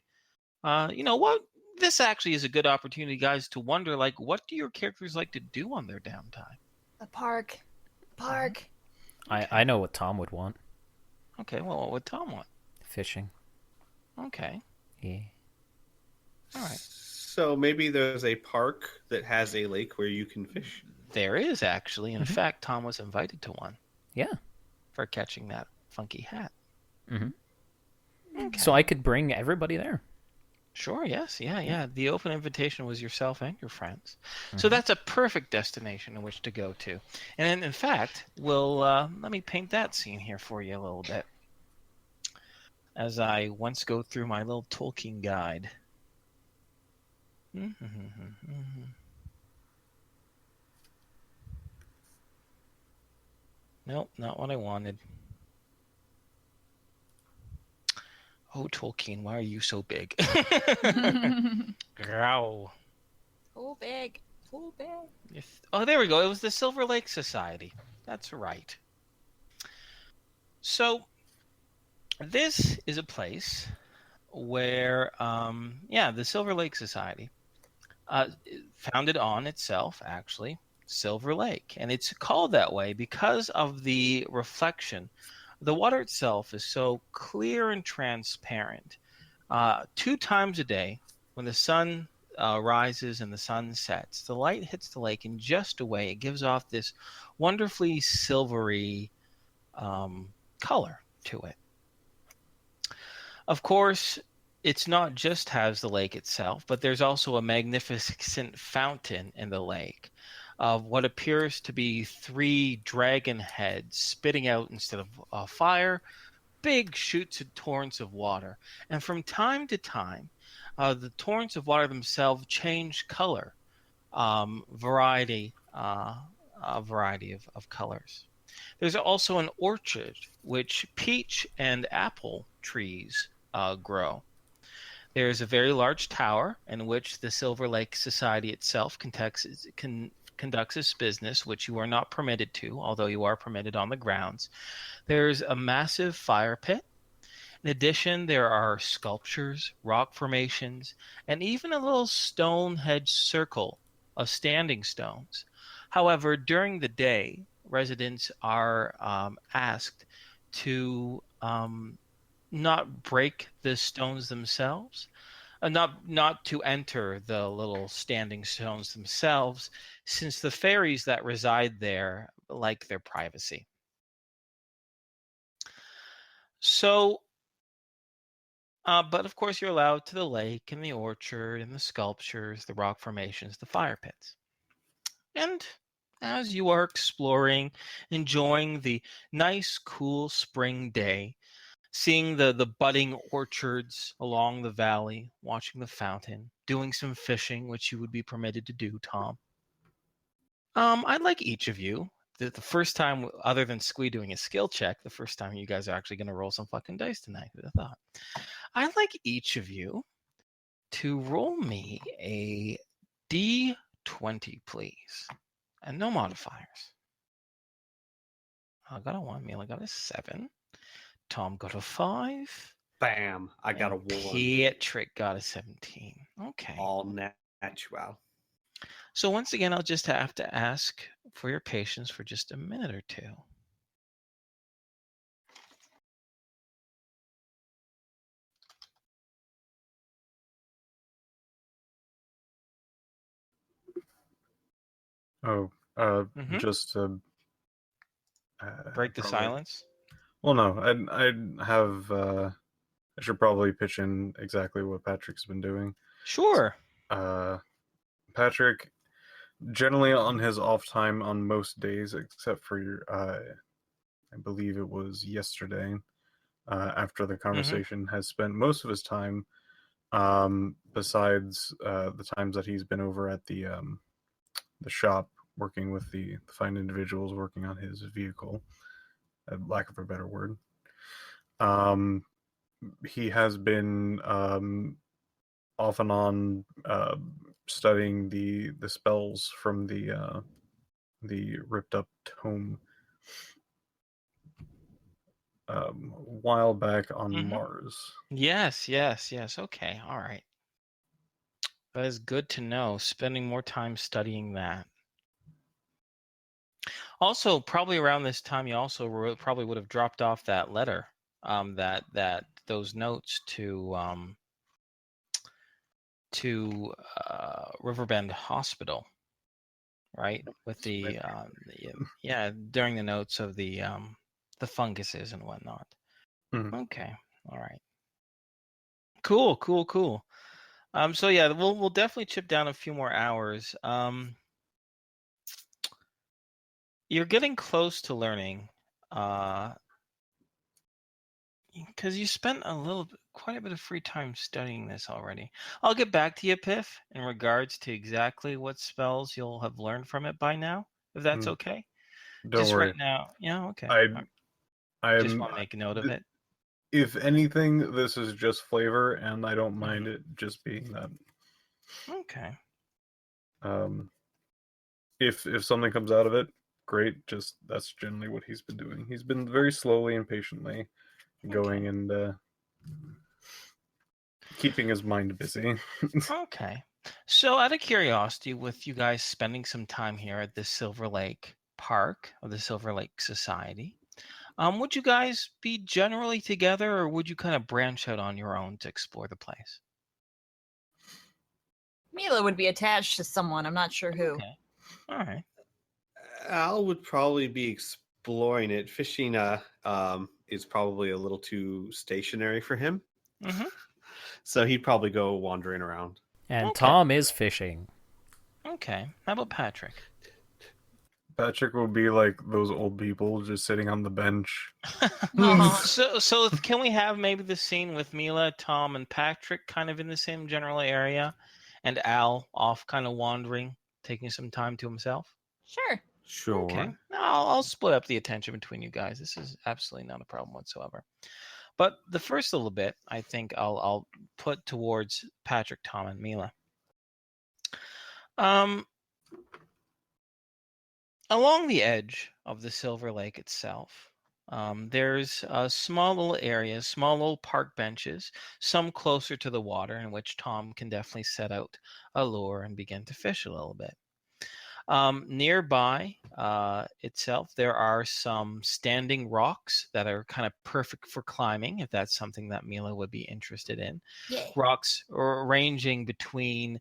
You know what? This actually is a good opportunity, guys, to wonder, like, what do your characters like to do on their downtime? A park. Okay. I know what Tom would want. Okay, well, what would Tom want? Fishing. Okay. Yeah. All right. So maybe there's a park that has a lake where you can fish. There is actually. In fact, Tom was invited to one. Yeah. For catching that funky hat. Okay. So I could bring everybody there. Sure, yes, yeah. The open invitation was yourself and your friends. So that's a perfect destination in which to go to. And in fact, we'll let me paint that scene here for you a little bit. As I once go through my little Tolkien guide. Nope, not what I wanted. Oh, Tolkien, why are you so big? Growl. So big. So big. Oh, there we go. It was the Silver Lake Society. That's right. So, this is a place where, the Silver Lake Society, founded on itself, actually, Silver Lake. And it's called that way because of the reflection. The water itself is so clear and transparent. 2 times a day, when the sun rises and the sun sets, the light hits the lake in just a way. It gives off this wonderfully silvery color to it. Of course, it's not just has the lake itself, but there's also a magnificent fountain in the lake of what appears to be 3 dragon heads spitting out, instead of fire, big shoots and torrents of water. And from time to time, the torrents of water themselves change color, variety of colors. There's also an orchard which peach and apple trees grow. There's a very large tower in which the Silver Lake Society itself conducts its business, which you are not permitted to, although you are permitted on the grounds. There's a massive fire pit. In addition, there are sculptures, rock formations, and even a little stone-hedged circle of standing stones. However, during the day, residents are asked to not break the stones themselves, not to enter the little standing stones themselves, since the fairies that reside there like their privacy. So, but of course you're allowed to the lake and the orchard and the sculptures, the rock formations, the fire pits. And as you are exploring, enjoying the nice, cool spring day, seeing the budding orchards along the valley, watching the fountain, doing some fishing, which you would be permitted to do, Tom. I'd like each of you, the first time, other than Squee doing a skill check, the first time you guys are actually going to roll some fucking dice tonight. Who'd have thought? I'd like each of you to roll me a D20, please. And no modifiers. I got a 1, Mila got a 7. Tom got a 5. Bam! I got a 1. Patrick got a 17. Okay. All natural. So once again, I'll just have to ask for your patience for just a minute or two. Oh, just to break the probably... silence. Well, no, I'd have. I should probably pitch in exactly what Patrick's been doing. Sure. Patrick, generally on his off time on most days, except for I believe it was yesterday, after the conversation, has spent most of his time, besides the times that he's been over at the shop working with the fine individuals working on his vehicle, lack of a better word. He has been off and on studying the spells from the ripped up tome a while back on Mars. Yes. Okay, all right. That is good to know. Spending more time studying that. Also, probably around this time, you also probably would have dropped off that letter, that those notes to to Riverbend Hospital, right? With the during the notes of the funguses and whatnot. Mhm. Okay, all right. Cool. So yeah, we'll definitely chip down a few more hours. You're getting close to learning, because you spent quite a bit of free time studying this already. I'll get back to you, Piph, in regards to exactly what spells you'll have learned from it by now, if that's okay. Don't Just worry. right now, yeah, okay. I Just want to make a note of it. If anything, this is just flavor, and I don't mind it just being that. Okay. If something comes out of it, great. Just that's generally what he's been doing. He's been very slowly and patiently going and keeping his mind busy. Okay. So, out of curiosity, with you guys spending some time here at the Silver Lake Park of the Silver Lake Society, would you guys be generally together, or would you kind of branch out on your own to explore the place? Mila would be attached to someone. I'm not sure who. Okay. All right. Al would probably be exploring it. Fishing is probably a little too stationary for him. Mm-hmm. So he'd probably go wandering around. And Tom is fishing. Okay. How about Patrick? Patrick will be like those old people just sitting on the bench. So can we have maybe the scene with Mila, Tom, and Patrick kind of in the same general area, and Al off kind of wandering, taking some time to himself? Sure. Okay. I'll split up the attention between you guys. This is absolutely not a problem whatsoever. But the first little bit, I think I'll put towards Patrick, Tom, and Mila. Along the edge of the Silver Lake itself, there's a small little areas, small little park benches, some closer to the water, in which Tom can definitely set out a lure and begin to fish a little bit. Nearby itself, there are some standing rocks that are kind of perfect for climbing, if that's something that Mila would be interested in. Yeah. Rocks ranging between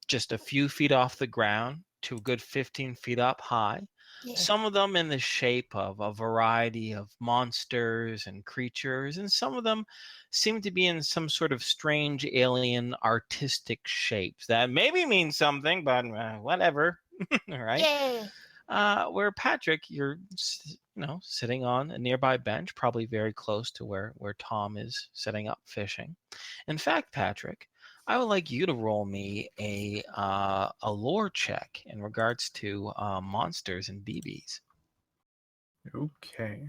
just a few feet off the ground to a good 15 feet up high. Yeah. Some of them in the shape of a variety of monsters and creatures, and some of them seem to be in some sort of strange alien artistic shapes that maybe mean something, but whatever. Right? Yeah. Where Patrick, you're sitting on a nearby bench, probably very close to where Tom is setting up fishing. In fact, Patrick, I would like you to roll me a lore check in regards to monsters and BBs. Okay.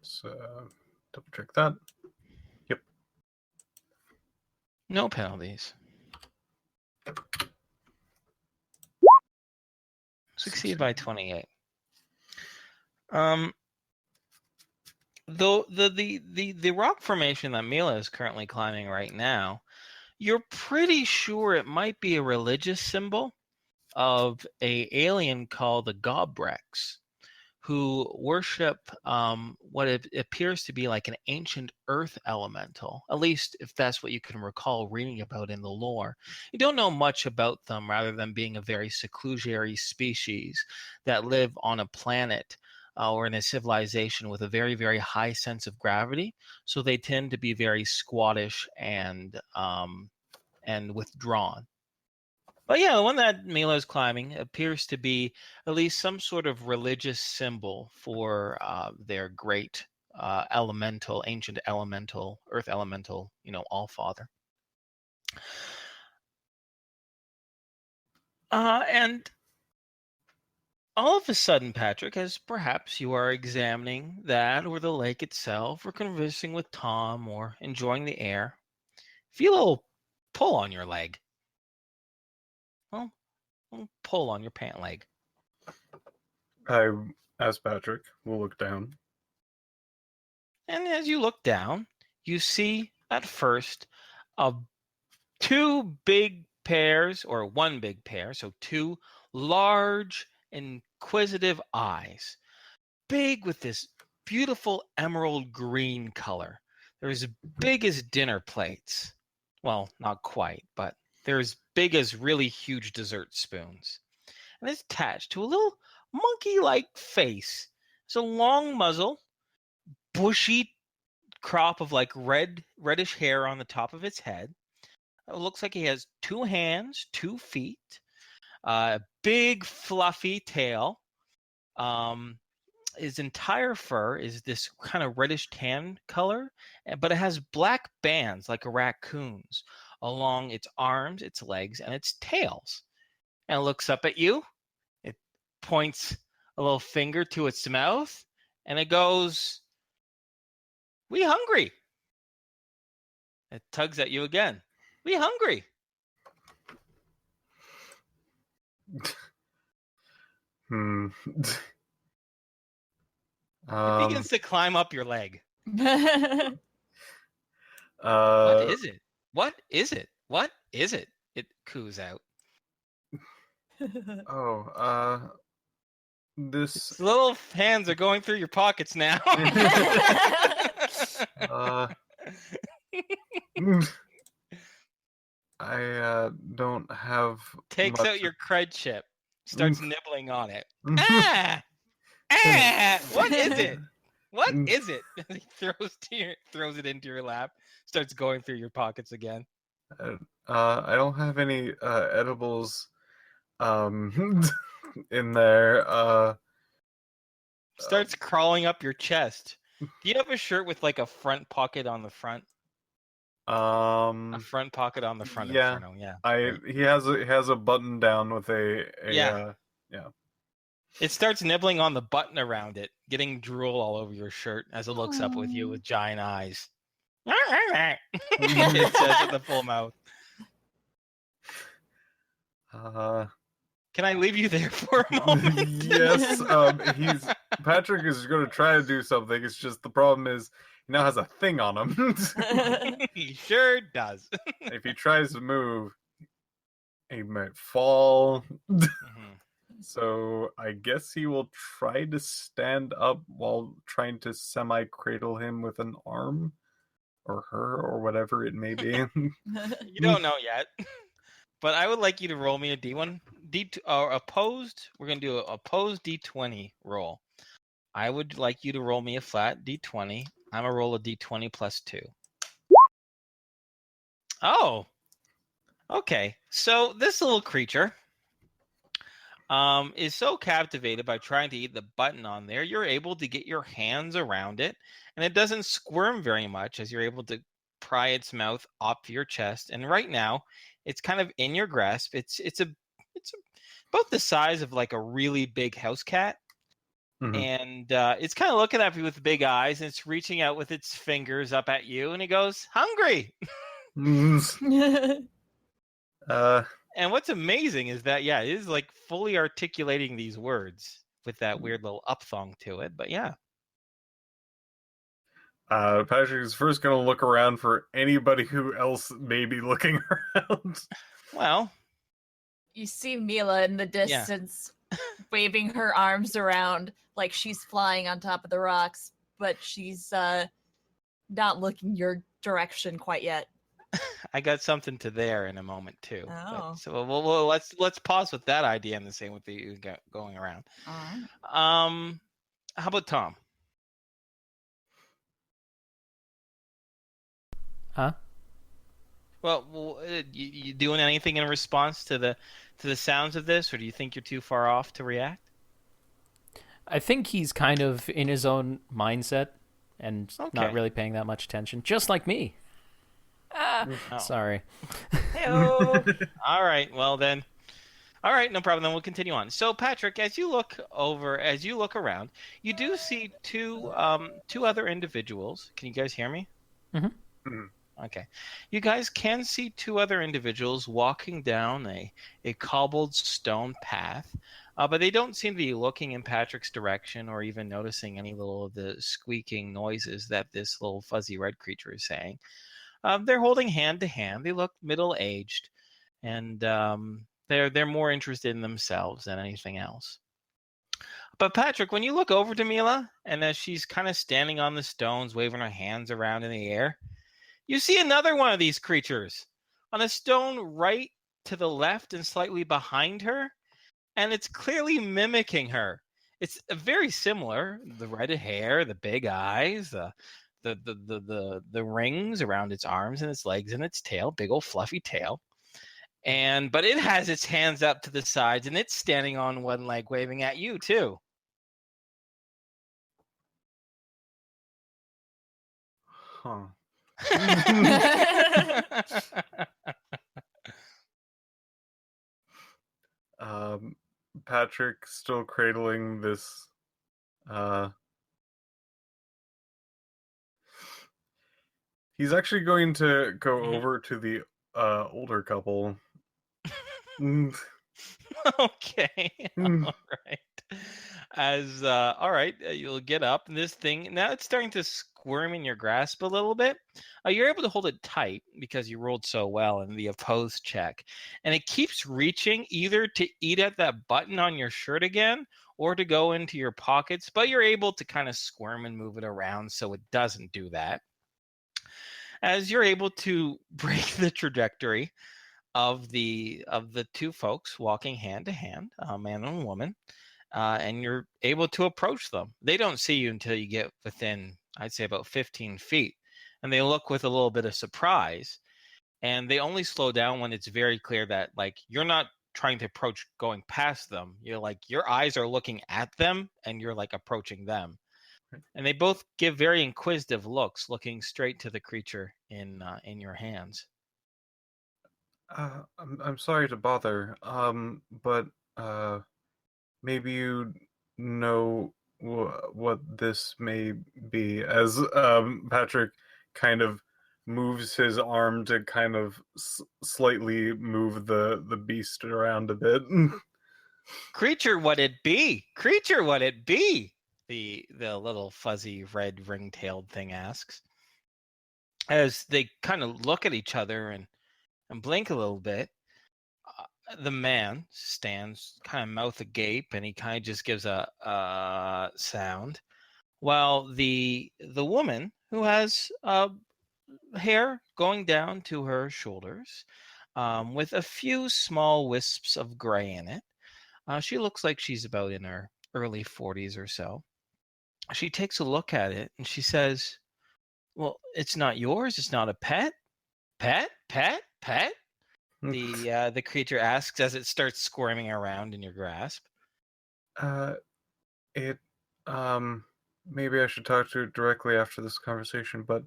So double check that. Yep. No penalties. Succeed by 28. Though the rock formation that Mila is currently climbing right now, you're pretty sure it might be a religious symbol of a alien called the Gobrex, who worship what it appears to be like an ancient earth elemental, at least if that's what you can recall reading about in the lore. You don't know much about them, rather than being a very seclusionary species that live on a planet or in a civilization with a very, very high sense of gravity. So they tend to be very squattish and withdrawn. But yeah, the one that Mila is climbing appears to be at least some sort of religious symbol for their great ancient elemental, earth elemental, Allfather. And all of a sudden, Patrick, as perhaps you are examining that or the lake itself, or conversing with Tom, or enjoying the air, feel a little pull on your leg. Well, pull on your pant leg. I, as Patrick, will look down. And as you look down, you see at first two big pairs, or one big pair, so two large, inquisitive eyes, big with this beautiful emerald green color. They're as big as dinner plates. Well, not quite, but they're as big as really huge dessert spoons. And it's attached to a little monkey-like face. It's a long muzzle, bushy crop of like reddish hair on the top of its head. It looks like he has 2 hands, 2 feet, a big fluffy tail. His entire fur is this kind of reddish tan color, but it has black bands like a raccoon's along its arms, its legs, and its tails. And it looks up at you. It points a little finger to its mouth, and it goes, "We hungry." It tugs at you again. "We hungry." It begins to climb up your leg. What is it? What is it? What is it? It coos out. Its little hands are going through your pockets now. I don't have. Takes much out your cred chip. Starts nibbling on it. What is it? What is it? He throws it into your lap. Starts going through your pockets again. I don't have any edibles in there. Starts crawling up your chest. Do you have a shirt with like a front pocket on the front? A front pocket on the front. Yeah. Inferno. Yeah. He has a button down with a yeah. It starts nibbling on the button around it, getting drool all over your shirt as it looks up with you with giant eyes. It says in the full mouth. Can I leave you there for a moment? Yes. Patrick is going to try to do something. It's just the problem is he now has a thing on him. He sure does. If he tries to move, he might fall. So I guess he will try to stand up while trying to semi-cradle him with an arm, or her, or whatever it may be. You don't know yet, but I would like you to roll me a D1, opposed. We're gonna do an opposed D20 roll. I would like you to roll me a flat D20. I'm gonna roll a D20 plus 2. Oh, okay. So this little creature is so captivated by trying to eat the button on there, you're able to get your hands around it, and it doesn't squirm very much as you're able to pry its mouth off your chest. And right now, it's kind of in your grasp. It's about the size of like a really big house cat, and it's kind of looking at you with big eyes, and it's reaching out with its fingers up at you, and it goes, "Hungry." And what's amazing is that, it is like fully articulating these words with that weird little upthong to it. But yeah. Patrick is first going to look around for anybody who else may be looking around. Well. You see Mila in the distance waving her arms around like she's flying on top of the rocks, but she's not looking your direction quite yet. I got something to there in a moment too. Oh. So well, let's pause with that idea and the same with you going around. All right. How about Tom? Huh? Well, you doing anything in response to the sounds of this, or do you think you're too far off to react? I think he's kind of in his own mindset and not really paying that much attention, just like me. Sorry. All right. Well then. All right, no problem. Then we'll continue on. So Patrick, as you look around, you do see two other individuals. Can you guys hear me? Okay. You guys can see 2 other individuals walking down a cobbled stone path, but they don't seem to be looking in Patrick's direction or even noticing any little of the squeaking noises that this little fuzzy red creature is saying. They're holding hand to hand. They look middle-aged, and they're more interested in themselves than anything else. But Patrick, when you look over to Mila, and as she's kind of standing on the stones, waving her hands around in the air, you see another one of these creatures on a stone right to the left and slightly behind her, and it's clearly mimicking her. It's very similar: the red hair, the big eyes, the rings around its arms and its legs and its tail, big old fluffy tail. But it has its hands up to the sides, and it's standing on one leg, waving at you too. Huh. Patrick still cradling this. He's actually going to go over to the older couple. Okay. All right. All right, you'll get up, and this thing now it's starting to squirm in your grasp a little bit. You're able to hold it tight because you rolled so well in the opposed check, and it keeps reaching either to eat at that button on your shirt again or to go into your pockets, but you're able to kind of squirm and move it around so it doesn't do that. As you're able to break the trajectory of the two folks walking hand to hand, a man and a woman, and you're able to approach them. They don't see you until you get within, I'd say, about 15 feet, and they look with a little bit of surprise, and they only slow down when it's very clear that, like, you're not trying to approach going past them. You're like, your eyes are looking at them, and you're like approaching them. And they both give very inquisitive looks, looking straight to the creature in your hands. I'm sorry to bother, but maybe you know what this may be. As Patrick kind of moves his arm to kind of slightly move the beast around a bit. Creature, what it be? Creature, what it be? The little fuzzy red ring-tailed thing asks. As they kind of look at each other and blink a little bit, the man stands kind of mouth agape, and he kind of just gives a sound, while the woman, who has hair going down to her shoulders, with a few small wisps of gray in it, she looks like she's about in her early 40s or so. She takes a look at it and she says, "Well, it's not yours. It's not a pet. Pet? The creature asks as it starts squirming around in your grasp. Maybe I should talk to it directly after this conversation, but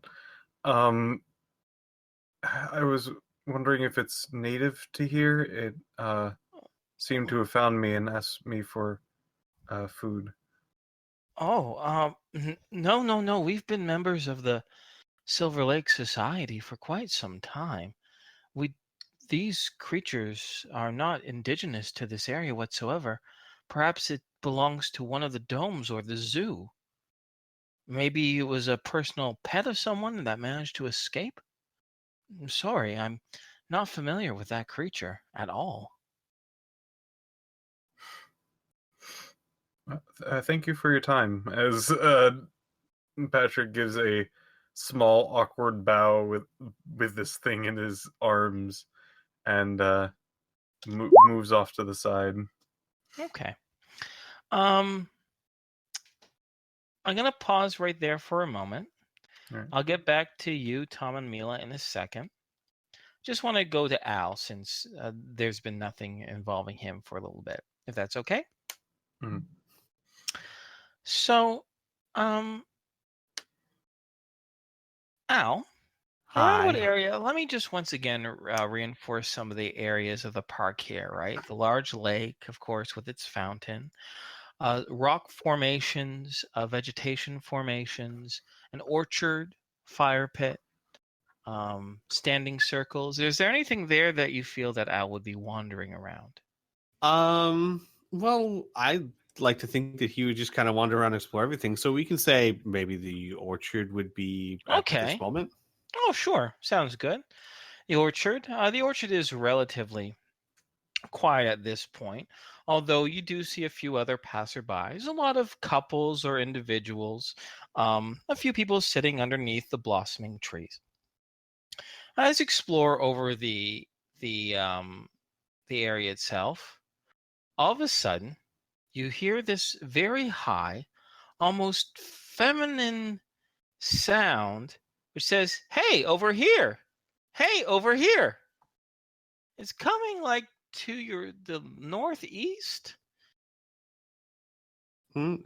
I was wondering if it's native to here. It seemed to have found me and asked me for food. Oh, no. We've been members of the Silver Lake Society for quite some time. These creatures are not indigenous to this area whatsoever. Perhaps it belongs to one of the domes or the zoo. Maybe it was a personal pet of someone that managed to escape. I'm sorry, I'm not familiar with that creature at all. Thank you for your time. As Patrick gives a small, awkward bow with this thing in his arms, and moves off to the side. Okay. I'm gonna pause right there for a moment. Right. I'll get back to you, Tom and Mila, in a second. Just want to go to Al since there's been nothing involving him for a little bit, if that's okay. Mm-hmm. So, Al, Hi. what area? Let me just once again reinforce some of the areas of the park here, right? The large lake, of course, with its fountain, rock formations, vegetation formations, an orchard, fire pit, standing circles. Is there anything there that you feel that Al would be wandering around? Well, I'd like to think that he would just kind of wander around and explore everything. So we can say maybe the orchard would be at this moment. Oh, sure. Sounds good. The orchard. The orchard is relatively quiet at this point, although you do see a few other passerbys, a lot of couples or individuals, a few people sitting underneath the blossoming trees. As you explore over the area itself, all of a sudden, you hear this very high, almost feminine sound, which says, "Hey, over here! Hey, over here!" It's coming like to the northeast.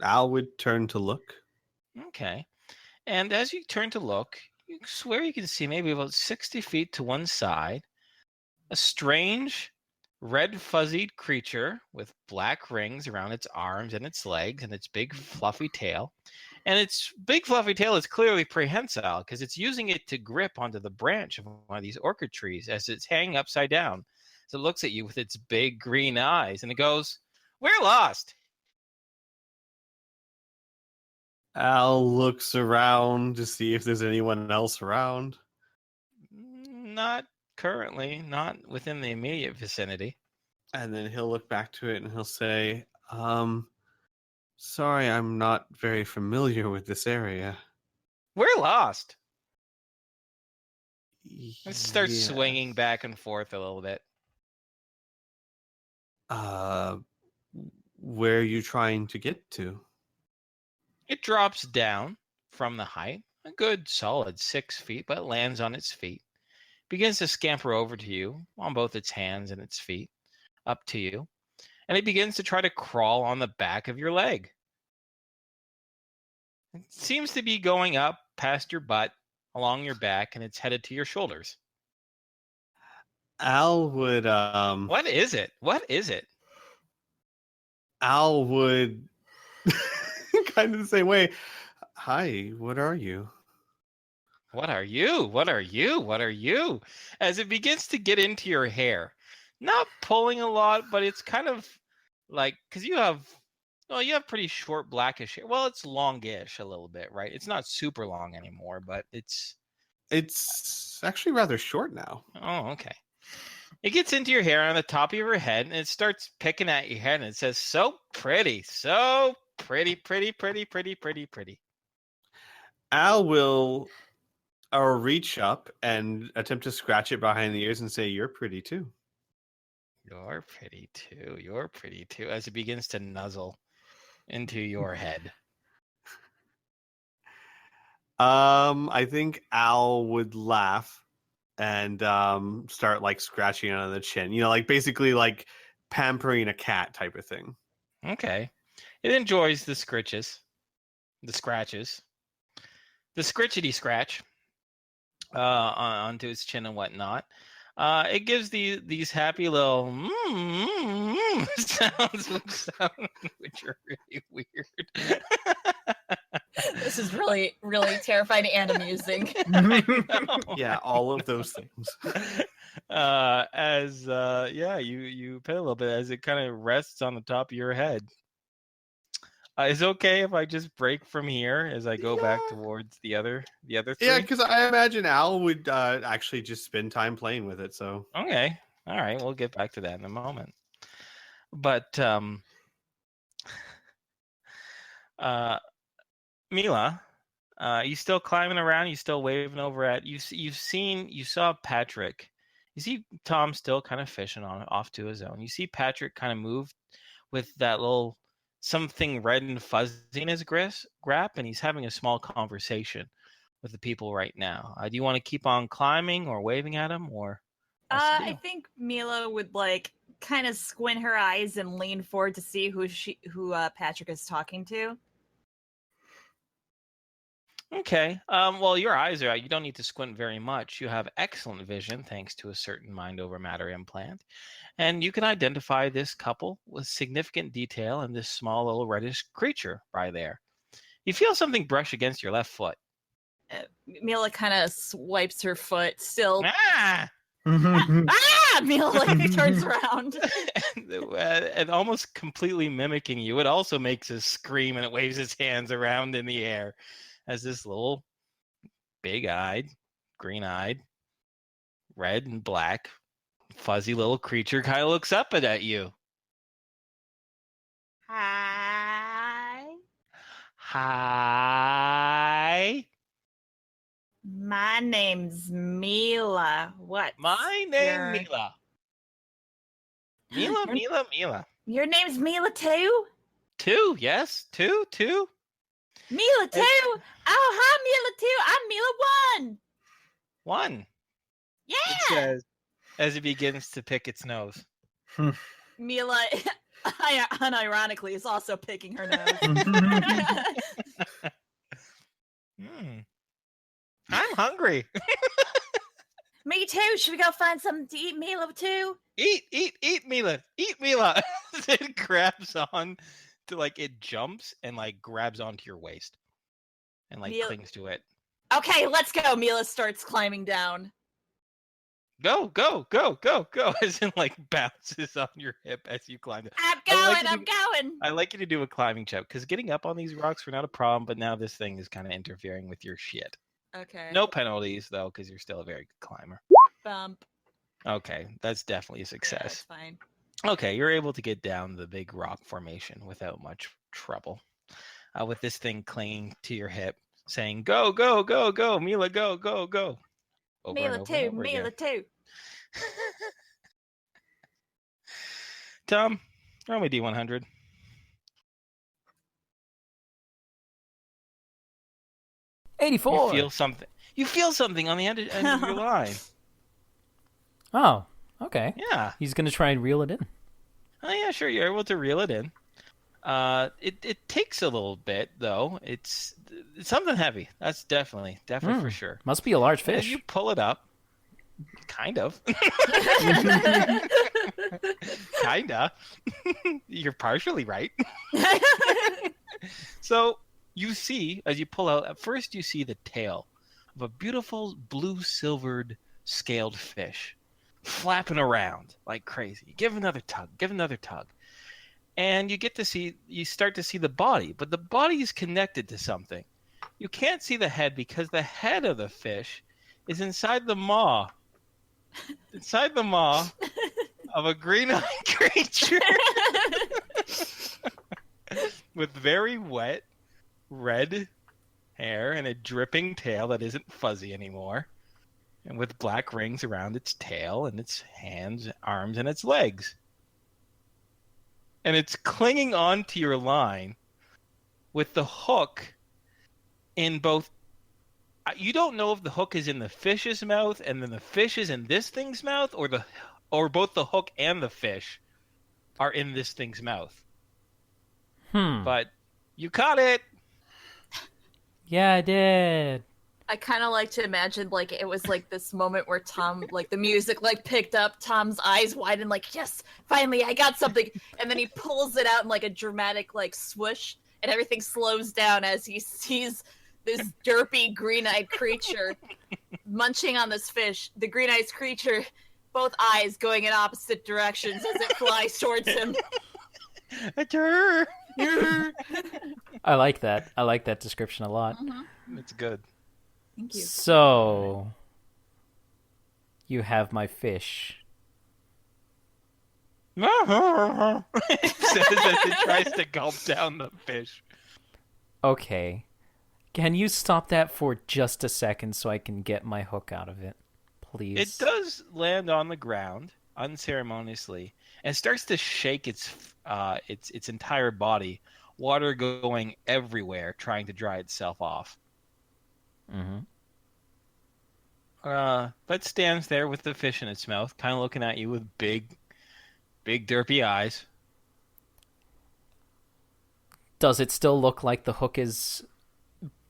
Al would turn to look. Okay. And as you turn to look, you swear you can see maybe about 60 feet to one side a strange, red fuzzied creature with black rings around its arms and its legs and its big fluffy tail. And its big fluffy tail is clearly prehensile because it's using it to grip onto the branch of one of these orchid trees as it's hanging upside down. So it looks at you with its big green eyes and it goes, "We're lost." Al looks around to see if there's anyone else around. Not currently, not within the immediate vicinity. And then he'll look back to it and he'll say, sorry, I'm not very familiar with this area. We're lost. It starts Yes. swinging back and forth a little bit. Where are you trying to get to? It drops down from the height, a good solid 6 feet, but lands on its feet. Begins to scamper over to you on both its hands and its feet, up to you. And it begins to try to crawl on the back of your leg. It seems to be going up past your butt, along your back, and it's headed to your shoulders. Al would What is it? What is it? Al would kind of the same way. Hi, what are you? What are you? What are you? What are you? As it begins to get into your hair. Not pulling a lot, but it's kind of like, because you have pretty short blackish hair. Well, it's longish a little bit, right? It's not super long anymore, but it's actually rather short now. Oh, okay. It gets into your hair on the top of your head, and it starts picking at your head, and it says, "So pretty, so pretty, pretty, pretty, pretty, pretty, pretty." Al will reach up and attempt to scratch it behind the ears and say, "You're pretty too." You're pretty too. You're pretty too. As it begins to nuzzle into your head. I think Al would laugh and start like scratching on the chin. Like basically like pampering a cat type of thing. Okay. It enjoys the scratches, the scritchety scratch onto its chin and whatnot. It gives these happy little sounds, which are really weird. This is really, really terrifying and amusing. Yeah, all of those things. You pet a little bit as it kind of rests on the top of your head. Is it okay if I just break from here as I go back towards the other three? Yeah, because I imagine Al would actually just spend time playing with it. So okay, all right, we'll get back to that in a moment. But Mila, you still climbing around? You still waving over at you saw Patrick. You see Tom still kind of fishing off to his own. You see Patrick kind of move with that little something red and fuzzy in his grip, and he's having a small conversation with the people right now. Do you want to keep on climbing or waving at him, or? I think Mila would like kind of squint her eyes and lean forward to see who Patrick is talking to. Okay. Well, your eyes are out. You don't need to squint very much. You have excellent vision thanks to a certain mind over matter implant. And you can identify this couple with significant detail in this small little reddish creature right there. You feel something brush against your left foot. Mila kind of swipes her foot, still. Ah! Mila turns around. and almost completely mimicking you, it also makes a scream and it waves its hands around in the air as this little big-eyed, green-eyed, red and black fuzzy little creature kind of looks up at you. Hi. Hi. My name's Mila. What? My name Mila. Mila. Your name's Mila too? 2, yes. 2. Mila too? Oh, hi, Mila too. I'm Mila 1. 1. Yeah. It says as it begins to pick its nose. Mila, unironically, is also picking her nose. I'm hungry. Me too. Should we go find something to eat, Mila too? Eat, Mila. Eat, Mila. It grabs on to it jumps and grabs onto your waist and clings to it. Okay, let's go. Mila starts climbing down. Go. As in bounces on your hip as you climb. I'm going. I like you to do a climbing check because getting up on these rocks were not a problem, but now this thing is kind of interfering with your shit. Okay. No penalties though, because you're still a very good climber. Bump. Okay, that's definitely a success. Yeah, that's fine. Okay, you're able to get down the big rock formation without much trouble. With this thing clinging to your hip, saying, go, Mila, go. Over Mila too. Tom, roll me D100. $84. You feel something on the end of your line. Oh, okay. Yeah. He's going to try and reel it in. Oh, yeah, sure. You're able to reel it in. It takes a little bit, though. It's something heavy. That's definitely for sure. Must be a large And fish. you pull it up. Kind of. Kinda. You're partially right. So you see, as you pull out, at first you see the tail of a beautiful blue-silvered scaled fish flapping around like crazy. Give another tug. And you start to see the body, but the body is connected to something. You can't see the head because the head of the fish is inside the maw. Inside the maw of a green-eyed creature with very wet red hair and a dripping tail that isn't fuzzy anymore, and with black rings around its tail and its hands, arms, and its legs. And it's clinging onto your line with the hook in both. You don't know if the hook is in the fish's mouth and then the fish is in this thing's mouth, or both the hook and the fish are in this thing's mouth. But you caught it. Yeah, I did. I kind of like to imagine it was this moment where Tom, the music picked up, Tom's eyes widened yes, finally I got something. And then he pulls it out in a dramatic swoosh, and everything slows down as he sees this derpy green-eyed creature munching on this fish. The green-eyed creature, both eyes going in opposite directions as it flies towards him. I like that. I like that description a lot. Mm-hmm. It's good. Thank you. So, you have my fish. It says as it tries to gulp down the fish. Okay. Can you stop that for just a second so I can get my hook out of it, please? It does land on the ground unceremoniously and starts to shake its entire body, water going everywhere, trying to dry itself off. But stands there with the fish in its mouth, kind of looking at you with big derpy eyes. Does it still look like the hook is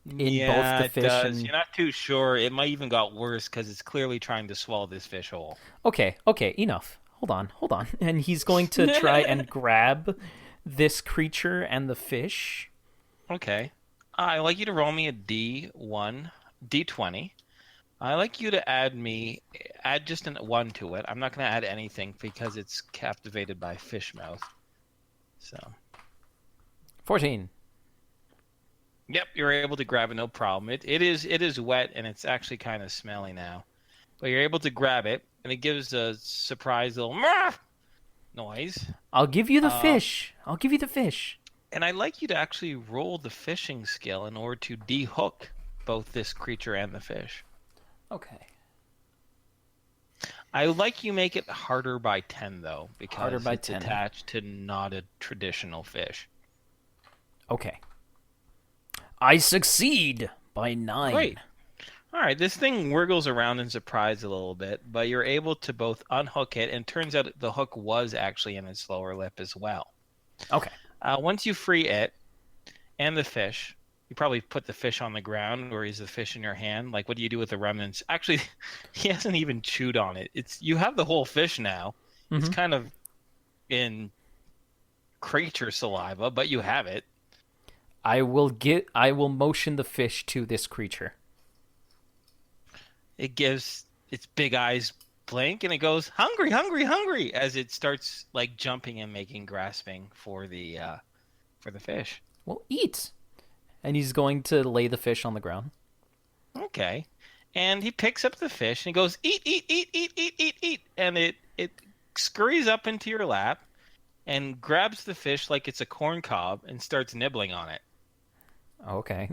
in both the fish? It does. You're not too sure. It might even got worse because it's clearly trying to swallow this fish whole. Okay, enough. Hold on. And he's going to try and grab this creature and the fish. Okay. I'd like you to roll me a D20. I'd like you to add just a 1 to it. I'm not going to add anything because it's captivated by fish mouth. So 14. Yep, you're able to grab it, no problem. It is wet and it's actually kind of smelly now. But you're able to grab it and it gives a surprise little noise. I'll give you the fish. I'll give you the fish. And I'd like you to actually roll the fishing skill in order to dehook both this creature and the fish. Okay. I would like you make it harder by 10, though, because harder by it's 10. attached to not a traditional fish. Okay. I succeed by 9. Great. All right, this thing wriggles around in surprise a little bit, but you're able to both unhook it, and turns out the hook was actually in its lower lip as well. Okay. Once you free it and the fish, you probably put the fish on the ground, or is the fish in your hand? Like, what do you do with the remnants? Actually, he hasn't even chewed on it. You have the whole fish now. Mm-hmm. It's kind of in creature saliva, but you have it. I will motion the fish to this creature. It gives its big eyes blink, and it goes, hungry, hungry, hungry, as it starts like jumping and grasping for the fish. Well, eat. And he's going to lay the fish on the ground. Okay. And he picks up the fish and he goes, eat, eat, eat, eat, eat, eat, eat. And it scurries up into your lap and grabs the fish like it's a corn cob and starts nibbling on it. Okay.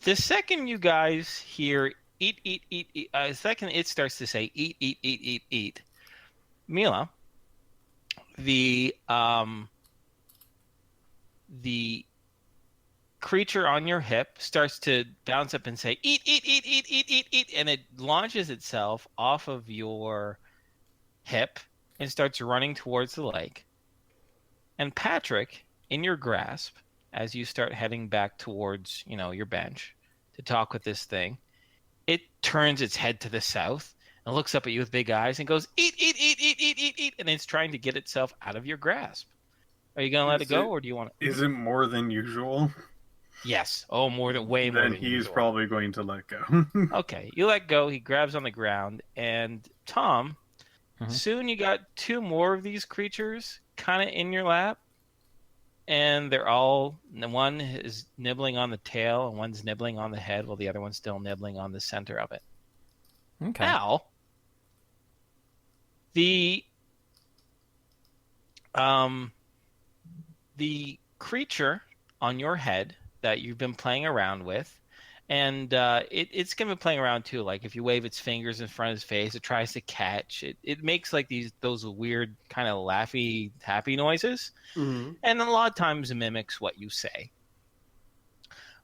The second you guys hear eat, eat, eat, eat, second it starts to say eat, eat, eat, eat, eat. Mila, the creature on your hip starts to bounce up and say, eat, eat, eat, eat, eat, eat, eat, and it launches itself off of your hip and starts running towards the lake. And Patrick, in your grasp, as you start heading back towards, your bench to talk with this thing, it turns its head to the south and looks up at you with big eyes and goes, eat, eat, eat, eat, eat, eat, eat, and it's trying to get itself out of your grasp. Are you going to let it go, or do you want to... Is it more than usual? Yes. Oh, way more than then he's usual. Probably going to let go. Okay, you let go. He grabs on the ground, and Tom, soon you got 2 more of these creatures kind of in your lap, and one is nibbling on the tail, and one's nibbling on the head, while the other one's still nibbling on the center of it. Okay. Now, the creature on your head that you've been playing around with, and it's going to be playing around too. Like if you wave its fingers in front of its face, it tries to catch. It makes like those weird kind of laughy, happy noises, and a lot of times it mimics what you say.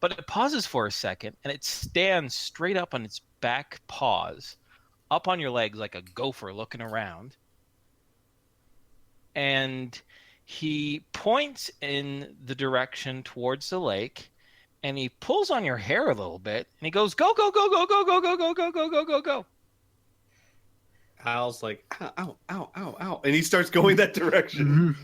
But it pauses for a second, and it stands straight up on its back paws, up on your legs like a gopher looking around, and he points in the direction towards the lake, and he pulls on your hair a little bit, and he goes, go, go, go, go, go, go, go, go, go, go, go, go, go. Al's like, ow, ow, ow, ow, and he starts going that direction.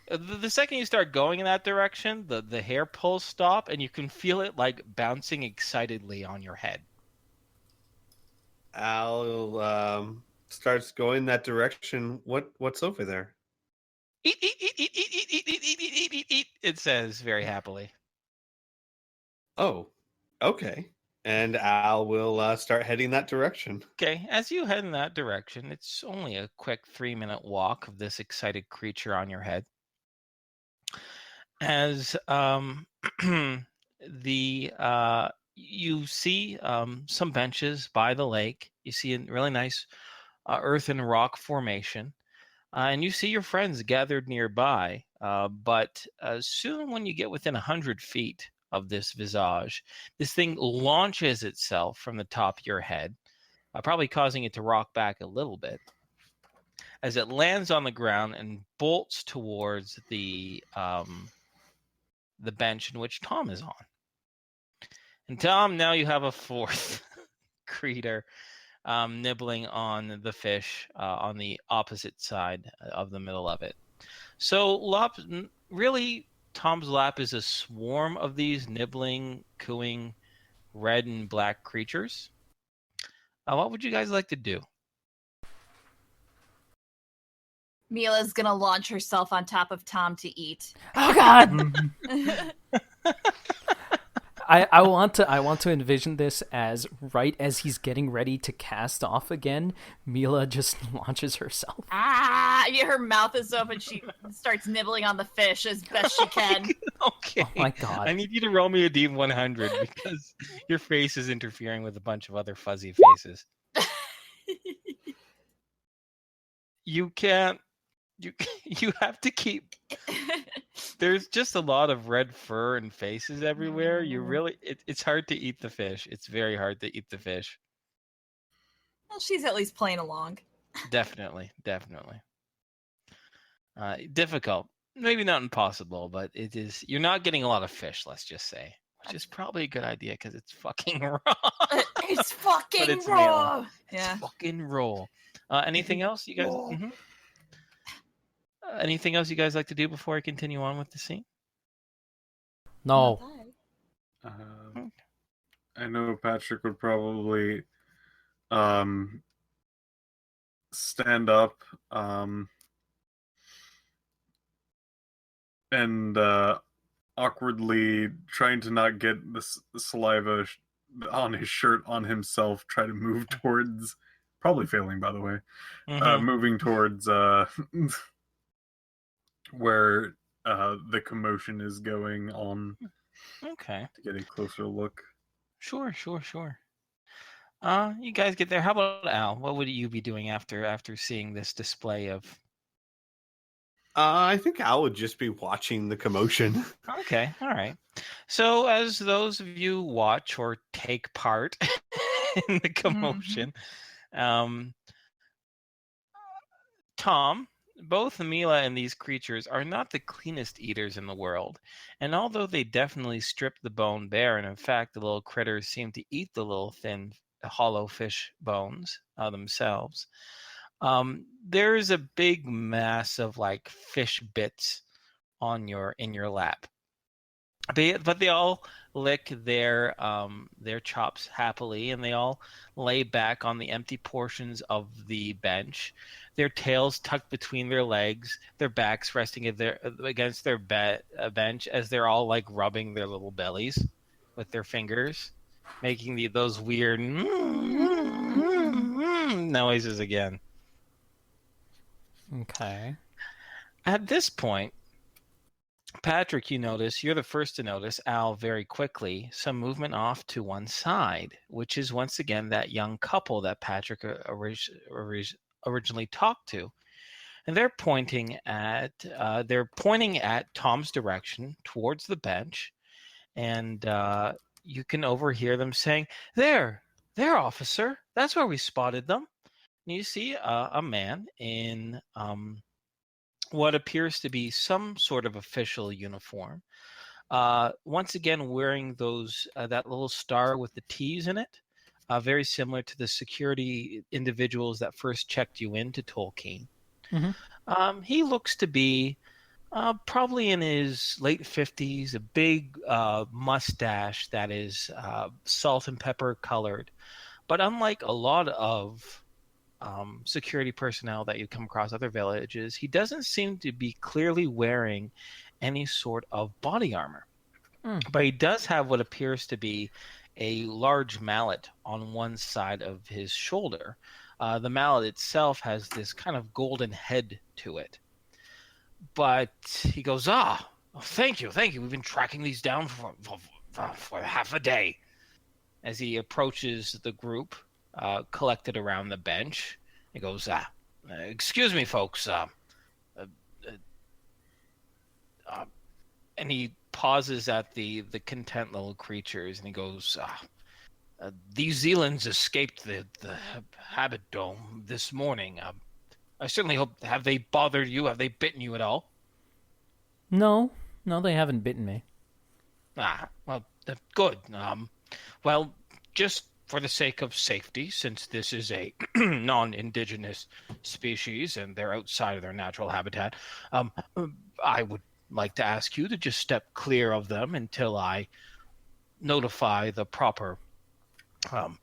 The second you start going in that direction, the hair pulls stop, and you can feel it like bouncing excitedly on your head. Al starts going that direction. What's over there? Eat, eat, eat, eat, eat, eat, eat, eat, eat, eat, eat, eat, it says very happily. Oh, okay. And Al will start heading that direction. Okay, as you head in that direction, it's only a quick 3-minute walk of this excited creature on your head. As you see some benches by the lake, you see a really nice earth and rock formation. And you see your friends gathered nearby, but soon when you get within 100 feet of this visage, this thing launches itself from the top of your head, probably causing it to rock back a little bit, as it lands on the ground and bolts towards the bench in which Tom is on. And Tom, now you have a 4th creature nibbling on the fish on the opposite side of the middle of it. So really, Tom's lap is a swarm of these nibbling, cooing, red and black creatures. What would you guys like to do? Mila's gonna launch herself on top of Tom to eat. Oh God! I want to envision this as right as he's getting ready to cast off again, Mila just launches herself. Her mouth is open. She starts nibbling on the fish as best she can. Okay. Oh my god. I need you to roll me a D100 because your face is interfering with a bunch of other fuzzy faces. You can't. You have to keep. There's just a lot of red fur and faces everywhere. It's hard to eat the fish. It's very hard to eat the fish. Well, she's at least playing along. Definitely. Difficult. Maybe not impossible, but it is. You're not getting a lot of fish, let's just say, which is probably a good idea because it's fucking raw. It's fucking it's raw. Real. It's fucking raw. Anything else, you guys? Mm-hmm. Anything else you guys like to do before I continue on with the scene? No. I know Patrick would probably stand up and awkwardly, trying to not get the saliva on his shirt on himself, try to move towards, probably failing by the way, moving towards where the commotion is going on. Okay. To get a closer look. Sure. You guys get there. How about Al? What would you be doing after seeing this display of? I think Al would just be watching the commotion. Okay, all right. So, as those of you watch or take part in the commotion, Tom, both Mila and these creatures are not the cleanest eaters in the world. And although they definitely strip the bone bare, and in fact the little critters seem to eat the little thin, hollow fish bones themselves, there's a big mass of like fish bits in your lap. But they all lick their chops happily, and they all lay back on the empty portions of the bench, their tails tucked between their legs, their backs resting against their bench as they're all like rubbing their little bellies with their fingers, making those weird noises again. Okay. At this point, Patrick, you're the first to notice, Al, very quickly, some movement off to one side, which is once again that young couple that Patrick originally talked to. And they're pointing at Tom's direction towards the bench, and you can overhear them saying, There, officer, that's where we spotted them. And you see a man in what appears to be some sort of official uniform. Once again, wearing that little star with the T's in it, very similar to the security individuals that first checked you into Tolkien. Mm-hmm. He looks to be probably in his late 50s, a big mustache that is salt and pepper colored. But unlike a lot of security personnel that you come across other villages, he doesn't seem to be clearly wearing any sort of body armor. But he does have what appears to be a large mallet on one side of his shoulder. The mallet itself has this kind of golden head to it. But he goes, thank you. We've been tracking these down for half a day. As he approaches the group collected around the bench, he goes, excuse me, folks. And he pauses at the content little creatures, and he goes, these Zealands escaped the habit dome this morning. I certainly hope, have they bothered you? Have they bitten you at all? No, they haven't bitten me. Well, good. Well, just for the sake of safety, since this is a non-indigenous species and they're outside of their natural habitat, I would like to ask you to just step clear of them until I notify the proper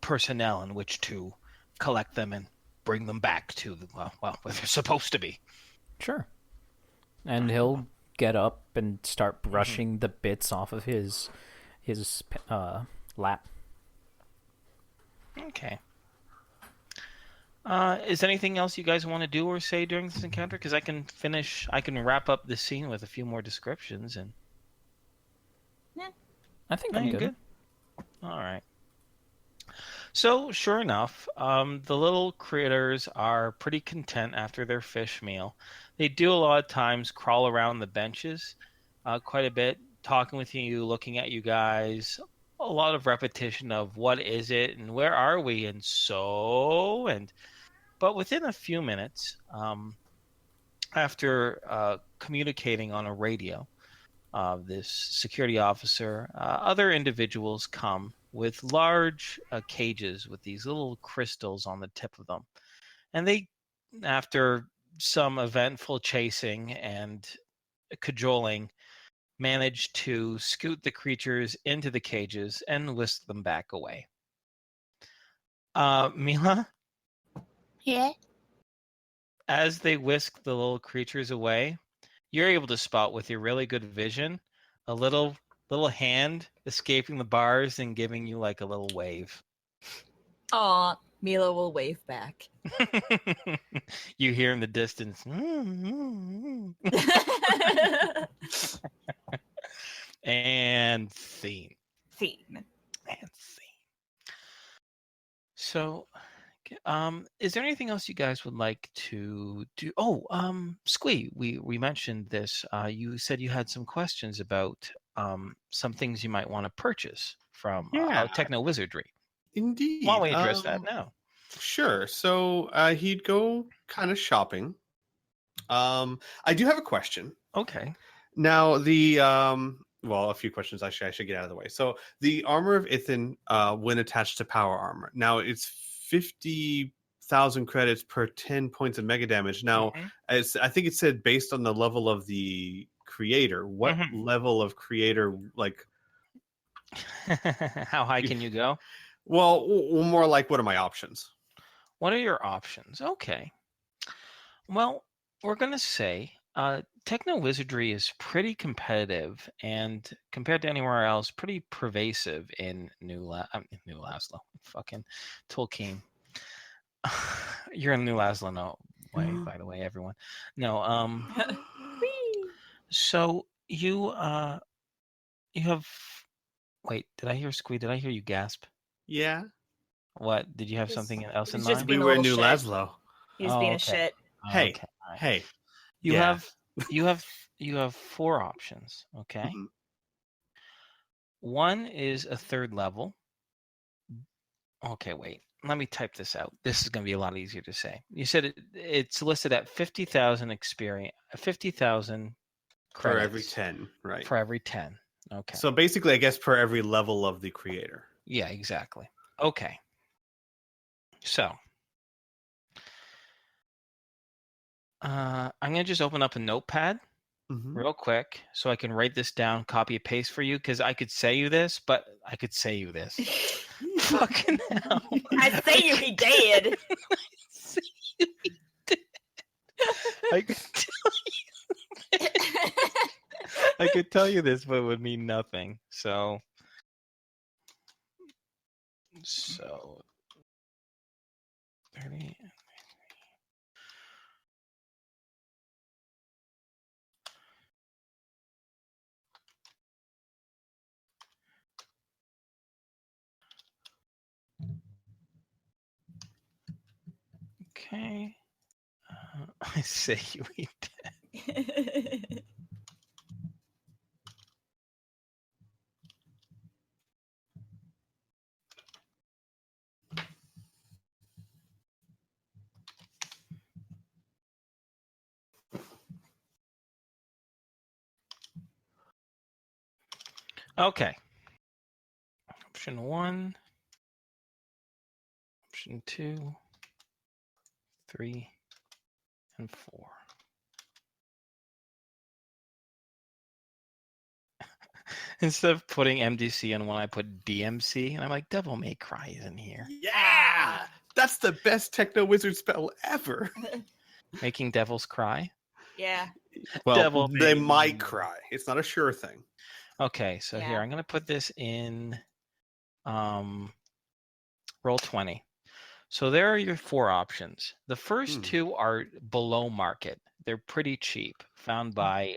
personnel in which to collect them and bring them back to where they're supposed to be. Sure. And he'll get up and start brushing the bits off of his lap. Okay. Is there anything else you guys want to do or say during this encounter? Because I can wrap up the scene with a few more descriptions and. I think I'm good. All right. So, sure enough, the little critters are pretty content after their fish meal. They do a lot of times crawl around the benches quite a bit, talking with you, looking at you guys. A lot of repetition of what is it and where are we and so and. But within a few minutes, after communicating on a radio, this security officer, other individuals come with large cages with these little crystals on the tip of them. And they, after some eventful chasing and cajoling, manage to scoot the creatures into the cages and whisk them back away. Mila? Yeah? As they whisk the little creatures away, you're able to spot with your really good vision a little hand escaping the bars and giving you like a little wave. Aw, Mila will wave back. You hear in the distance. And scene. Scene. And scene. So, is there anything else you guys would like to do? Oh, Squee, we mentioned this. You said you had some questions about some things you might want to purchase from Techno Wizardry. Indeed. Why don't we address that now? Sure. So he'd go kind of shopping. I do have a question. Okay. Now a few questions. Actually, I should get out of the way. So the armor of Ithan, when attached to power armor, now it's 50,000 credits per 10 points of mega damage. Now, I think it said based on the level of the creator. What level of creator, like? How high can you go? Well, more like, what are my options? What are your options? Okay. Well, we're going to say Techno Wizardry is pretty competitive and compared to anywhere else, pretty pervasive in New Laszlo. Fucking Tolkien. You're in New Laszlo, no way, by the way, everyone. No, so you have. Wait, did I hear Squee? Did I hear you gasp? Yeah. What? Did you have something else in just mind? We were in New Laszlo. He's being a shit. Hey, right. hey. You have 4 options. Okay. Mm-hmm. One is a 3rd level. Okay, wait. Let me type this out. This is going to be a lot easier to say. You said it's listed at 50,000 experience, 50,000 per every 10, right? For every 10. Okay. So basically, I guess per every level of the creator. Yeah, exactly. Okay. So, I'm going to just open up a notepad real quick so I can write this down, copy and paste for you, because I could say you this, but I could say you this. Fucking hell. I say you he did. I could tell you this, but it would mean nothing. So 30. Okay. I say you eat that. Okay. Option 1. Option 2. 3 and 4. Instead of putting MDC in one, I put DMC, and I'm like, Devil May Cry is in here. Yeah! That's the best Techno Wizard spell ever. Making devils cry? Yeah. Well, Devil they May. might cry. It's not a sure thing. Okay, so here I'm going to put this in Roll20. So there are your 4 options. The first 2 are below market. They're pretty cheap, found by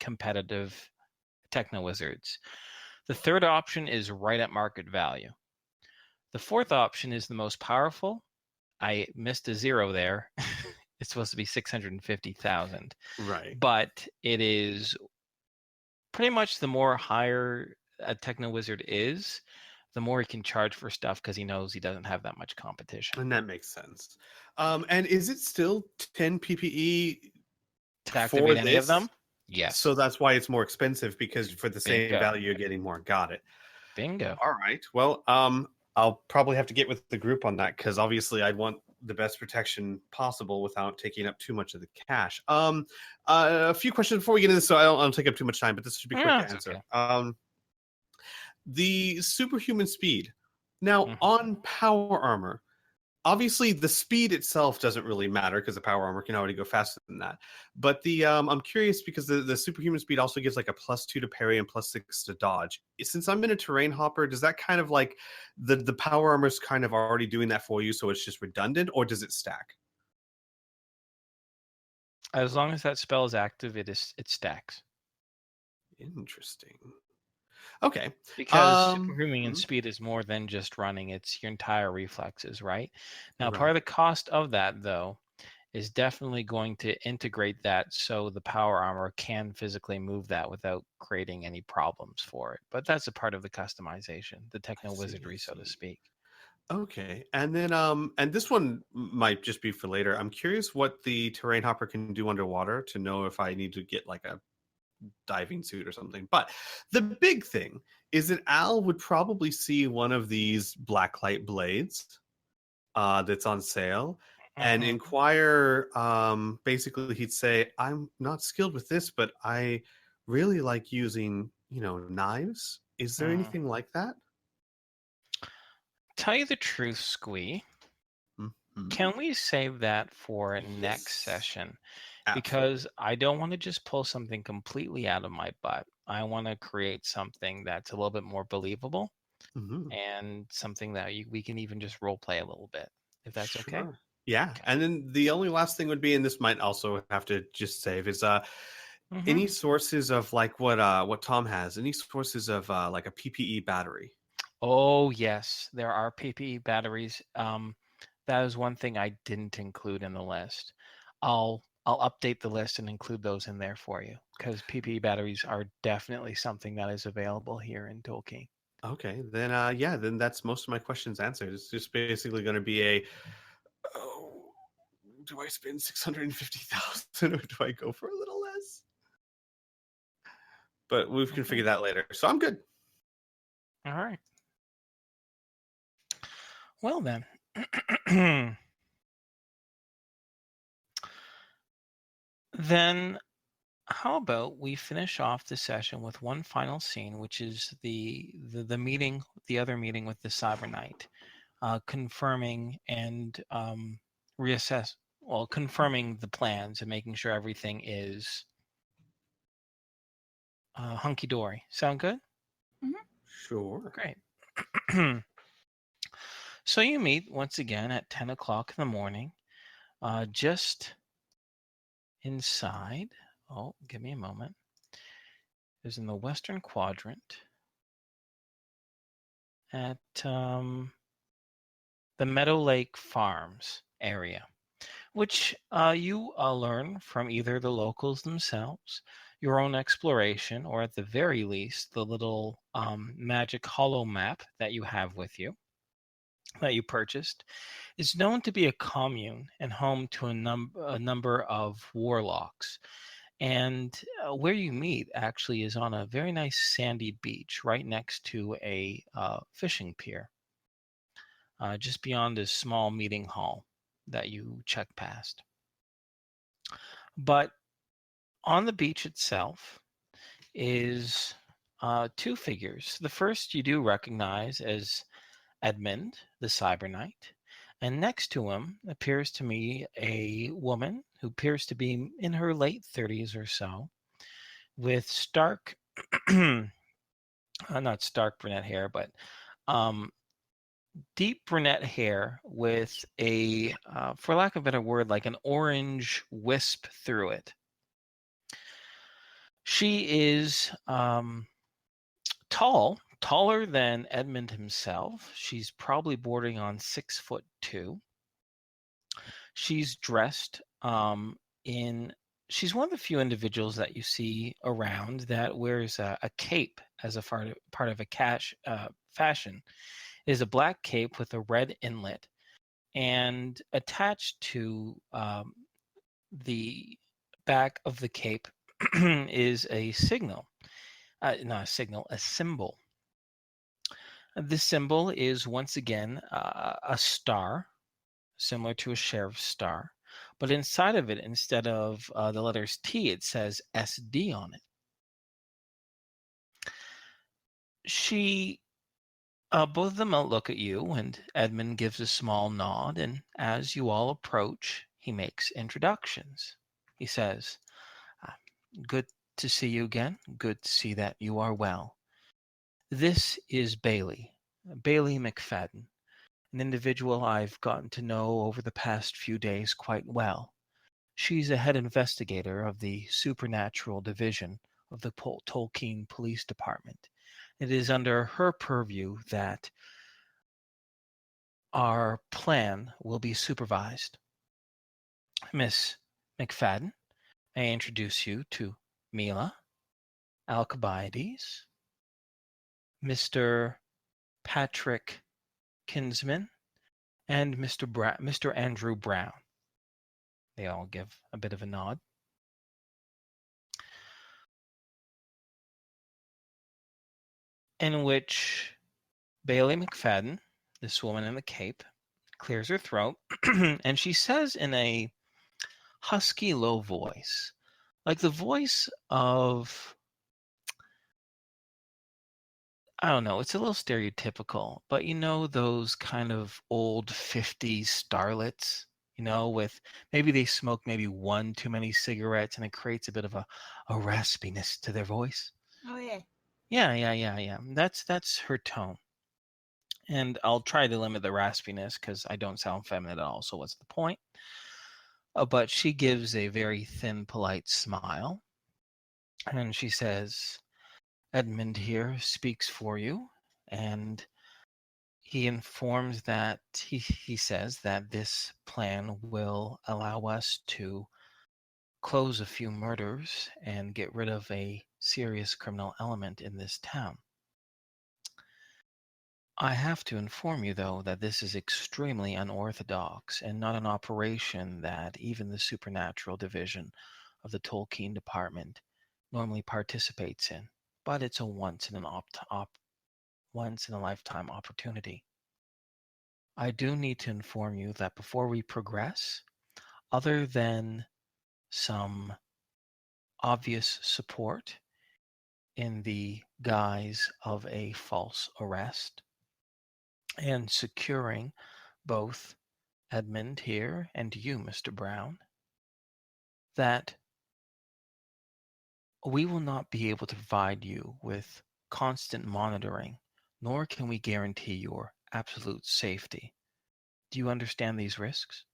competitive Techno wizards. The third option is right at market value. The fourth option is the most powerful. I missed a 0 there. It's supposed to be 650,000. Right. But it is pretty much the more higher a Techno wizard is, the more he can charge for stuff because he knows he doesn't have that much competition. And that makes sense. And is it still 10 PPE to activate any of them? Yes. So that's why it's more expensive, because for the same value you're getting more. Got it. Bingo. All right. Well, I'll probably have to get with the group on that, because obviously I'd want the best protection possible without taking up too much of the cash. A few questions before we get into this, so I don't take up too much time, but this should be quick to answer. Okay. The superhuman speed. Now, on power armor, obviously the speed itself doesn't really matter because the power armor can already go faster than that. But the I'm curious because the superhuman speed also gives like a +2 to parry and +6 to dodge. Since I'm in a terrain hopper, does that kind of like the power armor's kind of already doing that for you, so it's just redundant, or does it stack? As long as that spell is active, it stacks. Interesting. Okay. Because superhuman speed is more than just running. It's your entire reflexes, right? Now, part of the cost of that, though, is definitely going to integrate that so the power armor can physically move that without creating any problems for it. But that's a part of the customization, the techno wizardry, so to speak. Okay. And then and this one might just be for later. I'm curious what the terrain hopper can do underwater, to know if I need to get like a diving suit or something. But the big thing is that Al would probably see one of these blacklight blades that's on sale and inquire. Basically, he'd say, I'm not skilled with this, but I really like using, knives. Is there anything like that? Tell you the truth, Squee. Can we save that for next session? Because I don't want to just pull something completely out of my butt. I want to create something that's a little bit more believable and something that we can even just role play a little bit, if that's okay. Yeah. Okay. And then the only last thing would be, and this might also have to just save, is any sources of like what Tom has, any sources of like a PPE battery? Oh, yes. There are PPE batteries. That is one thing I didn't include in the list. I'll update the list and include those in there for you, because PPE batteries are definitely something that is available here in Tolkien. Okay, then then that's most of my questions answered. It's just basically going to be do I spend 650,000 or do I go for a little less? But we can figure that later. So I'm good. All right. Well then. Then how about we finish off the session with one final scene, which is the meeting, the other meeting with the Cyber Knight, confirming and confirming the plans and making sure everything is hunky-dory. Sound good? Sure. Great. So you meet once again at 10 o'clock in the morning, just inside. Oh, give me a moment. Is in the western quadrant at the Meadow Lake Farms area, which you learn from either the locals themselves, your own exploration, or at the very least, the little magic holo map that you have with you, that you purchased, is known to be a commune and home to a number of warlocks. And where you meet actually is on a very nice sandy beach right next to a fishing pier, just beyond a small meeting hall that you check past. But on the beach itself is 2 figures. The first you do recognize as Edmund, the Cyber Knight. And next to him appears to me a woman who appears to be in her late 30s or so, with stark not stark brunette hair, but deep brunette hair with a, for lack of a better word, like an orange wisp through it. She is taller than Edmund himself. She's probably bordering on 6'2". She's dressed in. She's one of the few individuals that you see around that wears a cape as a part of a fashion. It is a black cape with a red inlet, and attached to the back of the cape is a signal. Not a signal, a symbol. This symbol is once again a star, similar to a sheriff's star, but inside of it, instead of the letters T, it says SD on it. Both of them look at you, and Edmund gives a small nod, and as you all approach, he makes introductions. He says, "Good to see you again. Good to see that you are well. This is Bailey McFadden, an individual I've gotten to know over the past few days quite well. She's a head investigator of the Supernatural Division of the Tolkien Police Department. It is under her purview that our plan will be supervised. Miss McFadden, may I introduce you to Mila, Alcibiades, Mr. Patrick Kinsman, and Mr. Andrew Brown." They all give a bit of a nod. In which Bailey McFadden, this woman in the cape, clears her throat, and she says in a husky, low voice, like the voice of, I don't know, it's a little stereotypical, but you know those kind of old 50s starlets, with maybe they smoke maybe one too many cigarettes and it creates a bit of a raspiness to their voice. Oh, yeah. Yeah. That's her tone. And I'll try to limit the raspiness because I don't sound feminine at all, so what's the point? But she gives a very thin, polite smile. And she says, "Edmund here speaks for you." And he informs that, he says that this plan will allow us to close a few murders and get rid of a serious criminal element in this town. I have to inform you, though, that this is extremely unorthodox and not an operation that even the Supernatural Division of the Tolkien Department normally participates in, but it's a once in a lifetime opportunity. I do need to inform you that before we progress, other than some obvious support in the guise of a false arrest, and securing both Edmund here and you, Mr. Brown, that we will not be able to provide you with constant monitoring, nor can we guarantee your absolute safety. Do you understand these risks?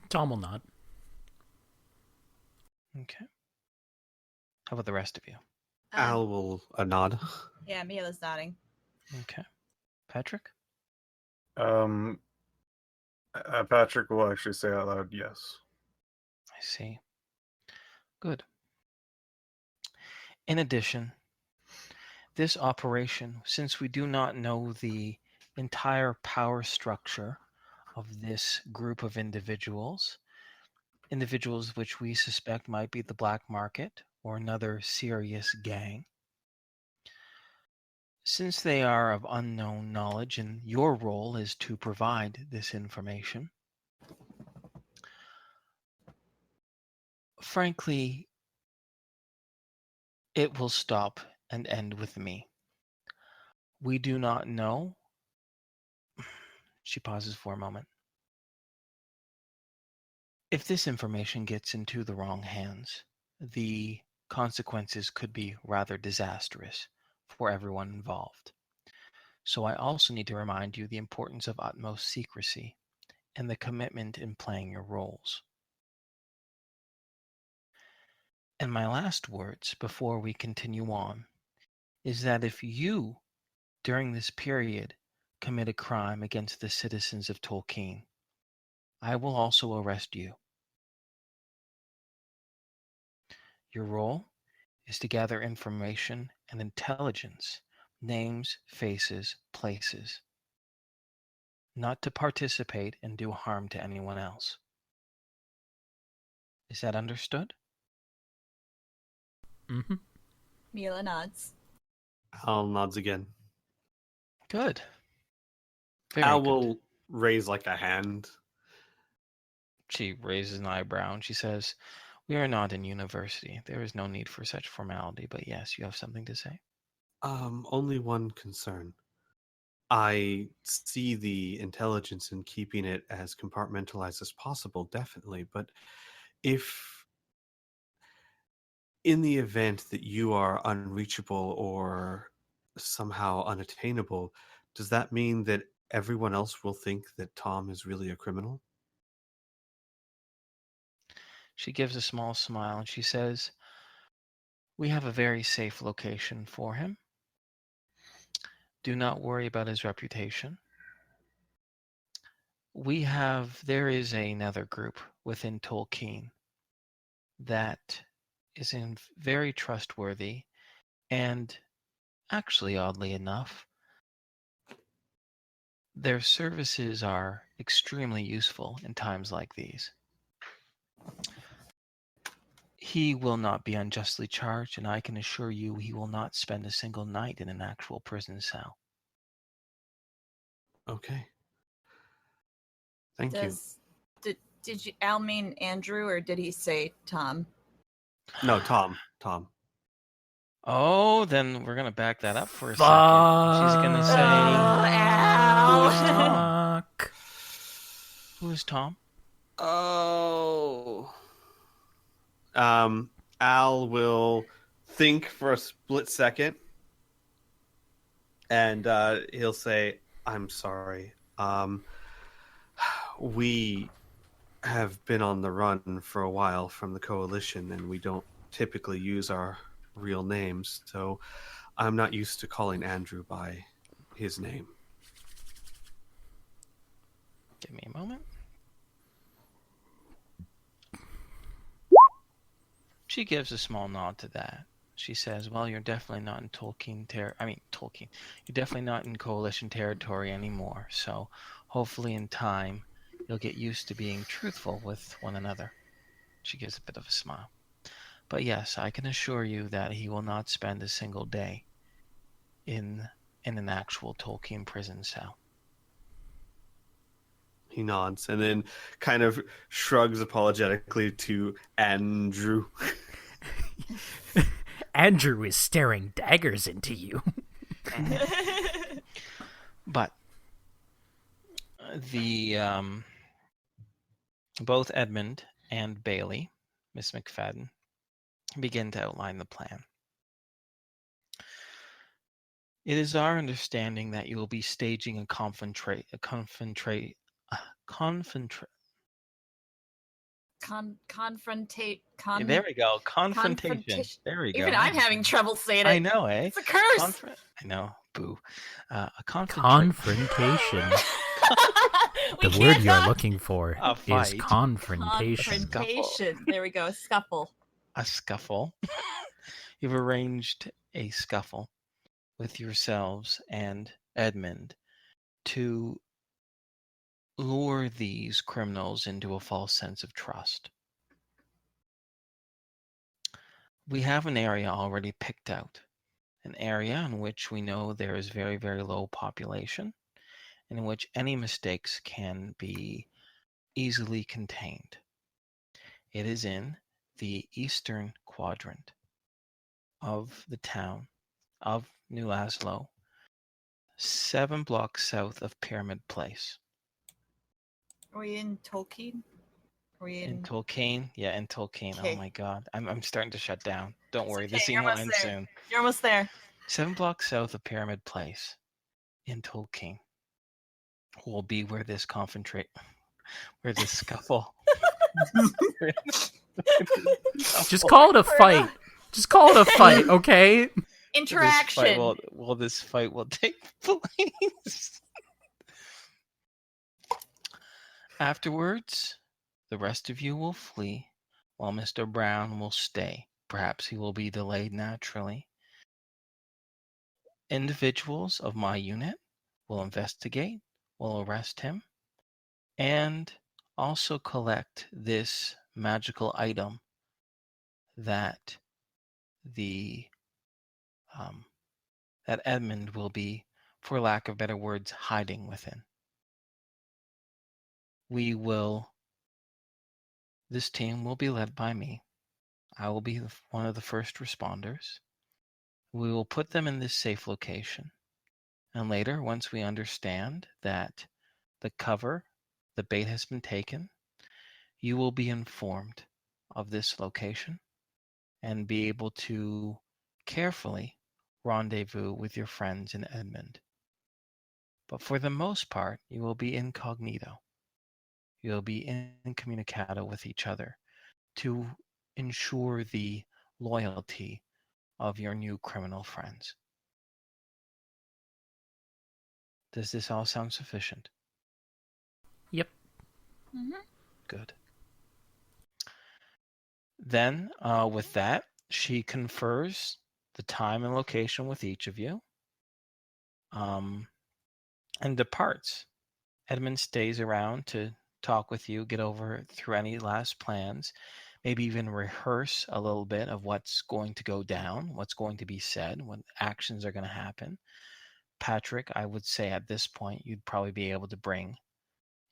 Tom will nod. Okay. How about the rest of you? Al will nod. Yeah, Mila's nodding. Okay. Patrick? Patrick will actually say out loud, yes. I see. Good. In addition, this operation, since we do not know the entire power structure of this group of individuals which we suspect might be the black market or another serious gang, since they are of unknown knowledge and your role is to provide this information, frankly, it will stop and end with me. We do not know. She pauses for a moment. If this information gets into the wrong hands, the consequences could be rather disastrous for everyone involved. So I also need to remind you the importance of utmost secrecy and the commitment in playing your roles. And my last words before we continue on is that if you, during this period, commit a crime against the citizens of Tolkien, I will also arrest you. Your role is to gather information and intelligence, names, faces, places, not to participate and do harm to anyone else. Is that understood? Mm-hmm. Mila nods. Al nods again. Good. Very Al good. will raise like a hand. She raises an eyebrow and she says, "We are not in university. There is no need for such formality, but yes, you have something to say?" Only one concern. I see the intelligence in keeping it as compartmentalized as possible, definitely. But if, in the event that you are unreachable or somehow unattainable, does that mean that everyone else will think that Tom is really a criminal? She gives a small smile and she says, "We have a very safe location for him. Do not worry about his reputation. There is another group within Tolkien that is very trustworthy and actually, oddly enough, their services are extremely useful in times like these. He will not be unjustly charged, and I can assure you he will not spend a single night in an actual prison cell." Okay. Thank you. Did you Al mean Andrew, or did he say Tom? No, Tom. Oh, then we're gonna back that up for a second. She's gonna say, Al. "Who is Tom? Who is Tom?" Oh. Al will think for a split second, and he'll say, "I'm sorry. We have been on the run for a while from the Coalition, and we don't typically use our real names, so I'm not used to calling Andrew by his name." Give me a moment. She gives a small nod to that. She says, "Well, you're definitely not in Tolkien. You're definitely not in Coalition territory anymore. So hopefully in time, you'll get used to being truthful with one another." She gives a bit of a smile. "But yes, I can assure you that he will not spend a single day in an actual Tolkien prison cell." He nods and then kind of shrugs apologetically to Andrew. Andrew is staring daggers into you. But both Edmund and Bailey, Miss McFadden, begin to outline the plan. It is our understanding that you will be staging a confrontation. There we go. Confrontation. There we go. Even I'm having trouble saying it. I know, eh? It's a curse. I know. Boo. A confrontation. The word you're looking for is confrontation. Confrontation. There we go. A scuffle. A scuffle. You've arranged a scuffle with yourselves and Edmund to lure these criminals into a false sense of trust. We have an area already picked out, an area in which we know there is very, very low population, and in which any mistakes can be easily contained. It is in the eastern quadrant of the town of New Laszlo, 7 blocks south of Pyramid Place. Are we in Tolkien? In Tolkien? Yeah, in Tolkien. Okay. Oh my god. I'm starting to shut down. Don't worry, Okay, this scene will end soon. You're almost there. 7 blocks south of Pyramid Place in Tolkien will be where this scuffle. Just call it a fight. Just call it a fight, okay? Interaction. This fight will take place. Afterwards, the rest of you will flee, while Mr. Brown will stay. Perhaps he will be delayed naturally. Individuals of my unit will investigate, will arrest him, and also collect this magical item that that Edmund will be, for lack of better words, hiding within. This team will be led by me. I will be one of the first responders. We will put them in this safe location. And later, once we understand that the bait has been taken, you will be informed of this location and be able to carefully rendezvous with your friends in Edmund. But for the most part, you will be incognito. You'll be incommunicado with each other to ensure the loyalty of your new criminal friends. Does this all sound sufficient? Yep. Mm-hmm. Good. Then, with that, she confers the time and location with each of you, and departs. Edmund stays around to talk with you, get over through any last plans, maybe even rehearse a little bit of what's going to go down, what's going to be said, what actions are going to happen. Patrick, I would say at this point, you'd probably be able to bring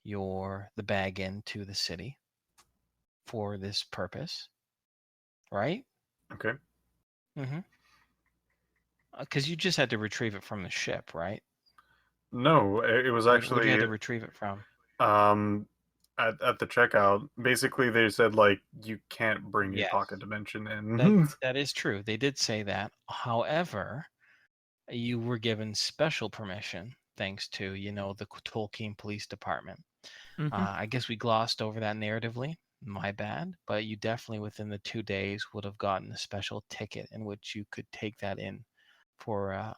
the bag into the city for this purpose, right? Okay. Mm-hmm. Because you just had to retrieve it from the ship, right? No, it was actually... Where'd you had to retrieve it from? At the checkout, basically they said, like, you can't bring your pocket dimension in. That is true. They did say that. However, you were given special permission thanks to, the Tolkien Police Department. Mm-hmm. I guess we glossed over that narratively. My bad. But you definitely, within the 2 days, would have gotten a special ticket in which you could take that in for...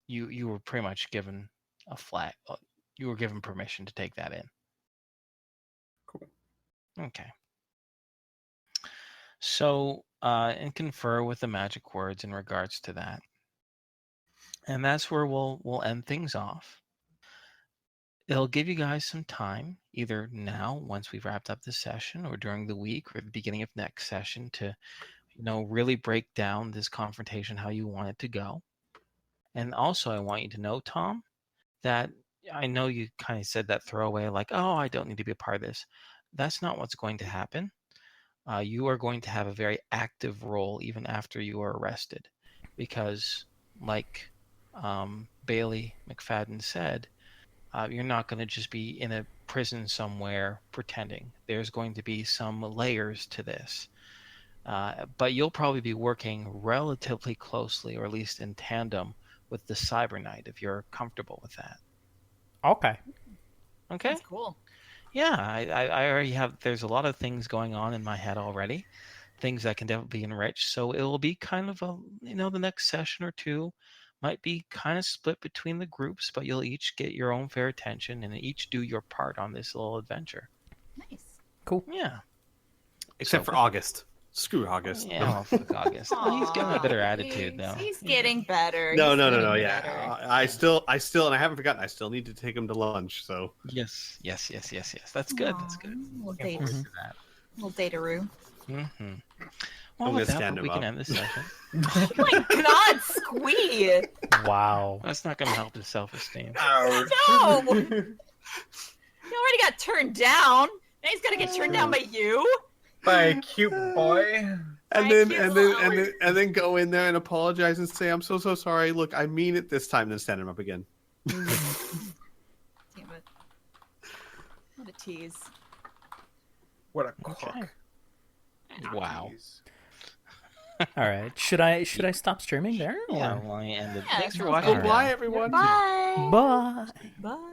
you were pretty much given a flag. You were given permission to take that in. Cool. Okay. So, and confer with the magic words in regards to that. And that's where we'll end things off. It'll give you guys some time, either now, once we've wrapped up this session, or during the week, or the beginning of next session, to really break down this confrontation how you want it to go. And also, I want you to know, Tom, that I know you kind of said that throwaway, like, oh, I don't need to be a part of this. That's not what's going to happen. You are going to have a very active role even after you are arrested, because like Bailey McFadden said, you're not going to just be in a prison somewhere pretending. There's going to be some layers to this. But you'll probably be working relatively closely, or at least in tandem, with the Cyber Knight, if you're comfortable with that. Okay. That's cool. Yeah, I already have, there's a lot of things going on in my head already, things that can definitely be enriched. So it will be kind of the next session or two might be kind of split between the groups, but you'll each get your own fair attention and each do your part on this little adventure. Nice. Cool. Yeah. Except for August. Screw August. Yeah, well, fuck August. He's getting a better attitude, though. He's getting better. No. Yeah. I still, and I haven't forgotten, I still need to take him to lunch, so. Yes. That's good. That's good. Little dataroo. Mm-hmm. Well, with that, we can end this session. Oh my god, Squee! Wow. That's not going to help his self-esteem. No! He already got turned down. Now he's got to get turned down by you? By a cute boy. And then go in there and apologize and say, I'm so sorry. Look, I mean it this time. Then stand him up again. Damn it. What a tease. What a cock. Okay. Wow. All right. Should I stop streaming there? Yeah, Or? well, I ended. Yeah, Thanks for sounds watching. good. Bye, everyone. Bye. Bye. Bye.